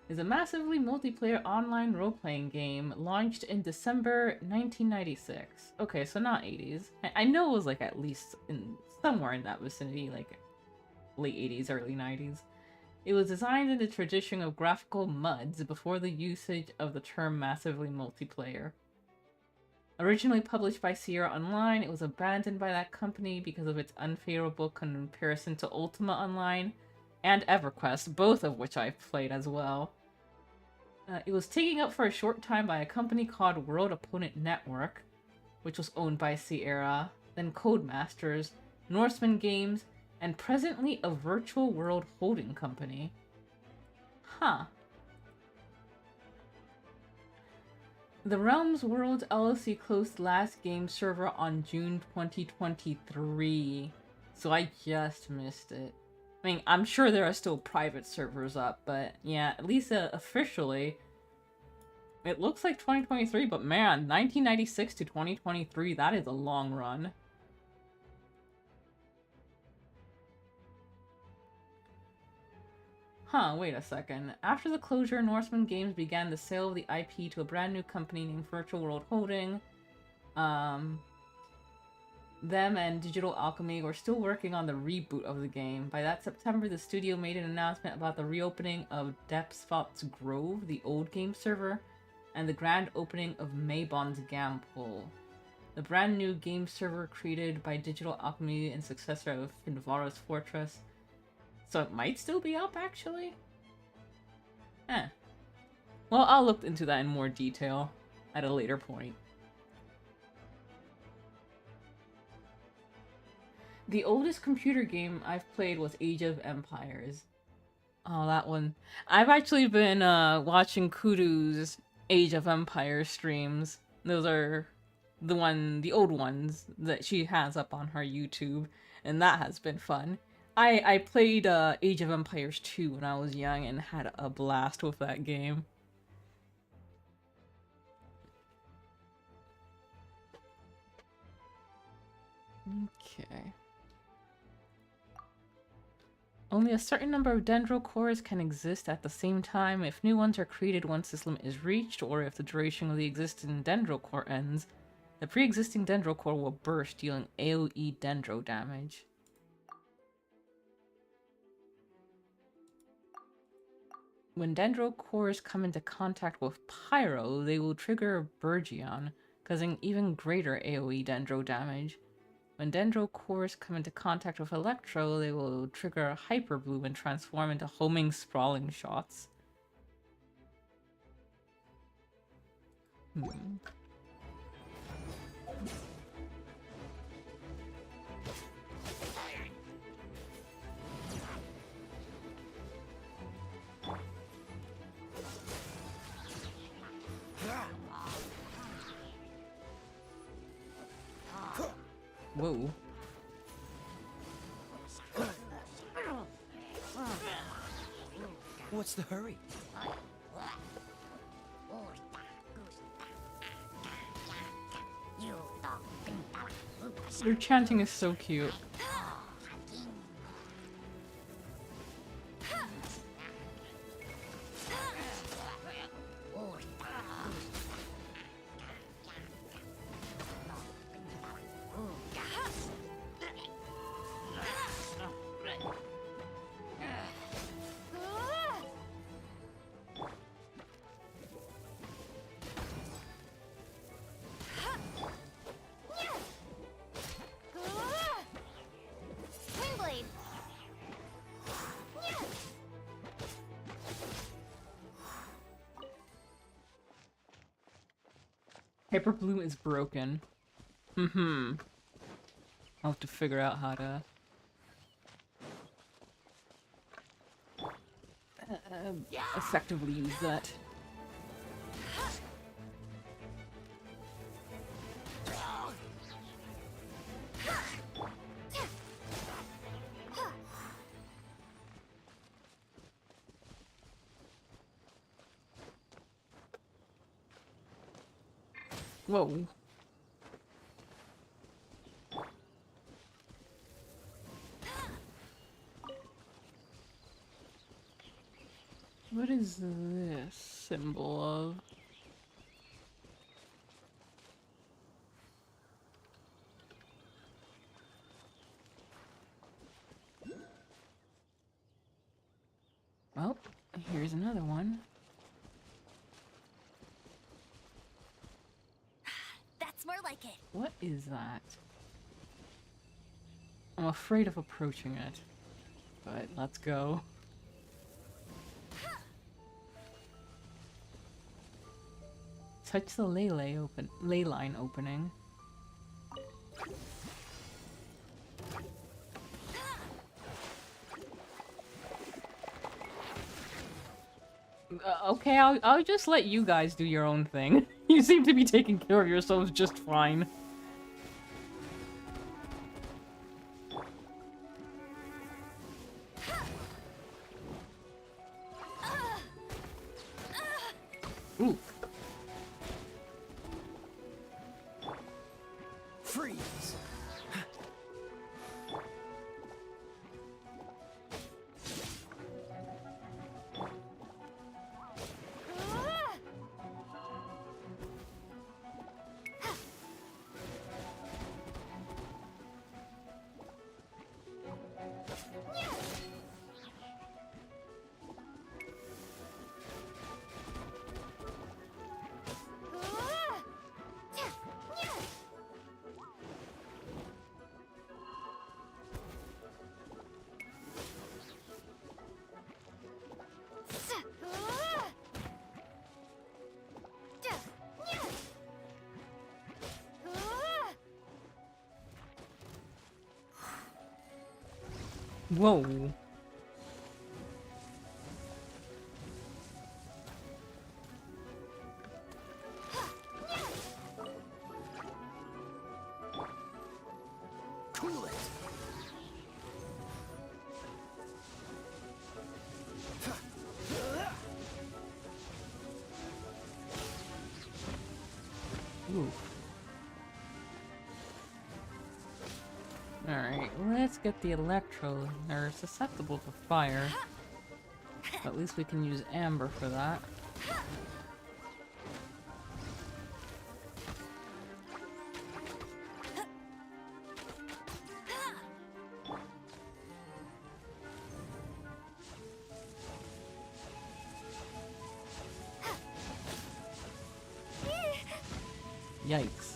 S1: is a massively multiplayer online role-playing game launched in December 1996. Okay, so not 80s. I know it was like at least somewhere in that vicinity, like late 80s, early 90s. It was designed in the tradition of graphical MUDs before the usage of the term massively multiplayer. Originally published by Sierra Online, it was abandoned by that company because of its unfavorable comparison to Ultima Online and EverQuest, both of which I've played as well. It was taken up for a short time by a company called World Opponent Network, which was owned by Sierra, then Codemasters, Norseman Games, and presently a virtual world holding company. Huh. The Realms World LLC closed last game server on June 2023, so I just missed it. I mean, I'm sure there are still private servers up, but yeah, at least officially, it looks like 2023, but man, 1996 to 2023, that is a long run. Huh, wait a second. After the closure, Norseman Games began the sale of the IP to a brand new company named Virtual World Holding. Them and Digital Alchemy were still working on the reboot of the game. By that September, the studio made an announcement about the reopening of Depsfott's Grove, the old game server, and the grand opening of Maybon's Gampool, the brand new game server created by Digital Alchemy and successor of Finvara's Fortress. So it might still be up, actually? Well, I'll look into that in more detail at a later point. The oldest computer game I've played was Age of Empires. Oh, that one. I've actually been watching Kudu's Age of Empires streams. Those are the old ones that she has up on her YouTube, and that has been fun. I played Age of Empires 2 when I was young and had a blast with that game. Okay. Only a certain number of dendro cores can exist at the same time. If new ones are created once this limit is reached, or if the duration of the existing dendro core ends, the pre-existing dendro core will burst, dealing AoE dendro damage. When dendro cores come into contact with Pyro, they will trigger Burgeon, causing even greater AoE dendro damage. When dendro cores come into contact with Electro, they will trigger Hyper Bloom and transform into homing sprawling shots. Whoa.
S2: What's the hurry?
S1: Your chanting is so cute. Hyper Bloom is broken. I'll have to figure out how to... effectively use that. Whoa. What is this symbol of? Well, here's another one.
S6: That's more like it.
S1: What is that? I'm afraid of approaching it, but let's go. Touch the ley line opening. Okay, I'll just let you guys do your own thing. You seem to be taking care of yourselves just fine. Ooh.
S2: Freeze!
S1: Whoa.
S2: Cool it!
S1: Ooh. Alright, let's get the electro. They're susceptible to fire. But at least we can use amber for that. Yikes.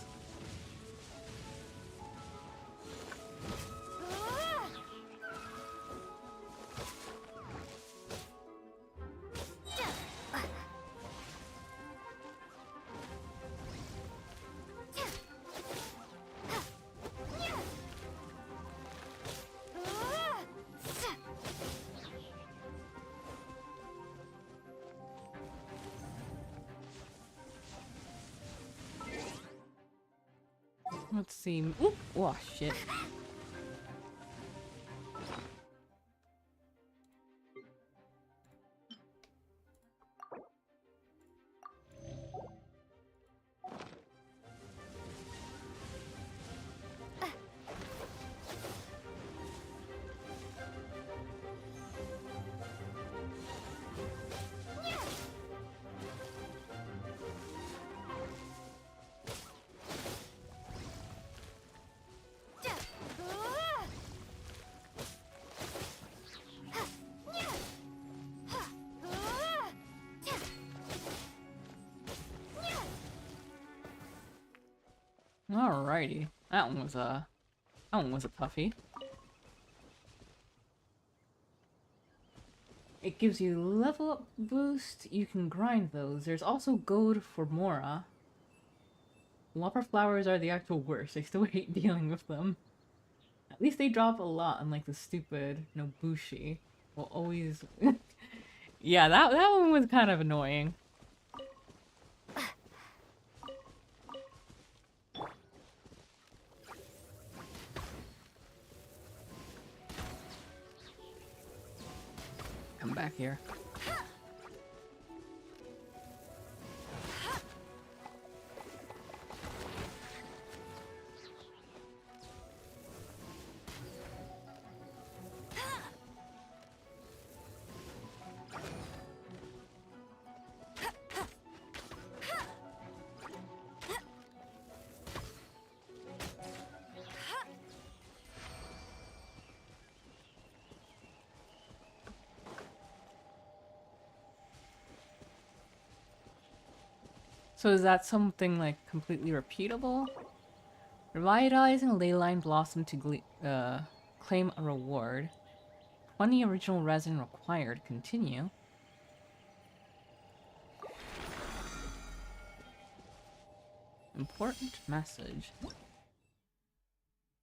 S1: Let's see. Oop! Oh, shit. Alrighty. That one was a toughie. It gives you level up boost. You can grind those. There's also gold for Mora. Whopper flowers are the actual worst. I still hate dealing with them. At least they drop a lot, unlike the stupid Nobushi. Will always... Yeah, that one was kind of annoying. Come back here. So is that something like completely repeatable? Revitalizing a leyline blossom to claim a reward. 20 original resin required. Continue. Important message.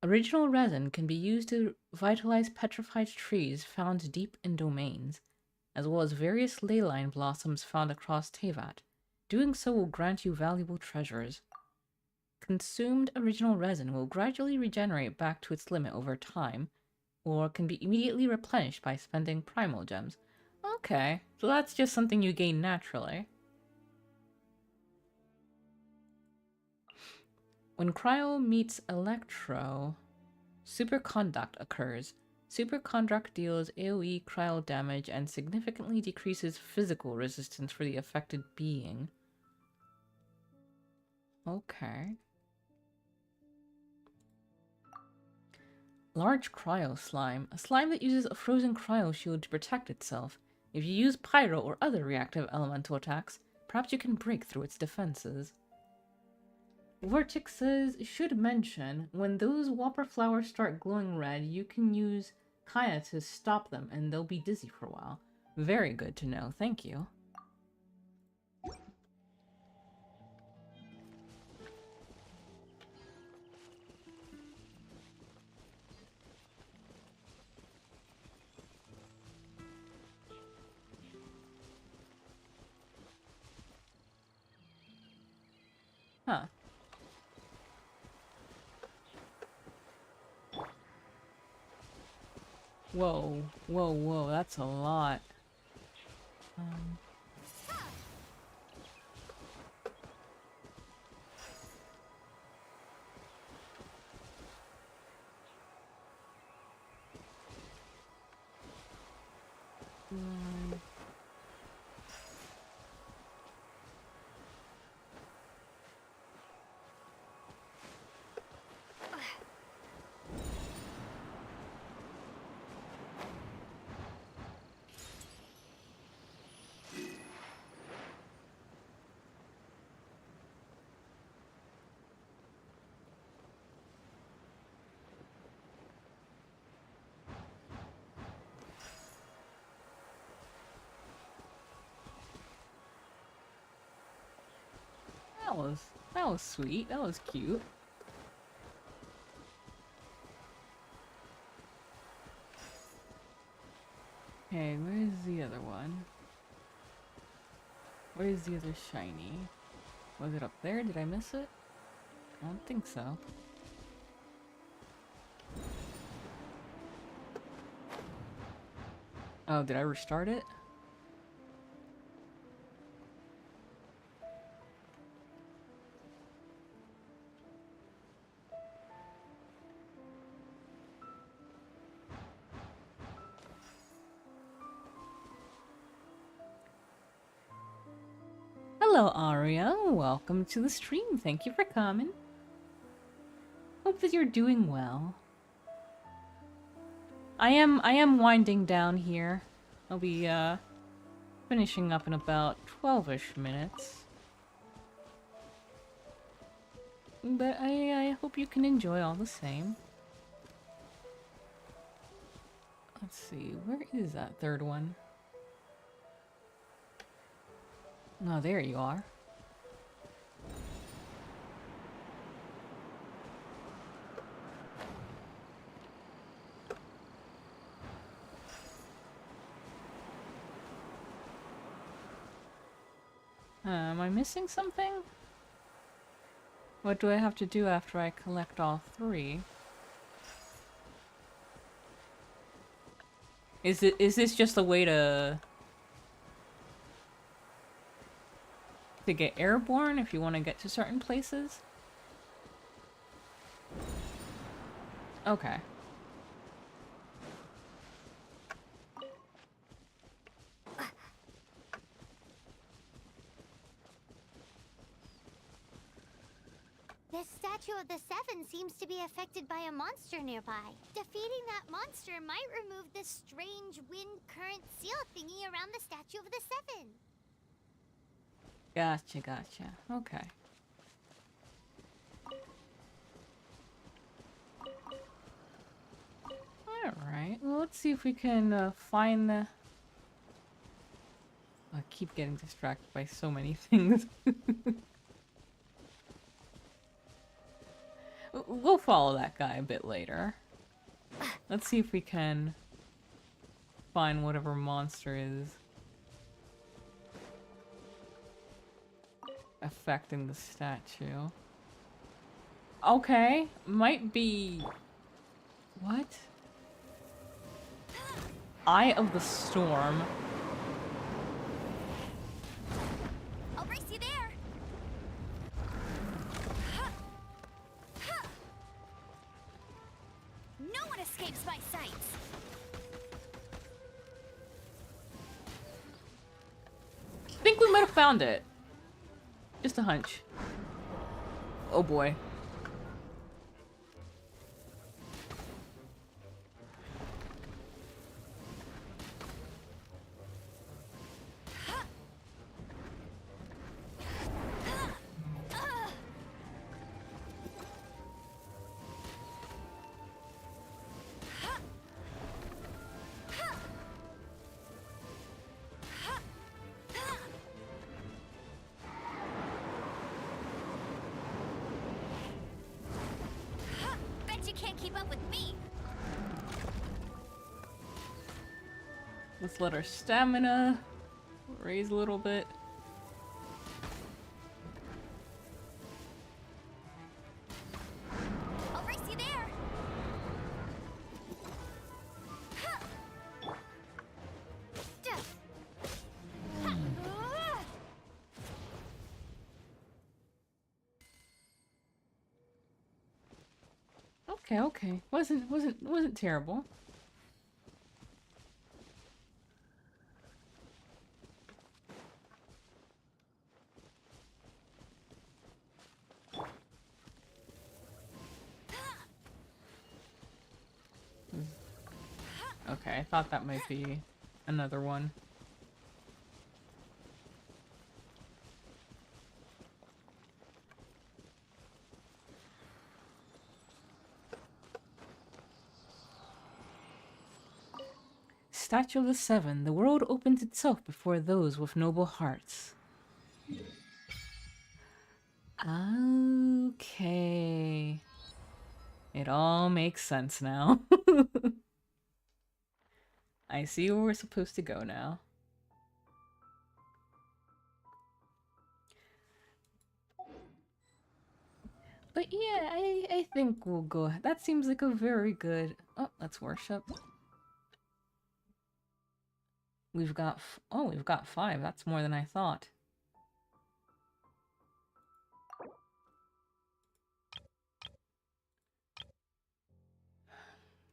S1: Original resin can be used to vitalize petrified trees found deep in domains, as well as various leyline blossoms found across Tevat. Doing so will grant you valuable treasures. Consumed original resin will gradually regenerate back to its limit over time, or can be immediately replenished by spending primal gems. Okay, so that's just something you gain naturally. When Cryo meets Electro, Superconduct occurs. Superconduct deals AoE cryo damage and significantly decreases physical resistance for the affected being. Okay. Large cryo slime. A slime that uses a frozen cryo shield to protect itself. If you use pyro or other reactive elemental attacks, perhaps you can break through its defenses. Vortex says, should mention, when those whopper flowers start glowing red, you can use Kaya to stop them and they'll be dizzy for a while. Very good to know, thank you. Huh. Whoa, whoa, whoa, that's a lot. that was sweet. That was cute. Okay, where's the other one? Where's the other shiny? Was it up there? Did I miss it? I don't think so. Oh, did I restart it? Hello, Aria. Welcome to the stream. Thank you for coming. Hope that you're doing well. I am winding down here. I'll be finishing up in about 12-ish minutes. But I hope you can enjoy all the same. Let's see, where is that third one? Oh, there you are. Am I missing something? What do I have to do after I collect all 3? Is this just a way to get airborne if you want to get to certain places? Okay.
S3: The Statue of the Seven seems to be affected by a monster nearby. Defeating that monster might remove this strange wind current seal thingy around the Statue of the Seven.
S1: Gotcha. Okay. Alright, well, let's see if we can find the... I keep getting distracted by so many things. We'll follow that guy a bit later. Let's see if we can find whatever monster is affecting the statue. Okay, might be... What? Eye of the Storm.
S3: I'll race you there. No one escapes my sights.
S1: I think we might have found it. Just a hunch. Oh boy.
S3: Bet you can't keep up with me.
S1: Let's let our stamina raise a little bit.
S3: I'll race you there.
S1: Okay. Wasn't terrible. Okay, I thought that might be another one. Statue of the Seven. The world opens itself before those with noble hearts. Okay. It all makes sense now. I see where we're supposed to go now. But yeah, I think we'll go. That seems like a very good. Oh, let's worship. We've got. We've got 5. That's more than I thought.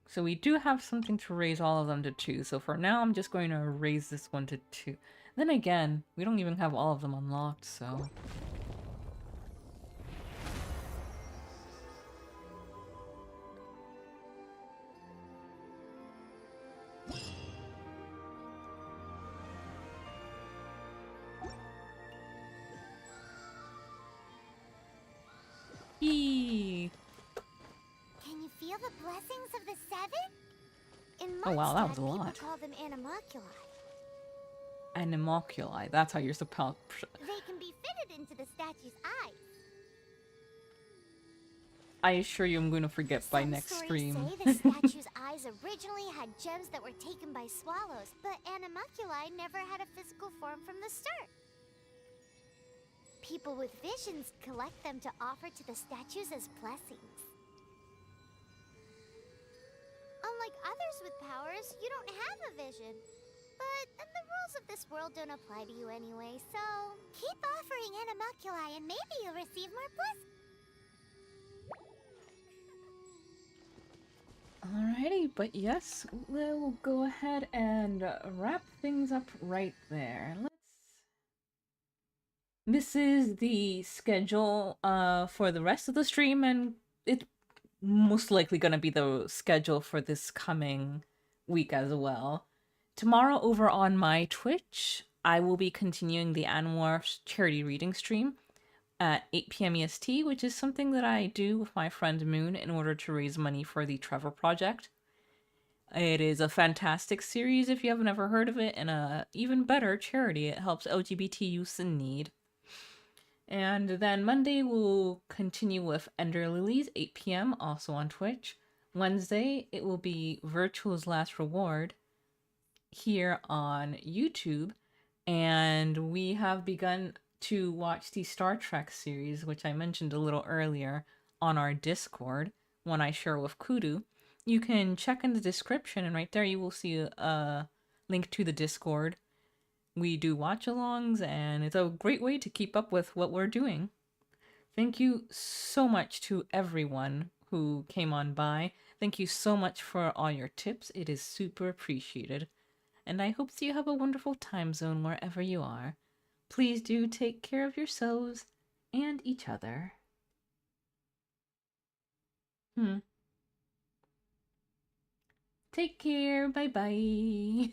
S1: So we do have something to raise all of them to 2. So for now, I'm just going to raise this one to 2. Then again, we don't even have all of them unlocked, so. Eee.
S3: Can you feel the blessings of the 7? In
S1: Oh wow, that
S3: Mondstadt,
S1: was a lot.
S3: people call them animalculi.
S1: Animalculi. That's how you're supposed.
S3: They can be fitted into the statue's eyes.
S1: I assure you, I'm going to forget by
S3: Some
S1: next
S3: stories
S1: stream.
S3: say the statue's eyes originally had gems that were taken by swallows, but animalculi never had a physical form from the start. People with visions collect them to offer to the statues as blessings. Unlike others with powers, you don't have a vision. But then the rules of this world don't apply to you anyway, so keep offering animalculi and maybe you'll receive more blessings.
S1: Alrighty, but yes, we'll go ahead and wrap things up right there. This is the schedule for the rest of the stream, and it's most likely going to be the schedule for this coming week as well. Tomorrow over on my Twitch, I will be continuing the Anwar's charity reading stream at 8 p.m. EST, which is something that I do with my friend Moon in order to raise money for the Trevor Project. It is a fantastic series if you haven't ever heard of it, and a even better charity. It helps LGBT youths in need. And then Monday we'll continue with Ender Lilies, 8 p.m., also on Twitch. Wednesday, it will be Virtual's Last Reward here on YouTube. And we have begun to watch the Star Trek series, which I mentioned a little earlier, on our Discord, one I share with Kudu. You can check in the description, and right there you will see a link to the Discord. We do watch-alongs, and it's a great way to keep up with what we're doing. Thank you so much to everyone who came on by. Thank you so much for all your tips. It is super appreciated. And I hope that you have a wonderful time zone wherever you are. Please do take care of yourselves and each other. Take care. Bye-bye.